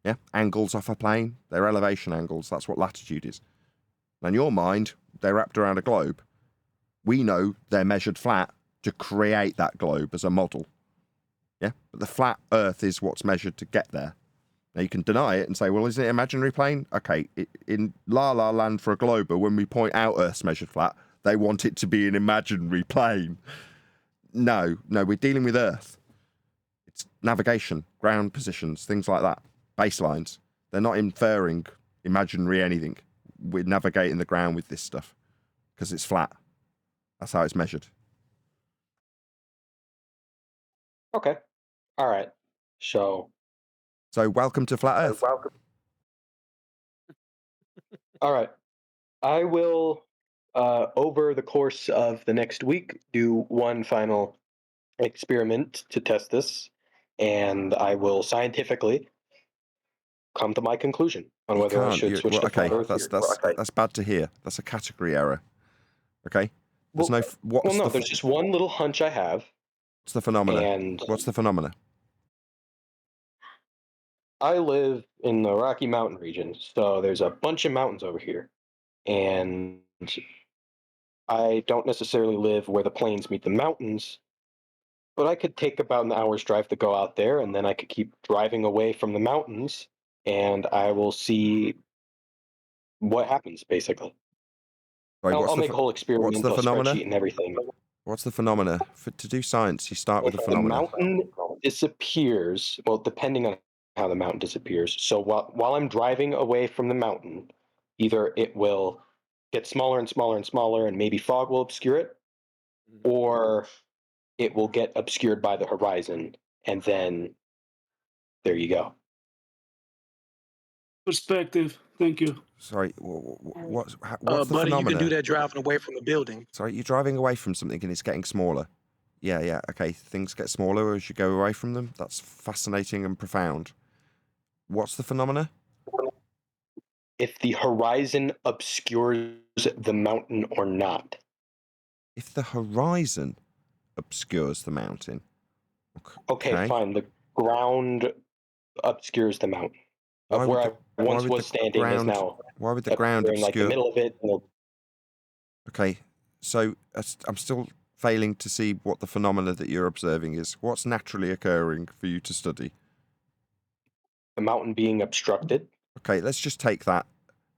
Yeah, angles off a plane, they're elevation angles. That's what latitude is. And in your mind, they're wrapped around a globe. We know they're measured flat to create that globe as a model. Yeah, but the flat Earth is what's measured to get there. Now you can deny it and say, well, isn't it imaginary plane? Okay, in La La Land for a globe, when we point out Earth's measured flat, they want it to be an imaginary plane. No, we're dealing with Earth. It's navigation, ground positions, things like that, baselines. They're not inferring imaginary anything. We're navigating the ground with this stuff because it's flat. That's how it's measured. Okay. All right. So welcome to Flat Earth. welcome. All right. I will, over the course of the next week, do one final experiment to test this, and I will scientifically come to my conclusion on whether I should switch to flat Earth. That's bad to hear. That's a category error. Okay. There's there's just one little hunch I have. What's the phenomena? And what's the phenomena? I live in the Rocky Mountain region, so there's a bunch of mountains over here, and I don't necessarily live where the plains meet the mountains, but I could take about an hour's drive to go out there, and then I could keep driving away from the mountains, and I will see what happens, basically. Right, I'll make a whole experiment, what's the phenomena? spreadsheet and everything. What's the phenomena? To do science, you start with the phenomena. The mountain disappears, well, depending on how the mountain disappears. So while I'm driving away from the mountain, either it will get smaller and smaller and smaller, and maybe fog will obscure it, or it will get obscured by the horizon, and then there you go. Perspective. Thank you. Sorry, what's the buddy, phenomena? you can do that driving away from the building. Sorry, you're driving away from something and it's getting smaller. Yeah, okay. Things get smaller as you go away from them. That's fascinating and profound. What's the phenomena? If the horizon obscures the mountain or not. If the horizon obscures the mountain. Okay, fine. The ground obscures the mountain. Of where I once was standing is now. Why would the ground obscure? Like the middle of it. Okay, so I'm still failing to see what the phenomena that you're observing is. What's naturally occurring for you to study? The mountain being obstructed. Okay, let's just take that.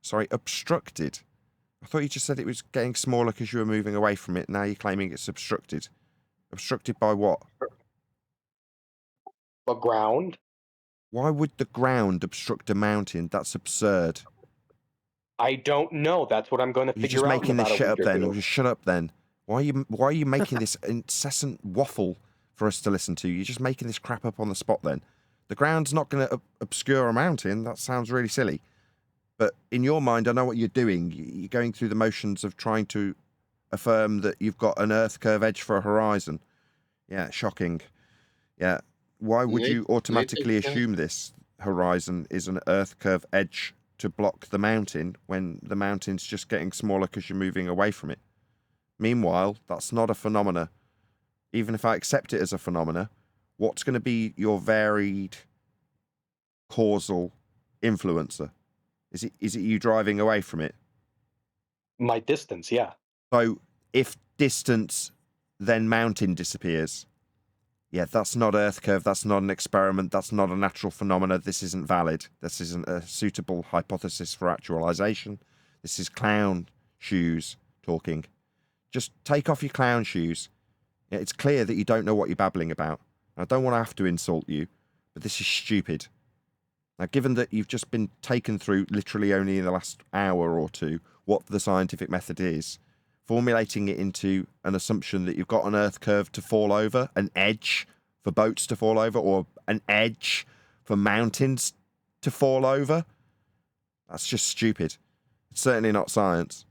Sorry, obstructed. I thought you just said it was getting smaller because you were moving away from it. Now you're claiming it's obstructed. Obstructed by what? The ground. Why would the ground obstruct a mountain? That's absurd. I don't know. That's what I'm going to You're figure just out making in this about shit a up week or then. two. Just shut up then. Why are you making this incessant waffle for us to listen to? You're just making this crap up on the spot then. The ground's not going to obscure a mountain. That sounds really silly. But in your mind, I know what you're doing. You're going through the motions of trying to affirm that you've got an Earth curve edge for a horizon. Yeah, shocking. Yeah. Why would you automatically assume this horizon is an Earth curve edge to block the mountain when the mountain's just getting smaller because you're moving away from it? Meanwhile, that's not a phenomena. Even if I accept it as a phenomena, what's going to be your varied causal influencer? Is it you driving away from it? My distance, yeah. So if distance, then mountain disappears. Yeah, that's not Earth curve. That's not an experiment. That's not a natural phenomena. This isn't valid. This isn't a suitable hypothesis for actualization. This is clown shoes talking. Just take off your clown shoes. Yeah, it's clear that you don't know what you're babbling about. I don't want to have to insult you, but this is stupid. Now, given that you've just been taken through literally only in the last hour or two what the scientific method is, formulating it into an assumption that you've got an Earth curve to fall over, an edge for boats to fall over, or an edge for mountains to fall over, that's just stupid. It's certainly not science.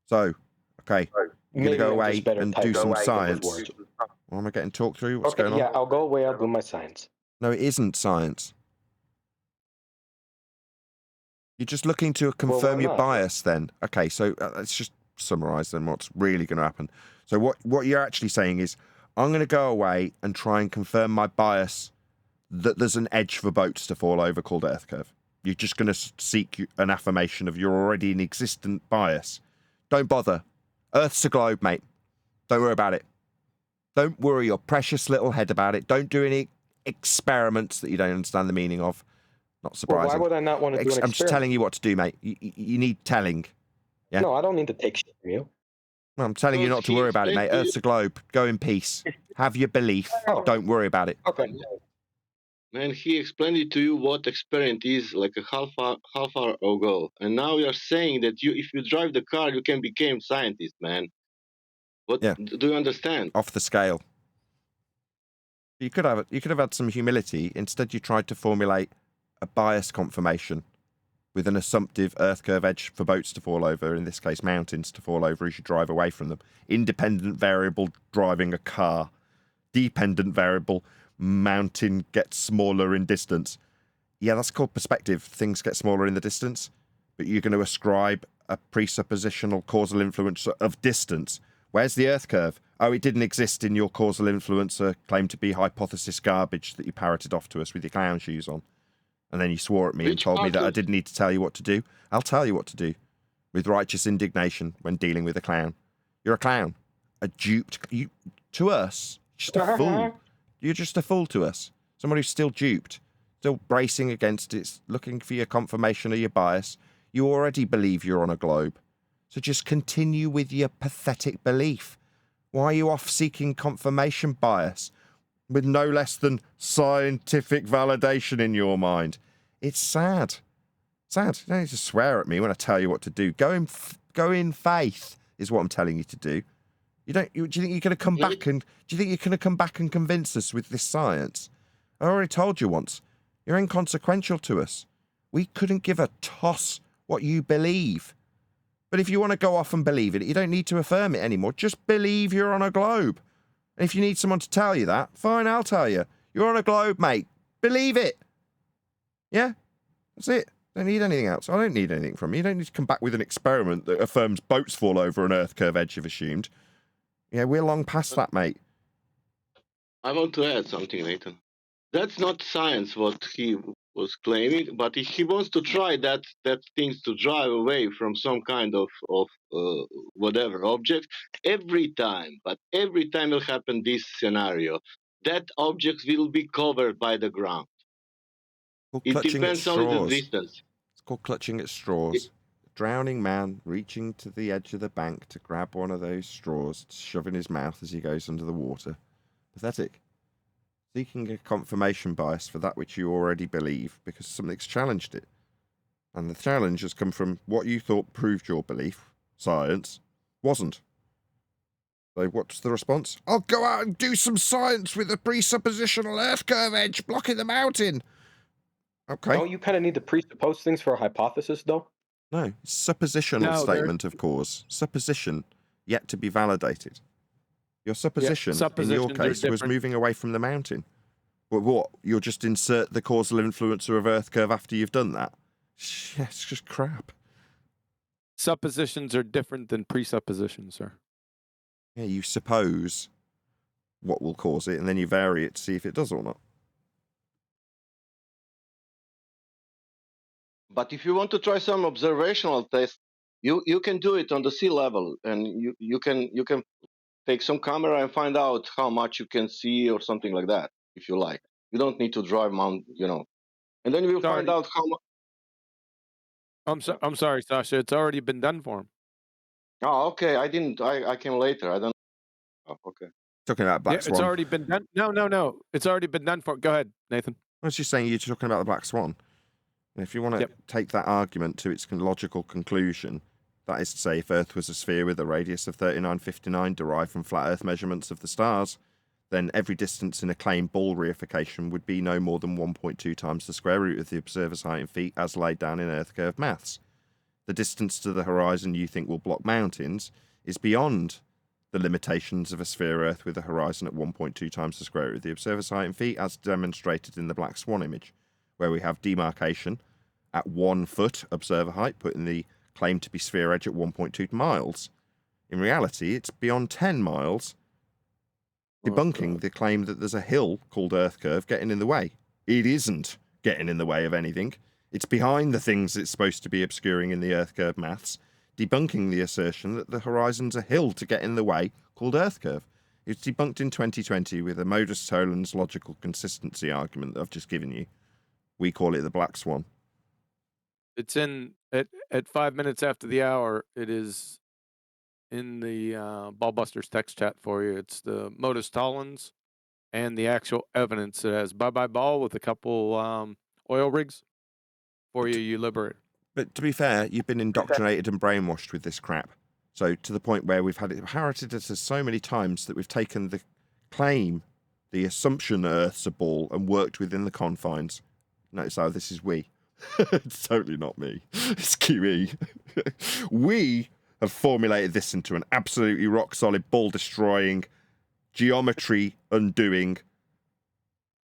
So, okay, you're going to go away and do some science. Why am I getting talked through? What's going on? Yeah, I'll go away. I'll do my science. No, it isn't science. You're just looking to confirm your bias then. Okay, so let's just summarize then what's really going to happen. So what you're actually saying is, I'm going to go away and try and confirm my bias that there's an edge for boats to fall over called Earth curve. You're just going to seek an affirmation of your already an existent bias. Don't bother. Earth's a globe, mate. Don't worry about it. Don't worry your precious little head about it. Don't do any experiments that you don't understand the meaning of. Not surprising. Well, why would I not want to do an experiment? I'm just telling you what to do, mate. You need telling. Yeah? No, I don't need to take shit from you. Well, I'm telling you not to worry about it, mate. Earth's a globe. Go in peace. Have your belief. Don't worry about it. Okay. Man, he explained it to you what experiment is like a half hour ago, and now you're saying that if you drive the car, you can become scientist, man. What do you understand? Off the scale. You could have had some humility. Instead, you tried to formulate a bias confirmation with an assumptive Earth curve edge for boats to fall over, in this case mountains to fall over as you drive away from them. Independent variable driving a car. Dependent variable mountain gets smaller in distance. Yeah, that's called perspective. Things get smaller in the distance, but you're going to ascribe a presuppositional causal influence of distance. Where's the Earth curve? Oh, it didn't exist in your causal influencer claim to be hypothesis garbage that you parroted off to us with your clown shoes on. And then you swore at me and told me that I didn't need to tell you what to do. I'll tell you what to do with righteous indignation when dealing with a clown. You're a clown. A duped... You, to us, just a fool. You're just a fool to us. Someone who's still duped, still bracing against it, looking for your confirmation of your bias. You already believe you're on a globe. So just continue with your pathetic belief. Why are you off seeking confirmation bias with no less than scientific validation in your mind? It's sad. Sad. You don't need to swear at me when I tell you what to do. Go in faith is what I'm telling you to do. Do you think you're going to come back and convince us with this science? I already told you once. You're inconsequential to us. We couldn't give a toss what you believe. But if you want to go off and believe it, you don't need to affirm it anymore. Just believe you're on a globe. And if you need someone to tell you that, fine, I'll tell you. You're on a globe, mate. Believe it. Yeah? That's it. Don't need anything else. I don't need anything from you. You don't need to come back with an experiment that affirms boats fall over an Earth curve edge you've assumed. Yeah, we're long past that, mate. I want to add something, Nathan. That's not science, what he was claiming, but if he wants to try that things to drive away from some kind of whatever object, every time will happen this scenario. That object will be covered by the ground. Called It clutching at depends on the straws. distance. It's called clutching at straws. drowning man reaching to the edge of the bank to grab one of those straws, to shove in his mouth as he goes under the water. Pathetic. Seeking a confirmation bias for that which you already believe because something's challenged it. And the challenge has come from what you thought proved your belief, science, wasn't. So what's the response? I'll go out and do some science with a presuppositional Earth curve edge blocking the mountain. Okay. Don't you kind of need to presuppose things for a hypothesis, though? No, suppositional statement of cause. Supposition yet to be validated. Your supposition, in your case, was moving away from the mountain. But what? You'll just insert the causal influencer of Earth curve after you've done that? Yeah, it's just crap. Suppositions are different than presuppositions, sir. Yeah, you suppose what will cause it, and then you vary it to see if it does or not. But if you want to try some observational test, you can do it on the sea level, and you can take some camera and find out how much you can see or something like that, if you like. You don't need to drive mount, and then you'll find out how much. I'm sorry, Sasha. It's already been done for him. Oh, okay. I didn't. I came later. I don't. Oh, okay. Talking about Black Swan. It's already been done. No. It's already been done for. Go ahead, Nathan. I was just saying you're talking about the Black Swan. And if you want to take that argument to its logical conclusion, that is to say, if Earth was a sphere with a radius of 3959 derived from flat Earth measurements of the stars, then every distance in a claimed ball reification would be no more than 1.2 times the square root of the observer's height in feet as laid down in Earth curve maths. The distance to the horizon you think will block mountains is beyond the limitations of a sphere Earth with a horizon at 1.2 times the square root of the observer's height in feet as demonstrated in the Black Swan image, where we have demarcation at 1 foot observer height, putting the claim to be sphere edge at 1.2 miles. In reality, it's beyond 10 miles, debunking the claim that there's a hill called Earth Curve getting in the way. It isn't getting in the way of anything. It's behind the things it's supposed to be obscuring in the Earth Curve maths, debunking the assertion that the horizon's a hill to get in the way called Earth Curve. It's debunked in 2020 with a modus tollens logical consistency argument that I've just given you. We call it the Black Swan. It's in at 5 minutes after the hour. It is in the Ballbusters text chat for you. It's the modus tollens and the actual evidence. It has bye ball with a couple oil rigs for you. You liberate. But to be fair, you've been indoctrinated and brainwashed with this crap. So to the point where we've had it parroted at us so many times that we've taken the claim, the assumption that Earth's a ball, and worked within the confines. Notice how this is we. It's totally not me. It's QE. We have formulated this into an absolutely rock-solid, ball-destroying, geometry-undoing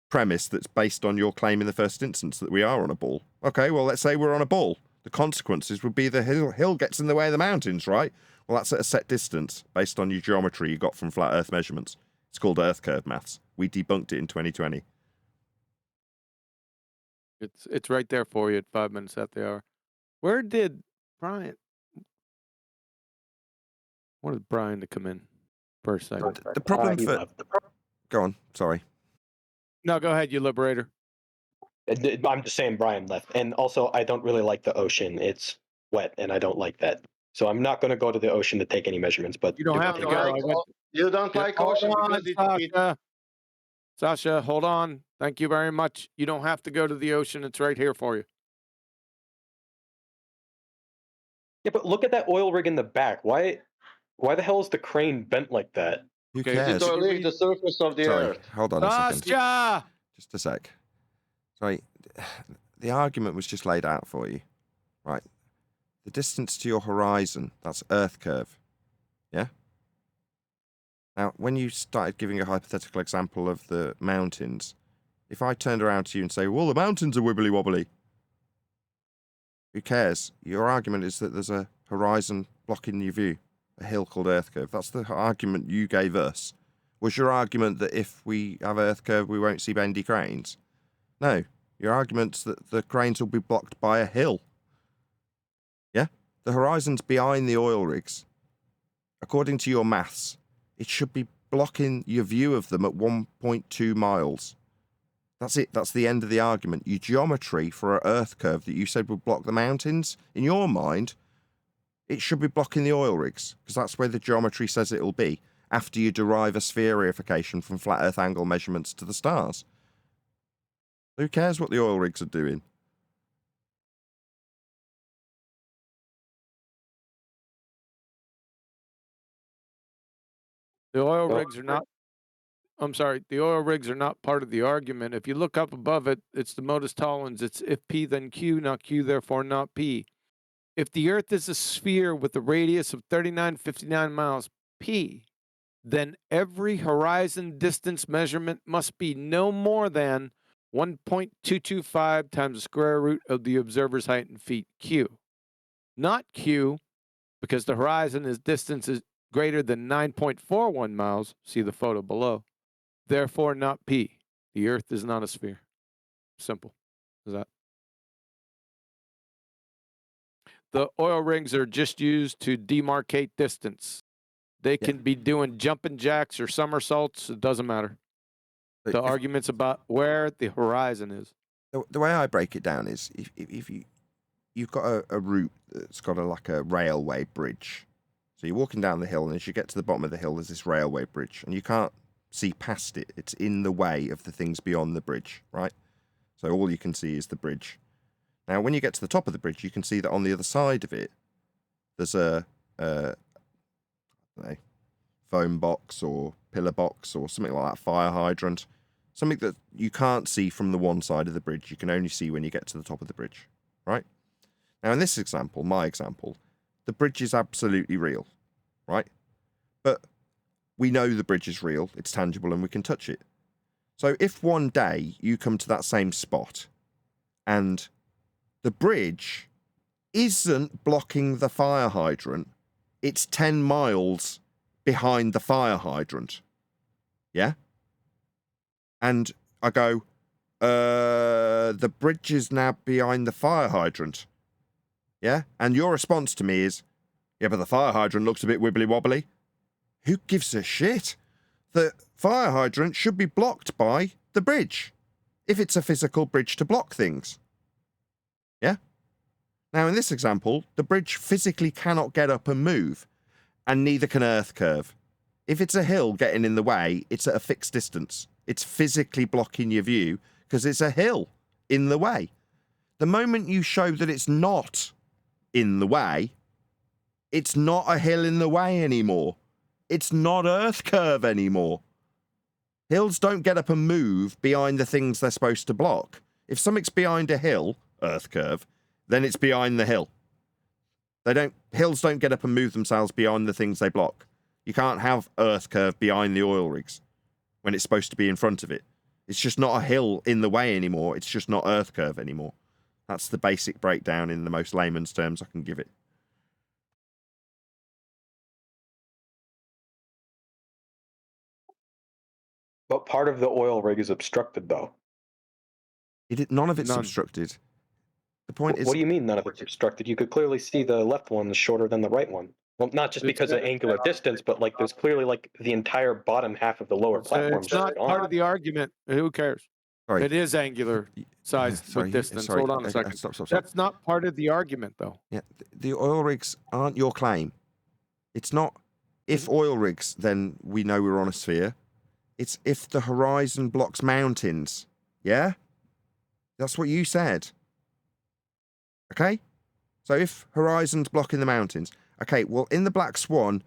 premise that's based on your claim in the first instance that we are on a ball. Okay, well, let's say we're on a ball. The consequences would be the hill gets in the way of the mountains, right? Well, that's at a set distance based on your geometry you got from flat Earth measurements. It's called Earth Curve maths. We debunked it in 2020. It's right there for you at 5 minutes after the hour. Where did Brian? I wanted Brian to come in for a second. The problem for... Go on, sorry. No, go ahead, you liberator. I'm just saying Brian left. And also, I don't really like the ocean. It's wet, and I don't like that. So I'm not going to go to the ocean to take any measurements. But you don't have to go. You don't like ocean because Sasha, hold on. Thank you very much. You don't have to go to the ocean. It's right here for you. Yeah, but look at that oil rig in the back. Why the hell is the crane bent like that? Who cares? To leave the surface of the Earth. Hold on a second. Sasha! Just a sec. Sorry. The argument was just laid out for you. Right. The distance to your horizon, that's Earth curve. Yeah? Now, when you started giving a hypothetical example of the mountains, if I turned around to you and say, well, the mountains are wibbly wobbly, who cares? Your argument is that there's a horizon blocking your view, a hill called Earth curve. That's the argument you gave us. Was your argument that if we have Earth curve, we won't see bendy cranes? No. Your argument's that the cranes will be blocked by a hill. Yeah? The horizon's behind the oil rigs. According to your maths, it should be blocking your view of them at 1.2 miles. That's it. That's the end of the argument. Your geometry for an Earth curve that you said would block the mountains, in your mind, it should be blocking the oil rigs, because that's where the geometry says it'll be, after you derive a sphereification from flat Earth angle measurements to the stars. Who cares what the oil rigs are doing? The oil No, rigs are not. I'm sorry. The oil rigs are not part of the argument. If you look up above it, it's the modus tollens. It's if P then Q, not Q, therefore not P. If the Earth is a sphere with a radius of 3959 miles P, then every horizon distance measurement must be no more than 1.225 times the square root of the observer's height in feet Q. Not Q, because the horizon is distance is greater than 9.41 miles. See the photo below. Therefore, not P. The Earth is not a sphere. Simple as that. The oil rigs are just used to demarcate distance. They can be doing jumping jacks or somersaults. It doesn't matter. But The argument's about where the horizon is. The way I break it down is if you've got a route that's got like a railway bridge. So you're walking down the hill, and as you get to the bottom of the hill, there's this railway bridge, and you can't see past it. It's in the way of the things beyond the bridge, right? So all you can see is the bridge. Now, when you get to the top of the bridge, you can see that on the other side of it, there's a foam box or pillar box or something like that, fire hydrant, something that you can't see from the one side of the bridge. You can only see when you get to the top of the bridge, right? Now, in this example, my example, the bridge is absolutely real, right? But we know the bridge is real, it's tangible, and we can touch it. So if one day you come to that same spot and the bridge isn't blocking the fire hydrant, it's 10 miles behind the fire hydrant, yeah? And I go, the bridge is now behind the fire hydrant, yeah? And your response to me is, yeah, but the fire hydrant looks a bit wibbly wobbly. Who gives a shit? The fire hydrant should be blocked by the bridge, if it's a physical bridge to block things. Yeah? Now, in this example, the bridge physically cannot get up and move, and neither can Earth Curve. If it's a hill getting in the way, it's at a fixed distance. It's physically blocking your view because it's a hill in the way. The moment you show that it's not in the way, it's not a hill in the way anymore. It's not Earth Curve anymore. Hills don't get up and move behind the things they're supposed to block. If something's behind a hill, Earth Curve, then it's behind the hill. Hills don't get up and move themselves beyond the things they block. You can't have Earth Curve behind the oil rigs when it's supposed to be in front of it. It's just not a hill in the way anymore. It's just not Earth Curve anymore. That's the basic breakdown in the most layman's terms I can give it. But part of the oil rig is obstructed, though. None of it's obstructed. The point is... What do you mean none of it's obstructed? You could clearly see the left one is shorter than the right one. Well, not just because of angular distance, but like there's clearly like the entire bottom half of the lower platform. It's not part of the argument. Who cares? Sorry. It is angular size with distance. Hold on a second. Stop. That's not part of the argument, though. Yeah, the oil rigs aren't your claim. It's not if oil rigs, then we know we're on a sphere. It's if the horizon blocks mountains. Yeah? That's what you said. Okay? So if horizon's blocking the mountains. Okay, well, in the Black Swan,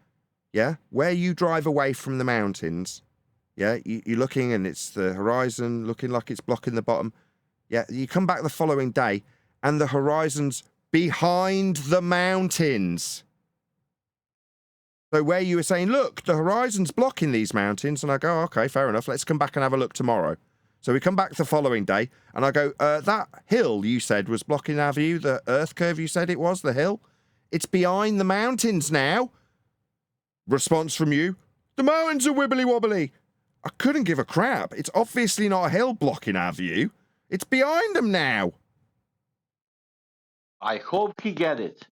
yeah, where you drive away from the mountains, yeah, you're looking and it's the horizon looking like it's blocking the bottom. Yeah, you come back the following day and the horizon's behind the mountains. So where you were saying, look, the horizon's blocking these mountains, and I go, okay, fair enough, let's come back and have a look tomorrow. So we come back the following day, and I go, that hill you said was blocking our view, the Earth Curve you said it was, the hill, it's behind the mountains now. Response from you, the mountains are wibbly wobbly. I couldn't give a crap. It's obviously not a hill blocking our view. It's behind them now. I hope he get it.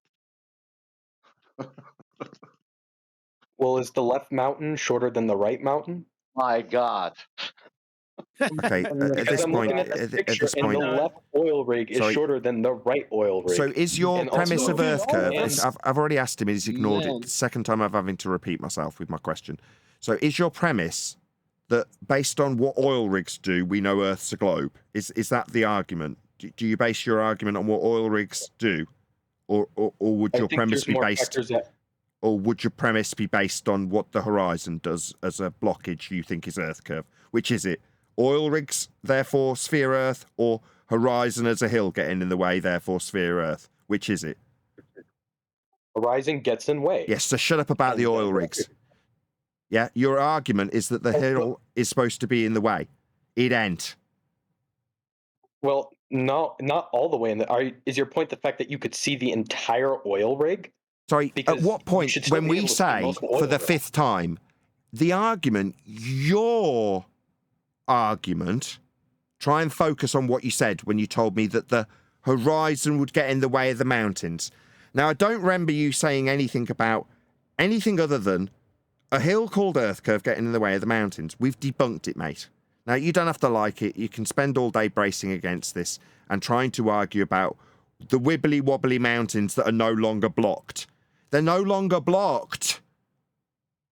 Well, is the left mountain shorter than the right mountain? My God. Okay, at Because this I'm point, looking at the at picture, this and point, the left oil rig is sorry. shorter than the right oil rig. So is your And also- premise of Earth Curve? And- I've already asked him. He's ignored Yeah. it. Second time I'm having to repeat myself with my question. So is your premise that based on what oil rigs do, we know Earth's a globe? Is that the argument? Do you base your argument on what oil rigs do, or would I your think premise there's be more based? factors that- Or would your premise be based on what the horizon does as a blockage you think is Earth curve? Which is it? Oil rigs, therefore sphere Earth, or horizon as a hill getting in the way, therefore sphere Earth? Which is it? Horizon gets in way. Yes, so shut up about the oil rigs. Yeah, your argument is that the hill is supposed to be in the way. It ain't. Well, no, not all the way in the. Is your point the fact that you could see the entire oil rig? Sorry, Because at what you point, should still when be we able to see say most for oil the rigs. 5th time, the argument, your argument, try and focus on what you said when you told me that the horizon would get in the way of the mountains. Now, I don't remember you saying anything about anything other than a hill called Earth Curve getting in the way of the mountains. We've debunked it, mate. Now, you don't have to like it. You can spend all day bracing against this and trying to argue about the wibbly wobbly mountains that are no longer blocked. They're no longer blocked.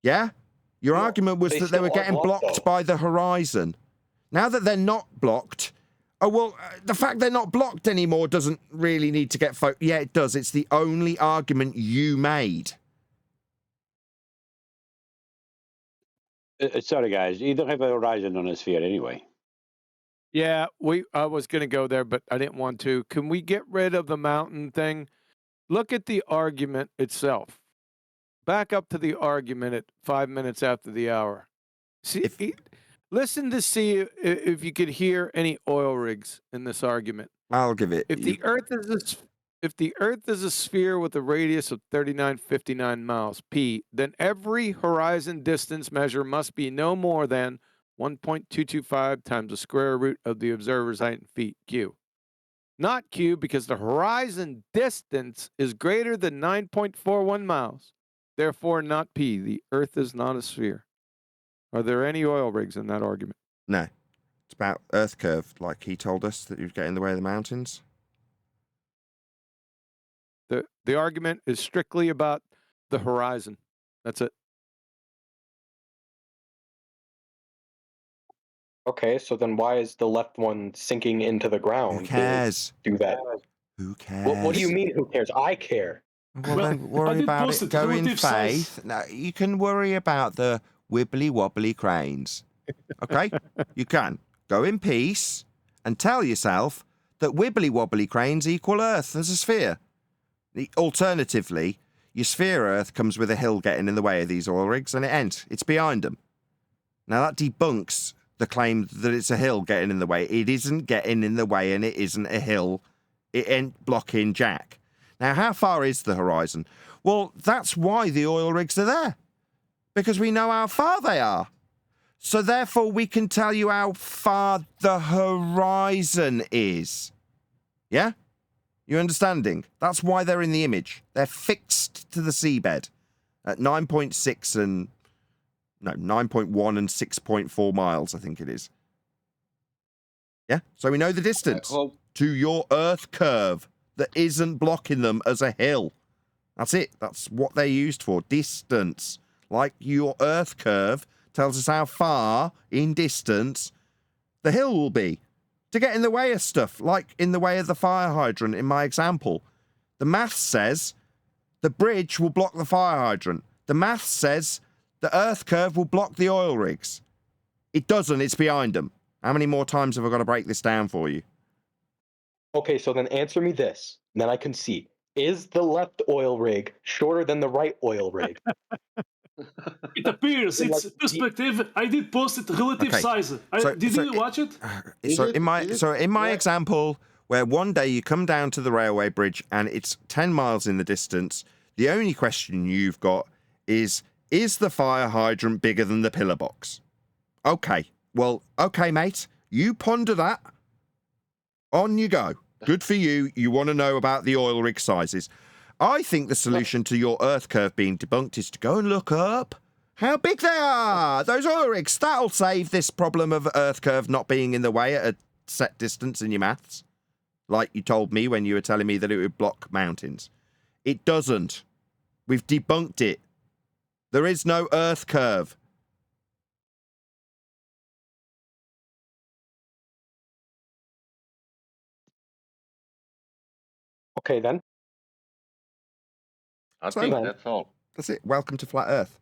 Yeah? Your argument was they that they still were are getting blocked, blocked though. by the horizon. Now that they're not blocked, the fact they're not blocked anymore doesn't really need to get yeah, it does. It's the only argument you made. Sorry, guys. You don't have a horizon on a sphere anyway. Yeah, I was going to go there, but I didn't want to. Can we get rid of the mountain thing? Look at the argument itself. Back up to the argument at 5 minutes after the hour. See, listen to see if you could hear any oil rigs in this argument. I'll give it. If the Earth is a sphere with a radius of 3959 miles p, then every horizon distance measure must be no more than 1.225 times the square root of the observer's height in feet q. Not q, because the horizon distance is greater than 9.41 miles. Therefore, not p. The Earth is not a sphere. Are there any oil rigs in that argument? No. It's about Earth Curve, like he told us that you'd get in the way of the mountains. The argument is strictly about the horizon. That's it. Okay, so then why is the left one sinking into the ground? Who cares? To do that. Who cares? What do you mean? Who cares? I care. Well, then worry about it. Go in faith. Now, you can worry about the wibbly wobbly cranes. Okay? You can. Go in peace and tell yourself that wibbly wobbly cranes equal Earth as a sphere. Alternatively, your sphere Earth comes with a hill getting in the way of these oil rigs, and it ain't. It's behind them. Now, that debunks the claim that it's a hill getting in the way. It isn't getting in the way, and it isn't a hill. It ain't blocking Jack. Now, how far is the horizon? Well, that's why the oil rigs are there. Because we know how far they are. So therefore, we can tell you how far the horizon is. Yeah? You understanding? That's why they're in the image. They're fixed to the seabed at 9.6 and... No, 9.1 and 6.4 miles, I think it is. Yeah? So we know the distance to your Earth curve that isn't blocking them as a hill. That's it. That's what they're used for. Distance. Like your Earth curve tells us how far in distance the hill will be to get in the way of stuff, like in the way of the fire hydrant in my example. The math says the bridge will block the fire hydrant. The math says the Earth curve will block the oil rigs. It doesn't. It's behind them. How many more times have I got to break this down for you? Okay, so then answer me this, and then I can see. Is the left oil rig shorter than the right oil rig? It appears it's perspective. I did post it relative size. Did you watch it? In my example, where one day you come down to the railway bridge and it's 10 miles in the distance, the only question you've got is the fire hydrant bigger than the pillar box? Okay, well, okay, mate, you ponder that. On you go. Good for you. You want to know about the oil rig sizes. I think the solution to your Earth curve being debunked is to go and look up how big they are. Those oil rigs. That'll save this problem of Earth curve not being in the way at a set distance in your maths. Like you told me when you were telling me that it would block mountains. It doesn't. We've debunked it. There is no Earth curve. Okay, then. I think that's all. That's it. Welcome to Flat Earth.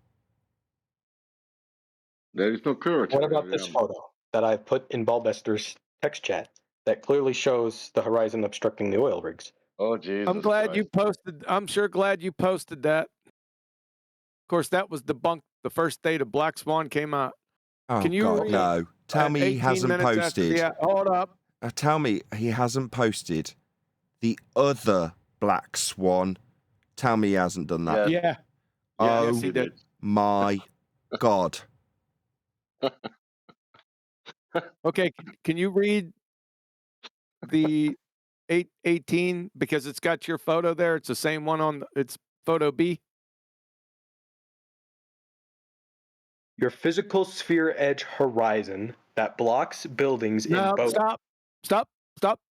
There is no curvature. What about this photo that I put in Bulbester's text chat that clearly shows the horizon obstructing the oil rigs? Oh, Jesus I'm glad Christ. you posted. I'm sure glad you posted that. Of course, that was debunked the first day the Black Swan came out. Oh, Can you God, read no. Tell me he 18 hasn't minutes after posted. the hold up. Tell me he hasn't posted the other Black Swan. Tell me he hasn't done that. Yeah. Oh, yes, he did. my God. Okay, can you read the 818 because it's got your photo there? It's the same one on it's photo B. Your physical sphere edge horizon that blocks buildings in No, both. stop.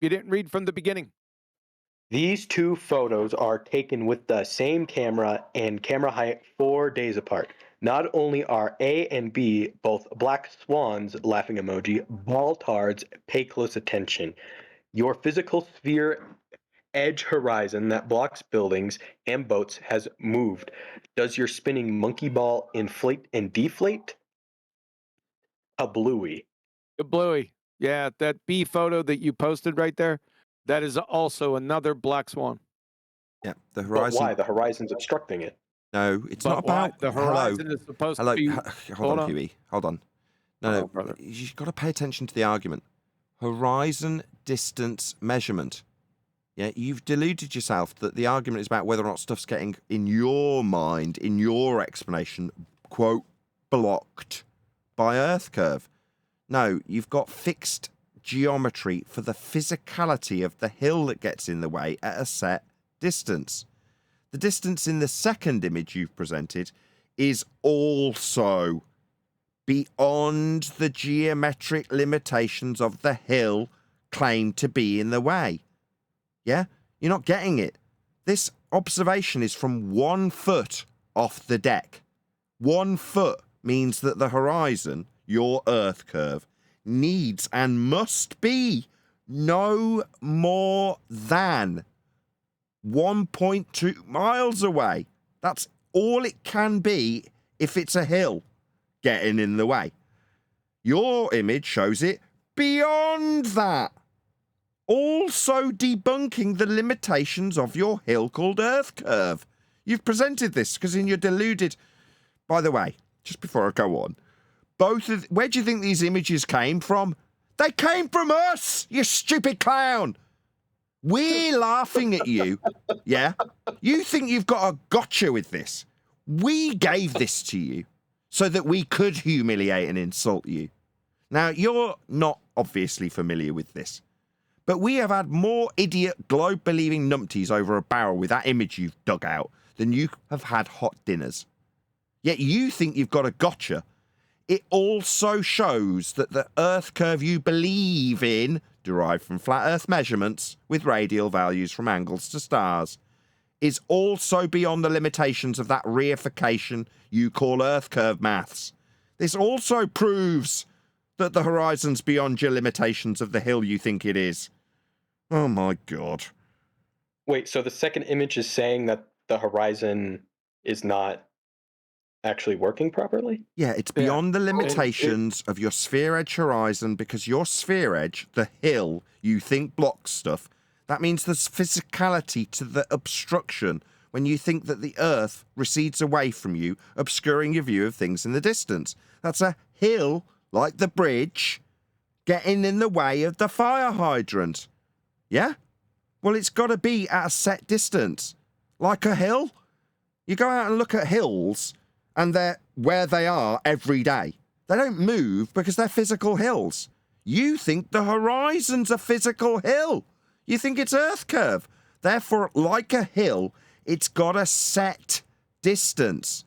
You didn't read from the beginning. These two photos are taken with the same camera and camera height 4 days apart. Not only are A and B both black swans, laughing emoji, baltards, pay close attention. Your physical sphere edge horizon that blocks buildings and boats has moved. Does your spinning monkey ball inflate and deflate? A bluey. The bluey. Yeah, that B photo that you posted right there, that is also another black swan. Yeah, the But horizon. why? The horizon's obstructing it. No, it's But not why? about The horizon is supposed to be. Hold on, Huey. Hold on. No, brother. You've got to pay attention to the argument. Horizon distance measurement. Yeah, you've deluded yourself that the argument is about whether or not stuff's getting, in your mind, in your explanation, quote, blocked by Earth curve. No, you've got fixed geometry for the physicality of the hill that gets in the way at a set distance. The distance in the second image you've presented is also beyond the geometric limitations of the hill claimed to be in the way. Yeah? You're not getting it. This observation is from 1 foot off the deck. 1 foot means that the horizon, your Earth curve, needs and must be no more than 1.2 miles away. That's all it can be if it's a hill getting in the way. Your image shows it beyond that. Also debunking the limitations of your hill called Earth curve. You've presented this because in your deluded... By the way, just before I go on, where do you think these images came from? They came from us, you stupid clown. We're laughing at you, yeah? You think you've got a gotcha with this. We gave this to you so that we could humiliate and insult you. Now, you're not obviously familiar with this, but we have had more idiot globe-believing numpties over a barrel with that image you've dug out than you have had hot dinners. Yet you think you've got a gotcha. It also shows that the Earth curve you believe in, derived from flat Earth measurements with radial values from angles to stars, is also beyond the limitations of that reification you call Earth curve maths. This also proves that the horizon's beyond your limitations of the hill you think it is. Oh my God. Wait, so the second image is saying that the horizon is not actually working properly? Yeah, it's beyond the limitations of your sphere edge horizon because your sphere edge, the hill you think blocks stuff, that means there's physicality to the obstruction when you think that the Earth recedes away from you, obscuring your view of things in the distance. That's a hill, like the bridge, getting in the way of the fire hydrant. Yeah? Well, it's got to be at a set distance. Like a hill. You go out and look at hills, and they're where they are every day. They don't move because they're physical hills. You think the horizon's a physical hill. You think it's Earth curve. Therefore, like a hill, it's got a set distance.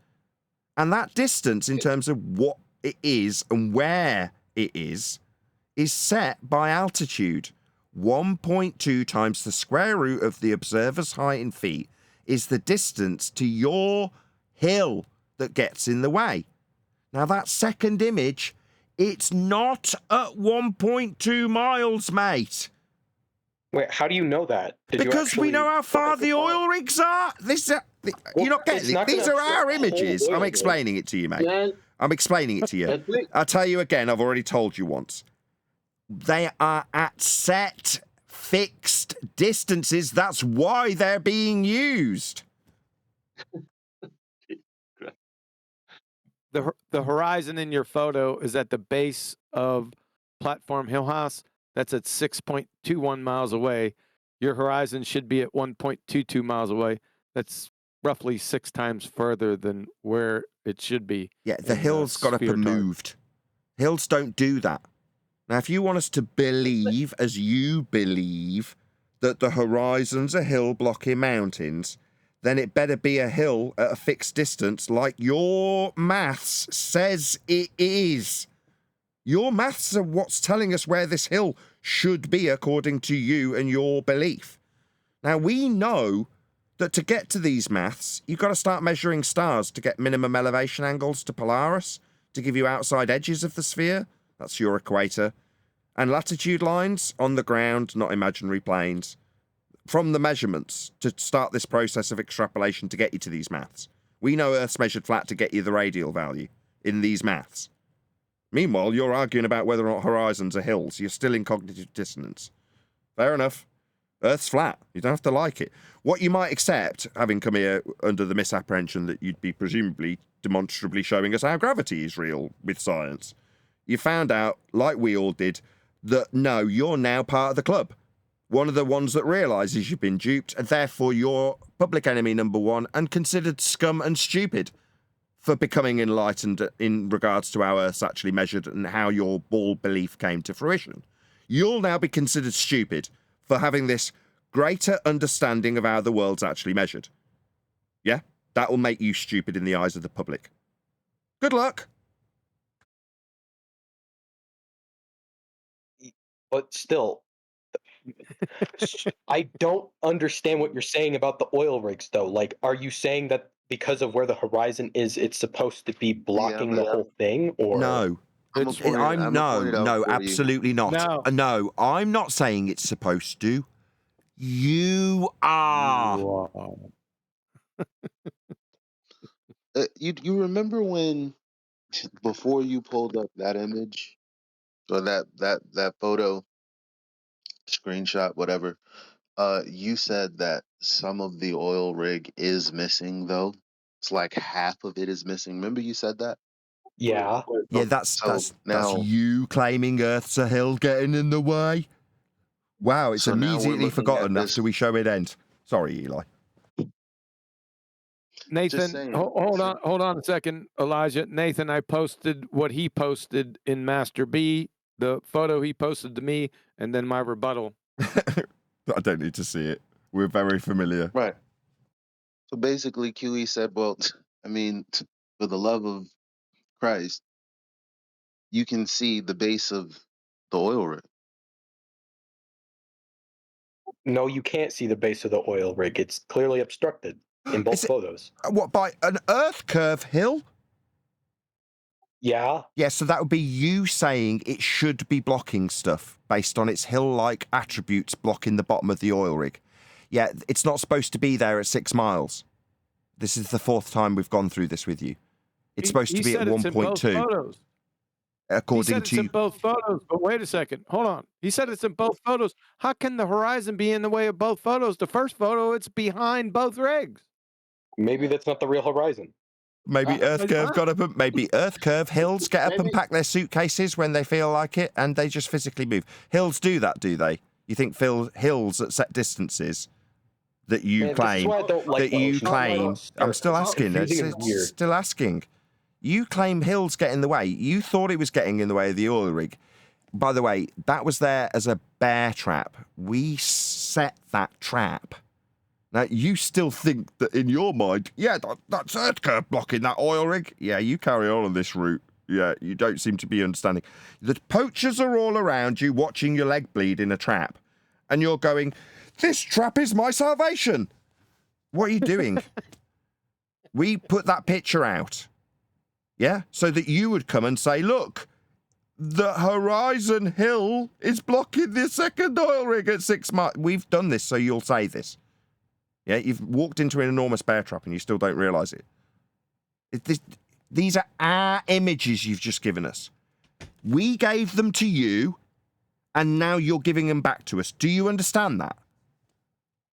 And that distance in terms of what it is and where it is set by altitude. 1.2 times the square root of the observer's height in feet is the distance to your hill that gets in the way. Now, that second image, it's not at 1.2 miles, mate. Wait, how do you know that? Because we know how far the oil rigs are. You're not getting it. These are our images. I'm explaining it to you, mate. Yeah. I'm explaining it to you. I'll tell you again. I've already told you once. They are at set, fixed distances. That's why they're being used. The horizon in your photo is at the base of Platform Hill House. That's at 6.21 miles away. Your horizon should be at 1.22 miles away. That's roughly 6 times further than where it should be. Yeah, the hill's got to be moved. Hills don't do that. Now, if you want us to believe, as you believe, that the horizon's a hill blocking mountains, then it better be a hill at a fixed distance like your maths says it is. Your maths are what's telling us where this hill should be according to you and your belief. Now, we know that to get to these maths, you've got to start measuring stars to get minimum elevation angles to Polaris, to give you outside edges of the sphere. That's your equator. And latitude lines on the ground, not imaginary planes, from the measurements to start this process of extrapolation to get you to these maths. We know Earth's measured flat to get you the radial value in these maths. Meanwhile, you're arguing about whether or not horizons are hills. You're still in cognitive dissonance. Fair enough. Earth's flat. You don't have to like it. What you might accept, having come here under the misapprehension that you'd be presumably demonstrably showing us how gravity is real with science, you found out, like we all did, that no, you're now part of the club. One of the ones that realises you've been duped, and therefore you're public enemy number one and considered scum and stupid for becoming enlightened in regards to how Earth's actually measured and how your bald belief came to fruition. You'll now be considered stupid for having this greater understanding of how the world's actually measured. Yeah? That will make you stupid in the eyes of the public. Good luck. But still, I don't understand what you're saying about the oil rigs, though. Like, are you saying that because of where the horizon is, it's supposed to be blocking the whole thing? Or no, no, absolutely not. No, I'm not saying it's supposed to. You are. You remember when before you pulled up that image or that photo, screenshot, whatever, you said that some of the oil rig is missing though. It's like half of it is missing. Remember you said that? Yeah. Yeah, that's you claiming Earth's a hill getting in the way. Wow, it's immediately forgotten after we show it end. Sorry, Eli. Nathan, hold on a second, Elijah. Nathan, I posted what he posted in Master B, the photo he posted to me, and then my rebuttal. I don't need to see it. We're very familiar. Right. So basically, QE said, well, I mean, for the love of Christ, you can see the base of the oil rig. No, you can't see the base of the oil rig. It's clearly obstructed in both photos. What, by an Earth curve hill? Yeah. Yeah, so that would be you saying it should be blocking stuff based on its hill-like attributes blocking the bottom of the oil rig. Yeah, it's not supposed to be there at 6 miles. This is the 4th time we've gone through this with you. It's supposed to be at 1.2. According he said it's in both photos, but wait a second. Hold on. He said it's in both photos. How can the horizon be in the way of both photos? The first photo, it's behind both rigs. Maybe that's not the real horizon. Maybe Earth Curve got up and maybe Earth Curve hills get up and pack their suitcases when they feel like it and they just physically move. Hills do that, do they? You think hills at set distances that you claim I'm still asking. It's still asking. You claim hills get in the way. You thought it was getting in the way of the oil rig. By the way, that was there as a bear trap. We set that trap Now, you still think that in your mind, yeah, that's Earth Curve blocking that oil rig. Yeah, you carry on this route. Yeah, you don't seem to be understanding. The poachers are all around you watching your leg bleed in a trap. And you're going, this trap is my salvation. What are you doing? We put that picture out. Yeah, so that you would come and say, look, the Horizon Hill is blocking the second oil rig at 6 miles. We've done this, so you'll say this. Yeah, you've walked into an enormous bear trap and you still don't realise it. These are our images you've just given us. We gave them to you, and now you're giving them back to us. Do you understand that?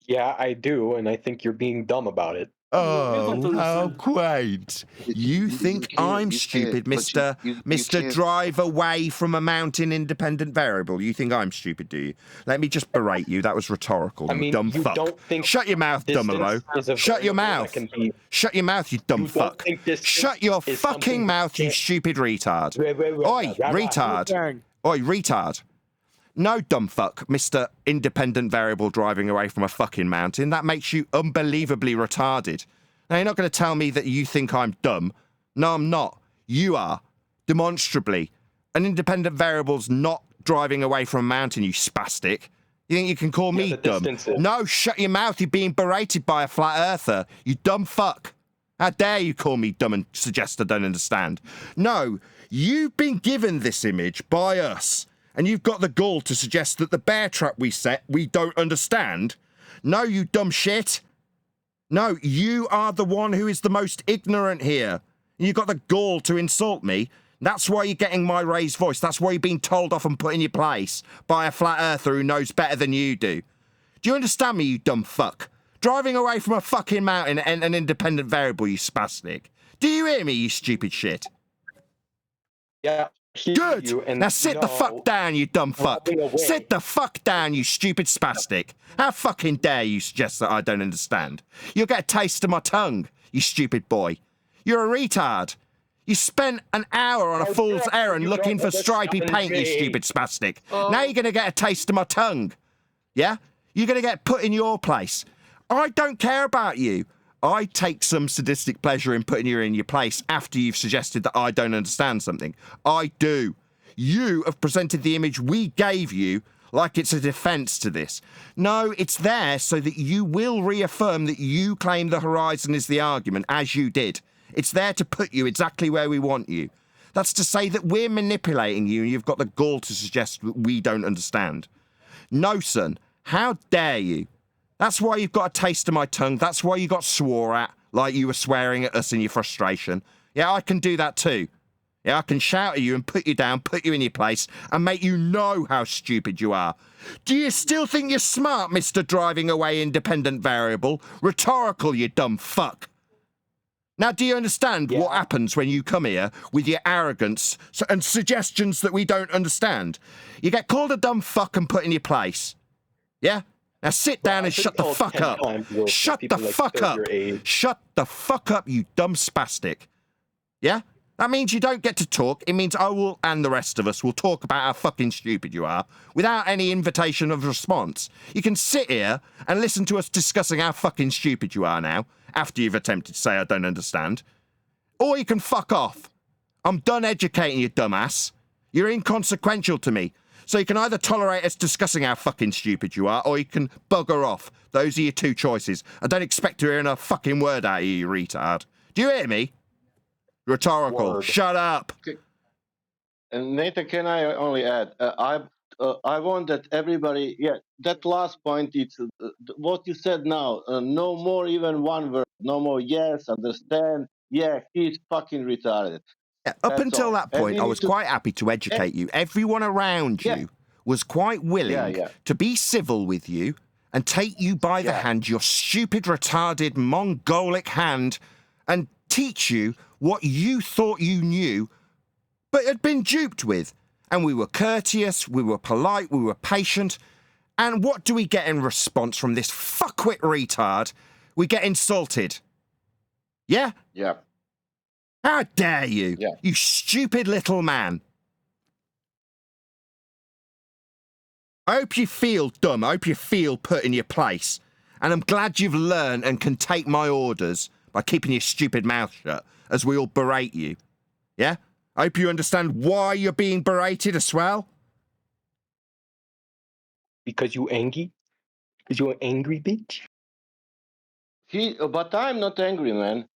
Yeah, I do, and I think you're being dumb about it. Oh, how quaint. You think I'm stupid, Mr. Drive away from a mountain independent variable. You think I'm stupid, do you? Let me just berate you. That was rhetorical, you dumb fuck. Don't think Shut your mouth, Dummelo. Shut your mouth. Shut your mouth, you dumb fuck. Shut your fucking mouth, you stupid retard. Oi, retard. Oi, retard. No, dumb fuck, Mr. Independent Variable driving away from a fucking mountain. That makes you unbelievably retarded. Now, you're not going to tell me that you think I'm dumb. No, I'm not. You are. Demonstrably. An independent variable's not driving away from a mountain, you spastic. You think you can call me dumb? No, shut your mouth. You're being berated by a flat earther. You dumb fuck. How dare you call me dumb and suggest I don't understand? No, you've been given this image by us. And you've got the gall to suggest that the bear trap we set, we don't understand? No, you dumb shit. No, you are the one who is the most ignorant here. You've got the gall to insult me. That's why you're getting my raised voice. That's why you're being told off and put in your place by a flat earther who knows better than you do. Do you understand me, you dumb fuck? Driving away from a fucking mountain and an independent variable, you spastic. Do you hear me, you stupid shit? Yeah. Good. Now sit the fuck down, you dumb fuck. Sit the fuck down, you stupid spastic. How fucking dare you suggest that I don't understand? You'll get a taste of my tongue, you stupid boy. You're a retard. You spent an hour on a fool's errand looking for stripy paint, you stupid spastic. Now you're going to get a taste of my tongue. Yeah? You're going to get put in your place. I don't care about you. I take some sadistic pleasure in putting you in your place after you've suggested that I don't understand something. I do. You have presented the image we gave you like it's a defence to this. No, it's there so that you will reaffirm that you claim the horizon is the argument, as you did. It's there to put you exactly where we want you. That's to say that we're manipulating you and you've got the gall to suggest that we don't understand. No, son. How dare you? That's why you've got a taste of my tongue. That's why you got swore at, like you were swearing at us in your frustration. Yeah, I can do that too. Yeah, I can shout at you and put you down, put you in your place, and make you know how stupid you are. Do you still think you're smart, Mr. Driving Away Independent Variable? Rhetorical, you dumb fuck. Now, do you understand what happens when you come here with your arrogance and suggestions that we don't understand? You get called a dumb fuck and put in your place. Yeah? Now sit down and shut the fuck up. Shut the fuck up. Shut the fuck up, you dumb spastic. Yeah? That means you don't get to talk. It means I will, and the rest of us, will talk about how fucking stupid you are without any invitation of response. You can sit here and listen to us discussing how fucking stupid you are now, after you've attempted to say I don't understand. Or you can fuck off. I'm done educating you, dumbass. You're inconsequential to me. So you can either tolerate us discussing how fucking stupid you are, or you can bugger off. Those are your two choices. I don't expect to hear another fucking word out of you, you retard. Do you hear me? Rhetorical. Word. Shut up. Okay. And Nathan, can I only add? I want that everybody. Yeah, that last point. It's what you said now. No more even one word. No more. Yes, understand. Yeah, he's fucking retarded. Yeah, up until that point, I was quite happy to educate you. Everyone around you was quite willing to be civil with you and take you by the hand, your stupid, retarded, Mongolic hand, and teach you what you thought you knew, but had been duped with. And we were courteous, we were polite, we were patient. And what do we get in response from this fuckwit retard? We get insulted. Yeah? Yeah. How dare you? Yeah. You stupid little man. I hope you feel dumb. I hope you feel put in your place. And I'm glad you've learned and can take my orders by keeping your stupid mouth shut as we all berate you. Yeah? I hope you understand why you're being berated as well. Because you angry? Because you're an angry bitch? But I'm not angry, man.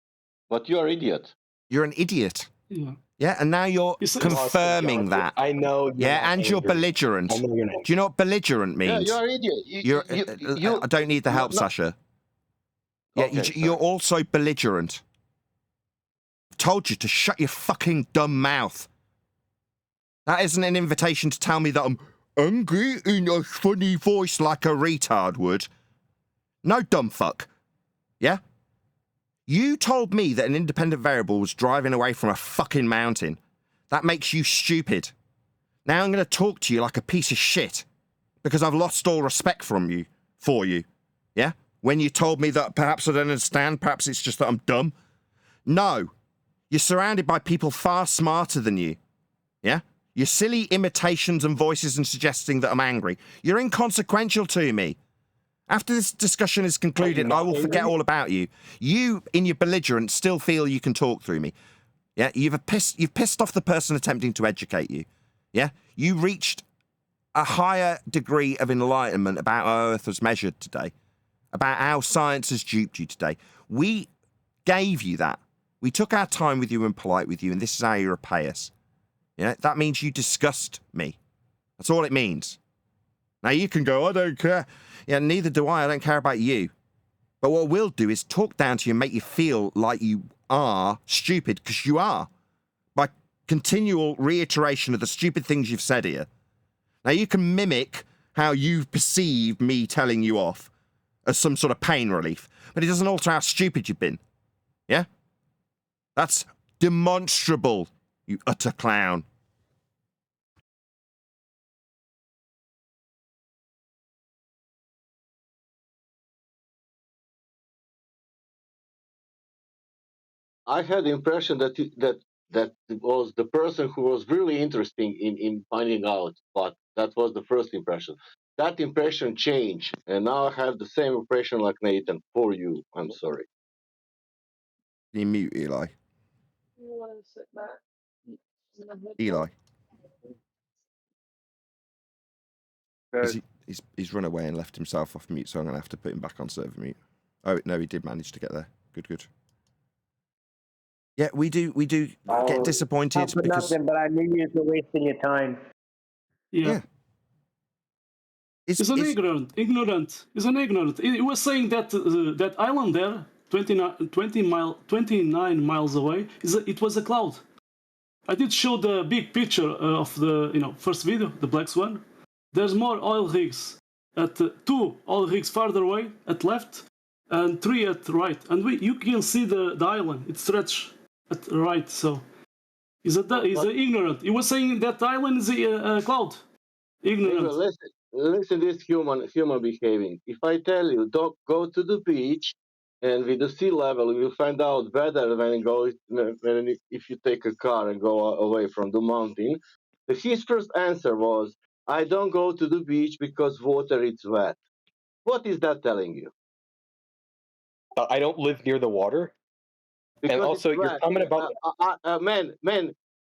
But you're idiot. You're an idiot. Yeah. Yeah, and now you're confirming that. I know you're Yeah, and you're angry. belligerent. I know you're not. Do you know what belligerent means? Yeah, you're an idiot. I don't need the help, Sasha. Yeah, Okay, you're also belligerent. I've told you to shut your fucking dumb mouth. That isn't an invitation to tell me that I'm angry in a funny voice like a retard would. No, dumb fuck. Yeah? You told me that an independent variable was driving away from a fucking mountain. That makes you stupid. Now I'm going to talk to you like a piece of shit because I've lost all respect for you. Yeah? When you told me that perhaps I don't understand, perhaps it's just that I'm dumb. No. You're surrounded by people far smarter than you. Yeah? Your silly imitations and voices and suggesting that I'm angry. You're inconsequential to me. After this discussion is concluded, I will forget all about you. You, in your belligerence, still feel you can talk through me. Yeah? You've pissed off the person attempting to educate you. Yeah? You reached a higher degree of enlightenment about how Earth was measured today, about how science has duped you today. We gave you that. We took our time with you and polite with you, and this is how you repay us. Yeah? That means you disgust me. That's all it means. Now you can go, I don't care. Yeah, neither do I. I don't care about you. But what we'll do is talk down to you and make you feel like you are stupid, because you are, by continual reiteration of the stupid things you've said here. Now you can mimic how you've perceived me telling you off as some sort of pain relief, but it doesn't alter how stupid you've been. Yeah? That's demonstrable, you utter clown. I had the impression that was the person who was really interesting in finding out, but that was the first impression. That impression changed, and now I have the same impression like Nathan. For you, I'm sorry. You mute Eli. Eli. He's run away and left himself off mute, so I'm going to have to put him back on server mute. Oh, no, he did manage to get there. Good. Yeah, we do get disappointed not for because... nothing, but I knew you were wasting your time. Yeah. He's an ignorant. He's an ignorant. He was saying that that island there, 29 miles away, it was a cloud. I did show the big picture of the first video, the black swan. There's more oil rigs at 2 oil rigs farther away at left and 3 at right, and you can see the island. It stretched at right. So he's ignorant. He was saying that island is a cloud. Ignorant. Listen, this human behaving. If I tell you, don't go to the beach, and with the sea level, you'll find out better if you take a car and go away from the mountain. His first answer was, I don't go to the beach because water is wet. What is that telling you? I don't live near the water. Because and also, your comment about man,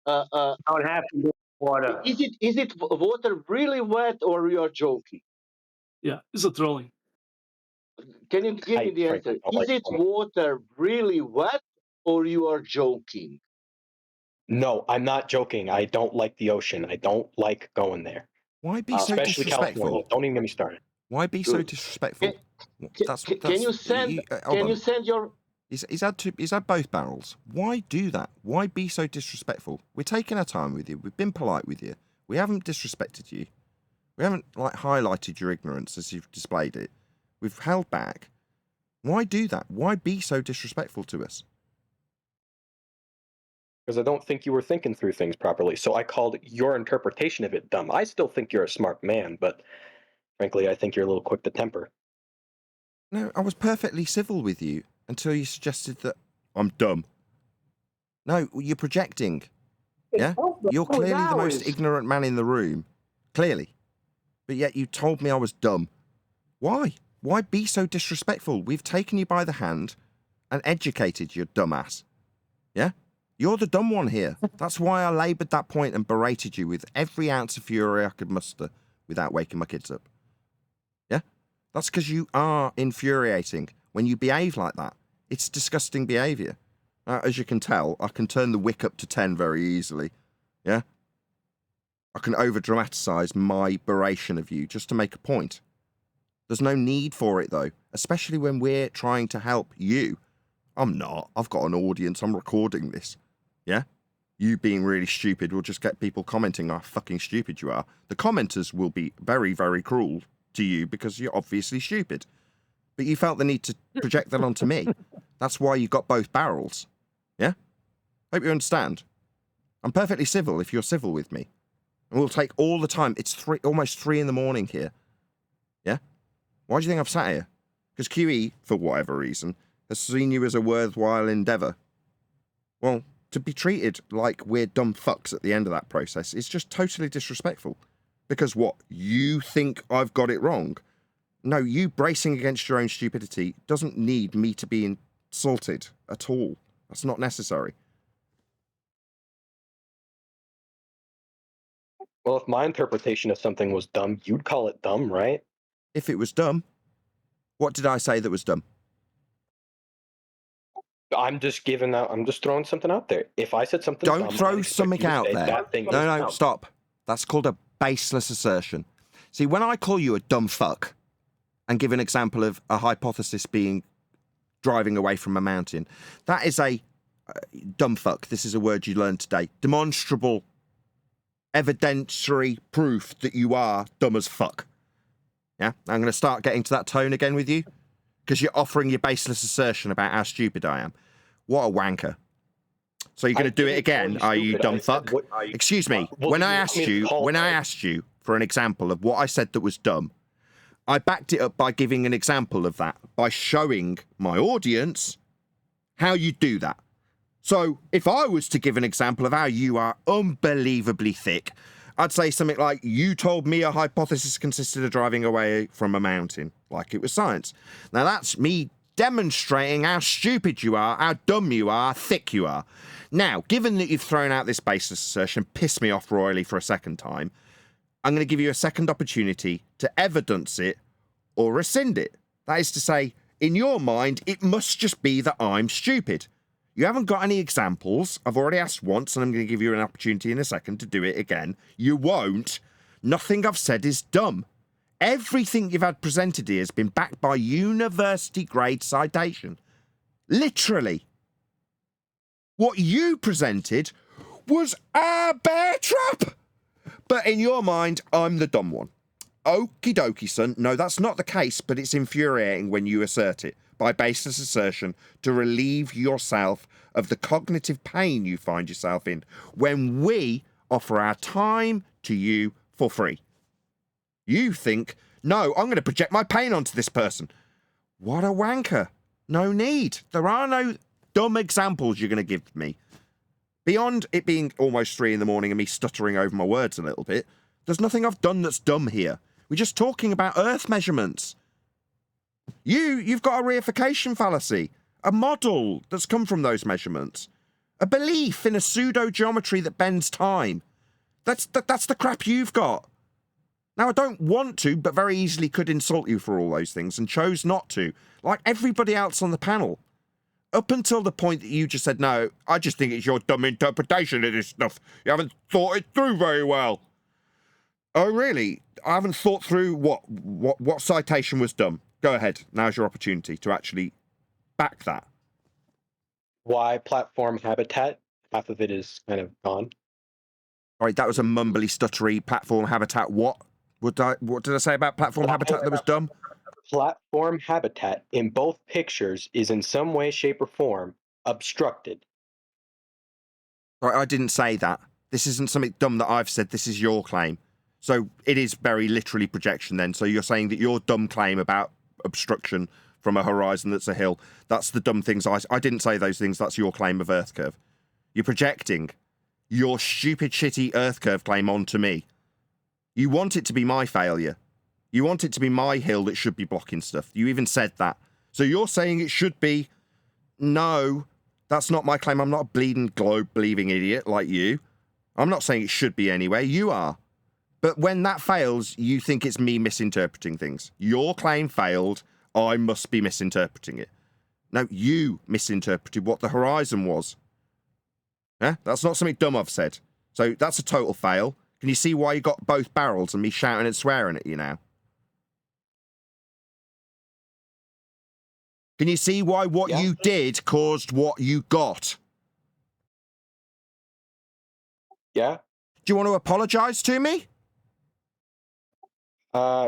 don't have to do water. Is it water really wet, or you are joking? Yeah, it's a trolling. Can you give me the answer? Is it water really wet, or you are joking? No, I'm not joking. I don't like the ocean. I don't like going there. Why be so especially disrespectful? California. Don't even get me started. Why be so disrespectful? Can you send your... He's had both barrels. Why do that? Why be so disrespectful? We're taking our time with you. We've been polite with you. We haven't disrespected you. We haven't highlighted your ignorance as you've displayed it. We've held back. Why do that? Why be so disrespectful to us? Because I don't think you were thinking through things properly. So I called your interpretation of it dumb. I still think you're a smart man, but frankly, I think you're a little quick to temper. No, I was perfectly civil with you until you suggested that I'm dumb. No, you're projecting. Yeah? You're clearly the most ignorant man in the room. Clearly. But yet you told me I was dumb. Why? Why be so disrespectful? We've taken you by the hand and educated you, dumbass. Yeah? You're the dumb one here. That's why I laboured that point and berated you with every ounce of fury I could muster without waking my kids up. Yeah? That's because you are infuriating when you behave like that. It's disgusting behaviour. As you can tell, I can turn the wick up to 10 very easily. Yeah? I can over-dramatise my beration of you just to make a point. There's no need for it, though, especially when we're trying to help you. I'm not. I've got an audience. I'm recording this. Yeah? You being really stupid will just get people commenting how fucking stupid you are. The commenters will be very, very cruel to you because you're obviously stupid. But you felt the need to project that onto me. That's why you got both barrels. Yeah? Hope you understand. I'm perfectly civil if you're civil with me. And we'll take all the time. It's almost 3 in the morning here. Yeah? Why do you think I've sat here? Because QE, for whatever reason, has seen you as a worthwhile endeavour. Well, to be treated like we're dumb fucks at the end of that process is just totally disrespectful. Because what? You think I've got it wrong? No, you bracing against your own stupidity doesn't need me to be insulted at all. That's not necessary. Well, if my interpretation of something was dumb, you'd call it dumb, right? If it was dumb, what did I say that was dumb? I'm just throwing something out there. If I said something dumb, Don't throw something out there. No, stop. That's called a baseless assertion. See, when I call you a dumb fuck and give an example of a hypothesis being driving away from a mountain, that is a dumb fuck. This is a word you learned today. Demonstrable, evidentiary proof that you are dumb as fuck. Yeah? I'm going to start getting to that tone again with you because you're offering your baseless assertion about how stupid I am. What a wanker. So you're going to do it again, are you dumb fuck? Excuse me. When I asked you for an example of what I said that was dumb, I backed it up by giving an example of that, by showing my audience how you do that. So if I was to give an example of how you are unbelievably thick, I'd say something like, you told me a hypothesis consisted of driving away from a mountain, like it was science. Now that's me demonstrating how stupid you are, how dumb you are, thick you are. Now, given that you've thrown out this baseless assertion, pissed me off royally for a second time, I'm going to give you a second opportunity to evidence it or rescind it. That is to say, in your mind, it must just be that I'm stupid. You haven't got any examples. I've already asked once, and I'm going to give you an opportunity in a second to do it again. You won't. Nothing I've said is dumb. Everything you've had presented here has been backed by university-grade citation. Literally. What you presented was a bear trap. But in your mind, I'm the dumb one. Okie dokie, son. No, that's not the case, but it's infuriating when you assert it by baseless assertion to relieve yourself of the cognitive pain you find yourself in when we offer our time to you for free. You think, no, I'm going to project my pain onto this person. What a wanker. No need. There are no dumb examples you're going to give me. Beyond it being almost 3 in the morning and me stuttering over my words a little bit, there's nothing I've done that's dumb here. We're just talking about Earth measurements. You've got a reification fallacy, a model that's come from those measurements, a belief in a pseudo-geometry that bends time. That's the crap you've got. Now, I don't want to, but very easily could insult you for all those things and chose not to, like everybody else on the panel. Up until the point that you just said, no, I just think it's your dumb interpretation of this stuff. You haven't thought it through very well. Oh, really? I haven't thought through what citation was dumb. Go ahead. Now's your opportunity to actually back that. Why platform habitat? Half of it is kind of gone. All right, that was a mumbly, stuttery platform habitat. What did I say about platform habitat that was dumb? Platform habitat in both pictures is in some way, shape, or form obstructed. All right, I didn't say that. This isn't something dumb that I've said. This is your claim. So it is very literally projection then. So you're saying that your dumb claim about obstruction from a horizon that's a hill, that's the dumb things I didn't say those things. That's your claim of Earth Curve. You're projecting your stupid, shitty Earth Curve claim onto me. You want it to be my failure. You want it to be my hill that should be blocking stuff. You even said that. So you're saying it should be... No, that's not my claim. I'm not a bleeding globe-believing idiot like you. I'm not saying it should be anyway. You are. But when that fails, you think it's me misinterpreting things. Your claim failed. I must be misinterpreting it. No, you misinterpreted what the horizon was. Yeah? That's not something dumb I've said. So that's a total fail. Can you see why you got both barrels and me shouting and swearing at you now? Can you see why what you did caused what you got? Yeah. Do you want to apologize to me?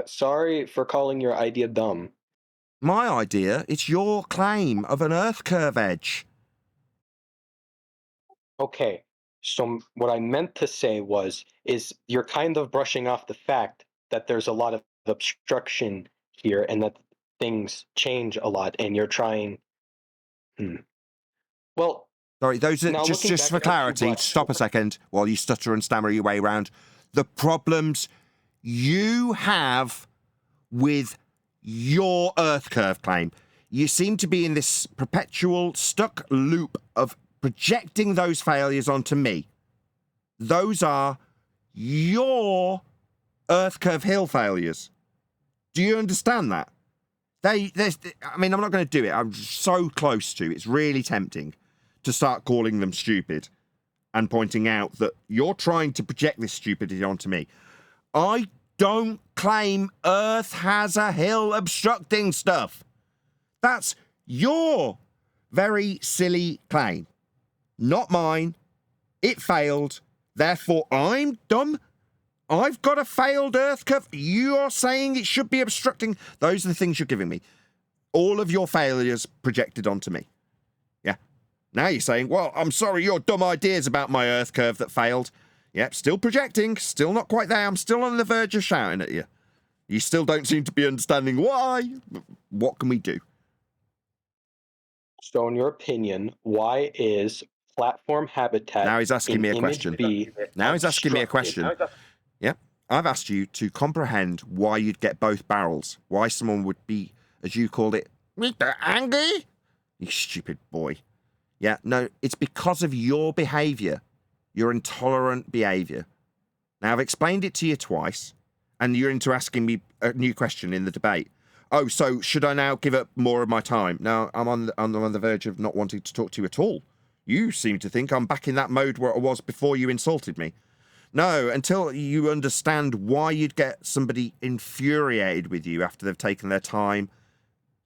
Sorry for calling your idea dumb. My idea? It's your claim of an Earth curve edge. Okay. So what I meant to say is you're kind of brushing off the fact that there's a lot of obstruction here and that things change a lot and you're trying... Well... Sorry, those are just for clarity. Stop a second while you stutter and stammer your way around. The problems you have with your Earth curve claim. You seem to be in this perpetual stuck loop of projecting those failures onto me. Those are your Earth curve hill failures. Do you understand that? I mean, I'm not going to do it. I'm so close to. It's really tempting to start calling them stupid and pointing out that you're trying to project this stupidity onto me. I don't claim Earth has a hill obstructing stuff. That's your very silly claim, not mine. It failed. Therefore, I'm dumb. I've got a failed Earth curve. You're saying it should be obstructing. Those are the things you're giving me. All of your failures projected onto me. Yeah. Now you're saying, well, I'm sorry, your dumb ideas about my Earth curve that failed. Yep, still projecting, still not quite there. I'm still on the verge of shouting at you. You still don't seem to be understanding why. What can we do? So in your opinion, why is platform habitat... Now he's asking me a question. Now he's asking me a question. Yep. I've asked you to comprehend why you'd get both barrels. Why someone would be, as you called it, Mr. Angry? You stupid boy. Yeah, no, it's because of your behaviour. Your intolerant behaviour. Now, I've explained it to you twice, and you're into asking me a new question in the debate. Oh, so should I now give up more of my time? No, I'm on the verge of not wanting to talk to you at all. You seem to think I'm back in that mode where I was before you insulted me. No, until you understand why you'd get somebody infuriated with you after they've taken their time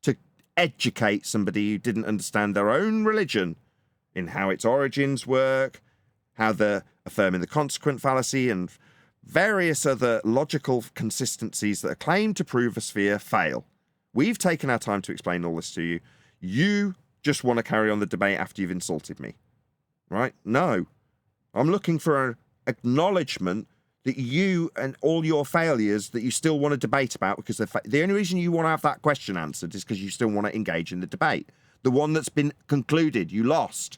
to educate somebody who didn't understand their own religion in how its origins work, how they're affirming the consequent fallacy, and various other logical consistencies that are claimed to prove a sphere fail. We've taken our time to explain all this to you. You just want to carry on the debate after you've insulted me. Right? No. I'm looking for an acknowledgement that you and all your failures that you still want to debate about, because the only reason you want to have that question answered is because you still want to engage in the debate. The one that's been concluded. You lost.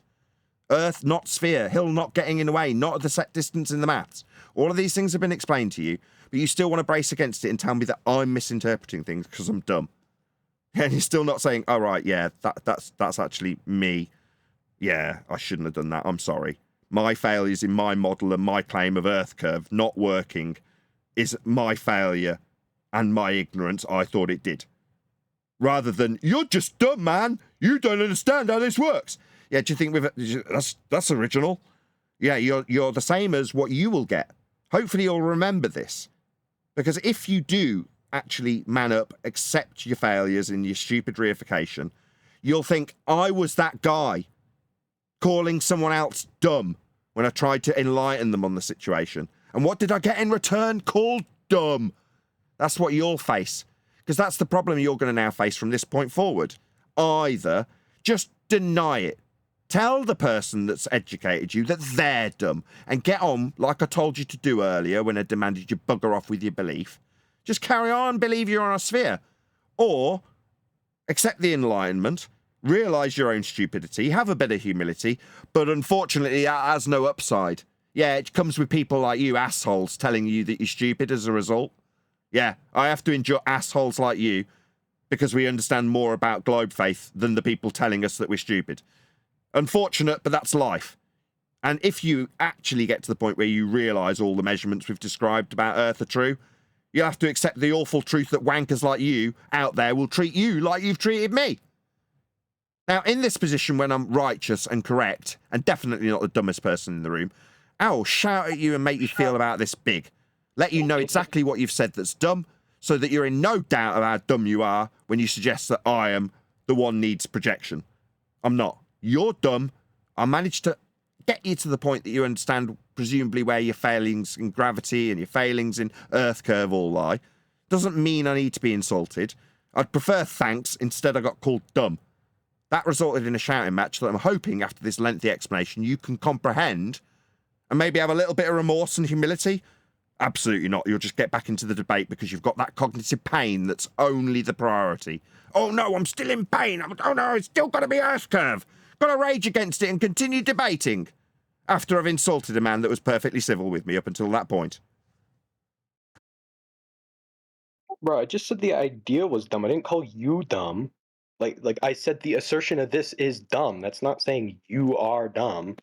Earth, not sphere. Hill not getting in the way. Not at the set distance in the maths. All of these things have been explained to you, but you still want to brace against it and tell me that I'm misinterpreting things because I'm dumb. And you're still not saying, oh, right, yeah, that's actually me. Yeah, I shouldn't have done that. I'm sorry. My failures in my model and my claim of Earth curve not working is my failure and my ignorance. I thought it did. Rather than, you're just dumb, man. You don't understand how this works. Yeah, do you think that's original? Yeah, you're the same as what you will get. Hopefully you'll remember this. Because if you do actually man up, accept your failures and your stupid reification, you'll think, I was that guy calling someone else dumb when I tried to enlighten them on the situation. And what did I get in return? Called dumb. That's what you'll face. Because that's the problem you're going to now face from this point forward. Either just deny it. Tell the person that's educated you that they're dumb and get on like I told you to do earlier when I demanded you bugger off with your belief. Just carry on, believe you're on a sphere. Or accept the enlightenment, realise your own stupidity, have a bit of humility, but unfortunately that has no upside. Yeah, it comes with people like you assholes telling you that you're stupid as a result. Yeah, I have to endure assholes like you because we understand more about globe faith than the people telling us that we're stupid. Unfortunate, but that's life. And if you actually get to the point where you realise all the measurements we've described about Earth are true, you'll have to accept the awful truth that wankers like you out there will treat you like you've treated me. Now, in this position when I'm righteous and correct, and definitely not the dumbest person in the room, I will shout at you and make you feel about this big. Let you know exactly what you've said that's dumb, so that you're in no doubt of how dumb you are when you suggest that I am the one needs projection. I'm not. You're dumb. I managed to get you to the point that you understand presumably where your failings in gravity and your failings in Earth Curve all lie. Doesn't mean I need to be insulted. I'd prefer thanks. Instead, I got called dumb. That resulted in a shouting match that I'm hoping after this lengthy explanation you can comprehend and maybe have a little bit of remorse and humility. Absolutely not. You'll just get back into the debate because you've got that cognitive pain that's only the priority. Oh no, I'm still in pain. Oh no, it's still got to be Earth Curve. Got to rage against it and continue debating. After I've insulted a man that was perfectly civil with me up until that point. Bro, I just said the idea was dumb. I didn't call you dumb. Like I said the assertion of this is dumb. That's not saying you are dumb.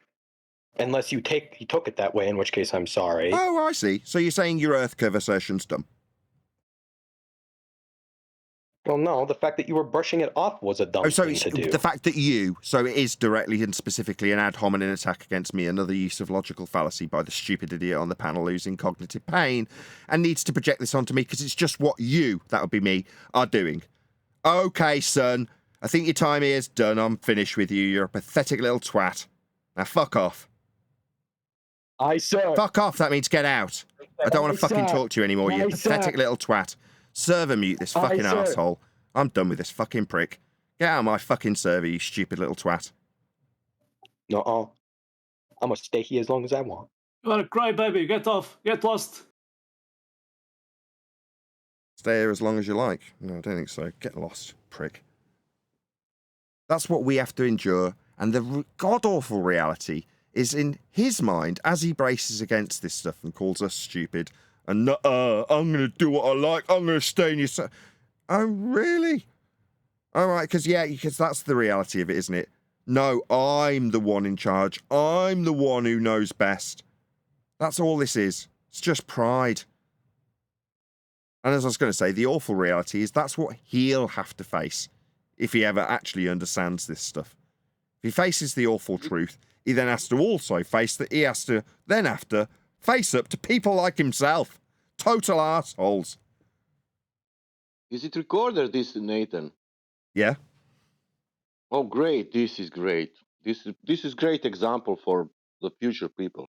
Unless you took it that way, in which case I'm sorry. Oh, I see. So you're saying your Earth Curve assertion's dumb? Well, no, the fact that you were brushing it off was a dumb thing to do. The fact that so it is directly and specifically an ad hominem attack against me, another use of logical fallacy by the stupid idiot on the panel who's in cognitive pain and needs to project this onto me because it's just what you, that would be me, are doing. Okay, son, I think your time here is done. I'm finished with you. You're a pathetic little twat. Now fuck off. Fuck off, that means get out. I don't want to fucking talk to you anymore, you pathetic little twat. Server mute this fucking arsehole. I'm done with this fucking prick. Get out of my fucking server, you stupid little twat. No, I'm gonna stay here as long as I want. You are a crybaby. Get off. Get lost. Stay here as long as you like. No, I don't think so. Get lost, prick. That's what we have to endure, and the god-awful reality is in his mind as he braces against this stuff and calls us stupid and I'm going to do what I like. I'm going to stay in your... Oh, really? All right, because that's the reality of it, isn't it? No, I'm the one in charge. I'm the one who knows best. That's all this is. It's just pride. And as I was going to say, the awful reality is that's what he'll have to face if he ever actually understands this stuff. If he faces the awful truth, he then has to also face that he has to then have to face up to people like himself. Total assholes. Is it recorded, this, Nathan? Yeah. Oh, great. This is great. This is great example for the future people.